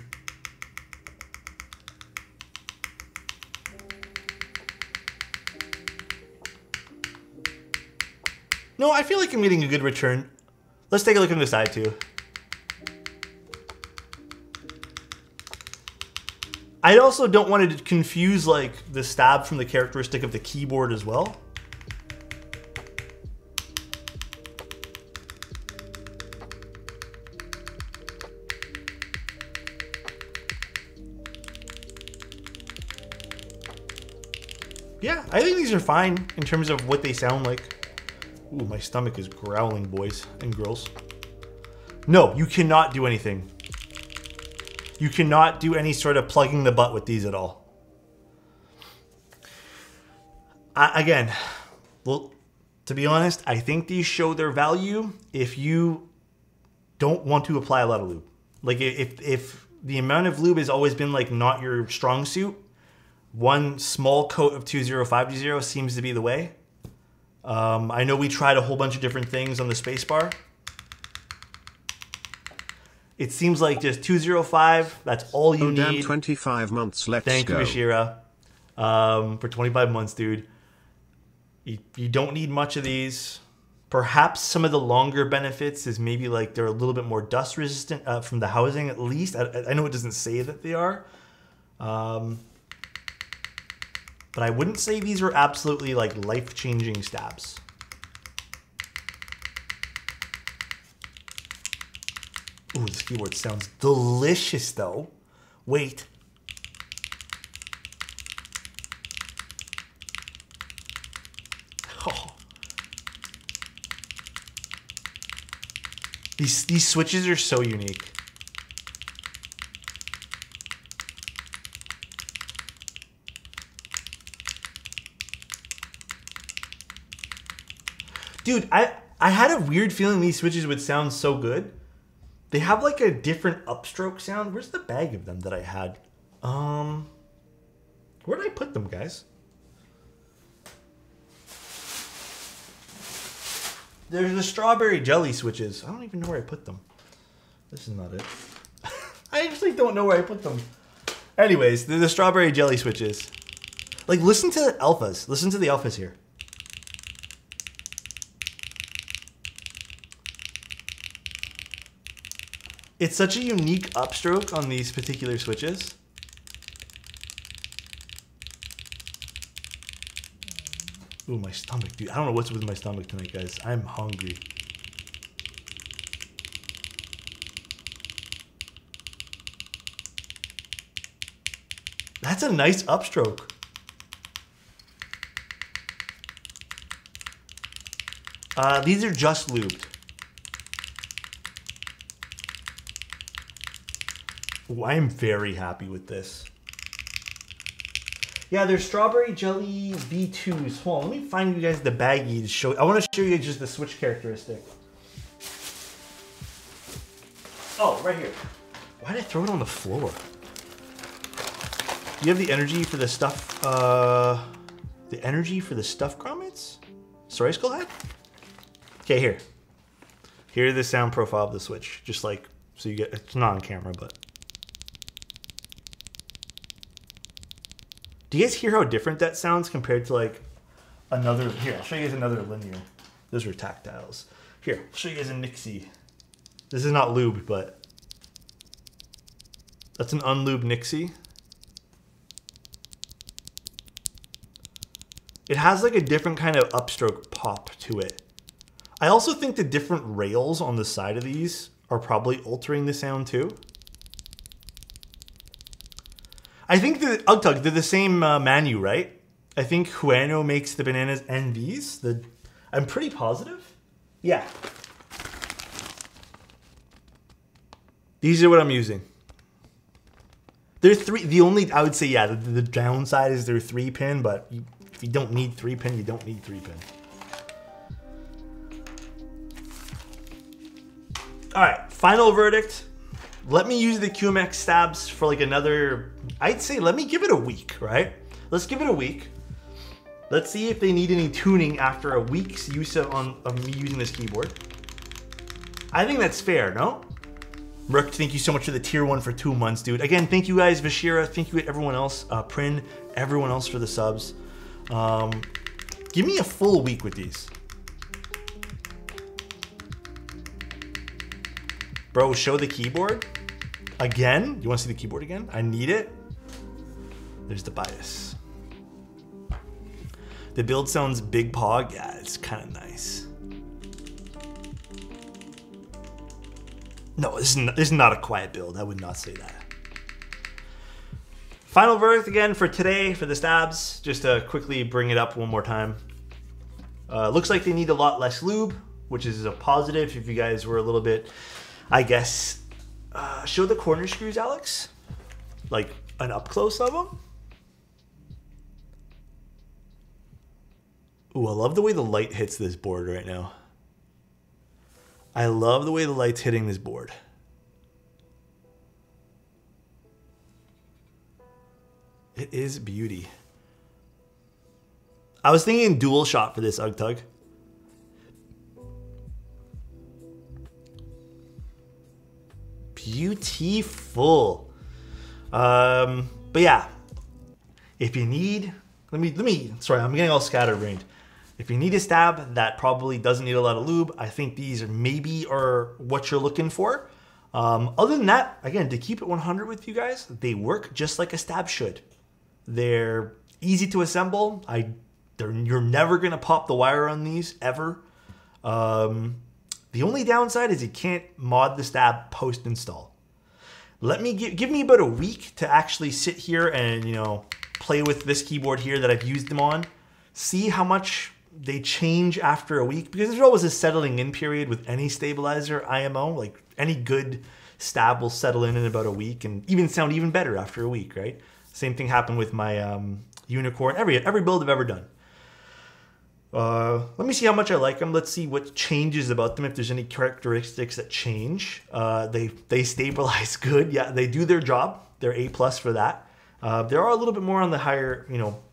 No, I feel like I'm getting a good return. Let's take a look on the side too. I also don't want to confuse like the stab from the characteristic of the keyboard as well. Yeah, I think these are fine in terms of what they sound like. Ooh, my stomach is growling, boys and girls. No, you cannot do anything. You cannot do any sort of plugging the butt with these at all. Again, well, to be honest, I think these show their value if you don't want to apply a lot of lube. Like if the amount of lube has always been like not your strong suit, one small coat of 20520 seems to be the way. I know we tried a whole bunch of different things on the spacebar. It seems like just 205, that's all you need. 25 months left. Thank you, Ashira, for 25 months, dude. You don't need much of these. Perhaps some of the longer benefits is maybe like they're a little bit more dust resistant from the housing at least. I know it doesn't say that they are. But I wouldn't say these are absolutely like life-changing stabs. Ooh, this keyboard sounds delicious though. Wait. Oh. These switches are so unique. Dude, I had a weird feeling these switches would sound so good. They have like a different upstroke sound. Where's the bag of them that I had? Where did I put them, guys? There's the strawberry jelly switches. I don't even know where I put them. This is not it. I actually don't know where I put them. Anyways, they're the strawberry jelly switches. Like, listen to the alphas. Listen to the alphas here. It's such a unique upstroke on these particular switches. Ooh, my stomach, dude. I don't know what's with my stomach tonight, guys. I'm hungry. That's a nice upstroke. These are just lubed. Ooh, I am very happy with this. Yeah, they're strawberry jelly V2s. Hold on, let me find you guys the baggie to show. I want to show you just the switch characteristic. Oh, right here. Why did I throw it on the floor? Do you have the energy for the stuff? The energy for the stuff grommets? Sorry, Skullhead? Okay, here. Here's the sound profile of the switch. Just like, so you get, it's not on camera, but. Do you guys hear how different that sounds compared to like another, here, I'll show you guys another linear. Those are tactiles. Here, I'll show you guys a Nixie. This is not lubed, but that's an unlubed Nixie. It has like a different kind of upstroke pop to it. I also think the different rails on the side of these are probably altering the sound too. I think the Ugtug, they're the same Manu, right? I think Huano makes the bananas and these. I'm pretty positive. Yeah. These are what I'm using. They're three. The only, I would say, yeah, the downside is they're 3-pin, but if you don't need 3-pin, you don't need 3-pin. All right, final verdict. Let me use the QMX stabs for like another, I'd say let me give it a week, right? Let's give it a week. Let's see if they need any tuning after a week's use of me using this keyboard. I think that's fair, no? Rook, thank you so much for the tier 1 for 2 months, dude. Again, thank you guys, Vashira. Thank you everyone else. Prin, everyone else for the subs. Give me a full week with these. Bro, show the keyboard. Again? You want to see the keyboard again? I need it. There's the bias. The build sounds big pog. Yeah, it's kind of nice. No, this is not a quiet build. I would not say that. Final verdict again for today for the stabs. Just to quickly bring it up one more time. Looks like they need a lot less lube, which is a positive if you guys were a little bit, I guess. Show the corner screws, Alex. Like an up close of them. Ooh, I love the way the light hits this board right now. I love the way the light's hitting this board. It is beauty. I was thinking dual shot for this UgTug. Beautiful. But yeah, if you need, let me, sorry, I'm getting all scatterbrained. If you need a stab that probably doesn't need a lot of lube, I think these are what you're looking for. Other than that, again, to keep it 100 with you guys, they work just like a stab should. They're easy to assemble. You're never gonna pop the wire on these ever. The only downside is you can't mod the stab post install. Let me give me about a week to actually sit here and play with this keyboard here that I've used them on. See how much they change after a week, because there's always a settling in period with any stabilizer IMO. Like any good stab will settle in about a week and even sound even better after a week, right? Same thing happened with my Unicorn, every build I've ever done. Let me see how much I like them. Let's see what changes about them, if there's any characteristics that change. They stabilize good. Yeah, they do their job. They're A+ for that. They are a little bit more on the higher,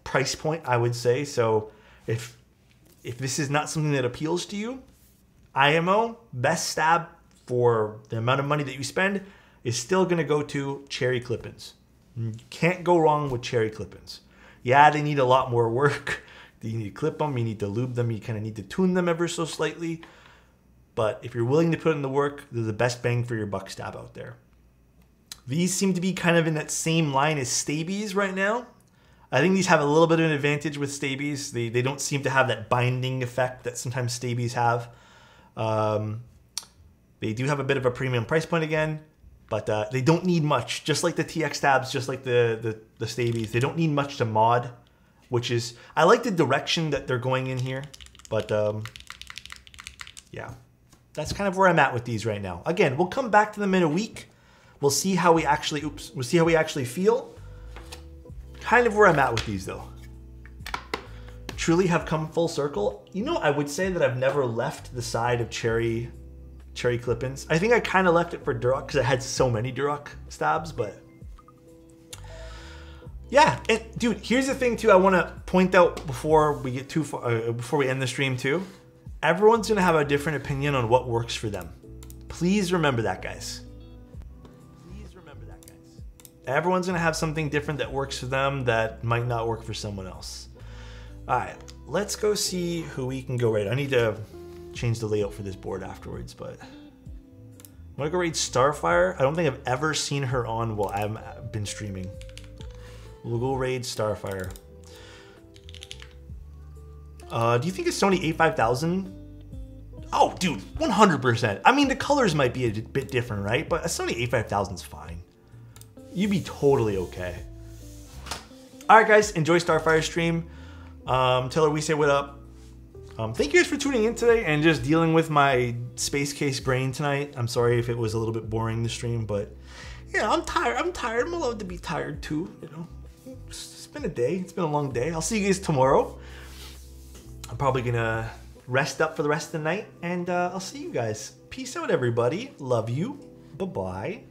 price point, I would say. So if this is not something that appeals to you, IMO, best stab for the amount of money that you spend is still going to go to cherry clip-ins. You can't go wrong with cherry clip-ins. Yeah, they need a lot more work. You need to clip them, you need to lube them, you kind of need to tune them ever so slightly. But if you're willing to put in the work, they're the best bang for your buck stab out there. These seem to be kind of in that same line as Stabies right now. I think these have a little bit of an advantage with Stabies. They don't seem to have that binding effect that sometimes Stabies have. They do have a bit of a premium price point again, but they don't need much. Just like the TX stabs, just like the Stabies, they don't need much to mod, which is, I like the direction that they're going in here, but yeah, that's kind of where I'm at with these right now. Again, we'll come back to them in a week. We'll see how we actually, we'll see how we actually feel. Kind of where I'm at with these though. Truly have come full circle. I would say that I've never left the side of cherry clip-ins. I think I kind of left it for Duroc because I had so many Duroc stabs, but yeah. And dude, here's the thing too. I want to point out before we get too far, before we end the stream too. Everyone's gonna have a different opinion on what works for them. Please remember that, guys. Everyone's gonna have something different that works for them that might not work for someone else. All right, let's go see who we can go raid. I need to change the layout for this board afterwards, but I'm gonna go raid Starfire. I don't think I've ever seen her on while I've been streaming. We'll go raid Starfire. Do you think a Sony a5000? Oh, dude, 100%. I mean, the colors might be a bit different, right? But a Sony a5000 is fine. You'd be totally okay. All right, guys, enjoy Starfire stream. Tell her we say what up. Thank you guys for tuning in today and just dealing with my space case brain tonight. I'm sorry if it was a little bit boring the stream, but yeah, I'm tired. I'm allowed to be tired too. It's been a day. It's been a long day. I'll see you guys tomorrow. I'm probably gonna rest up for the rest of the night, and I'll see you guys. Peace out, everybody. Love you. Bye-bye.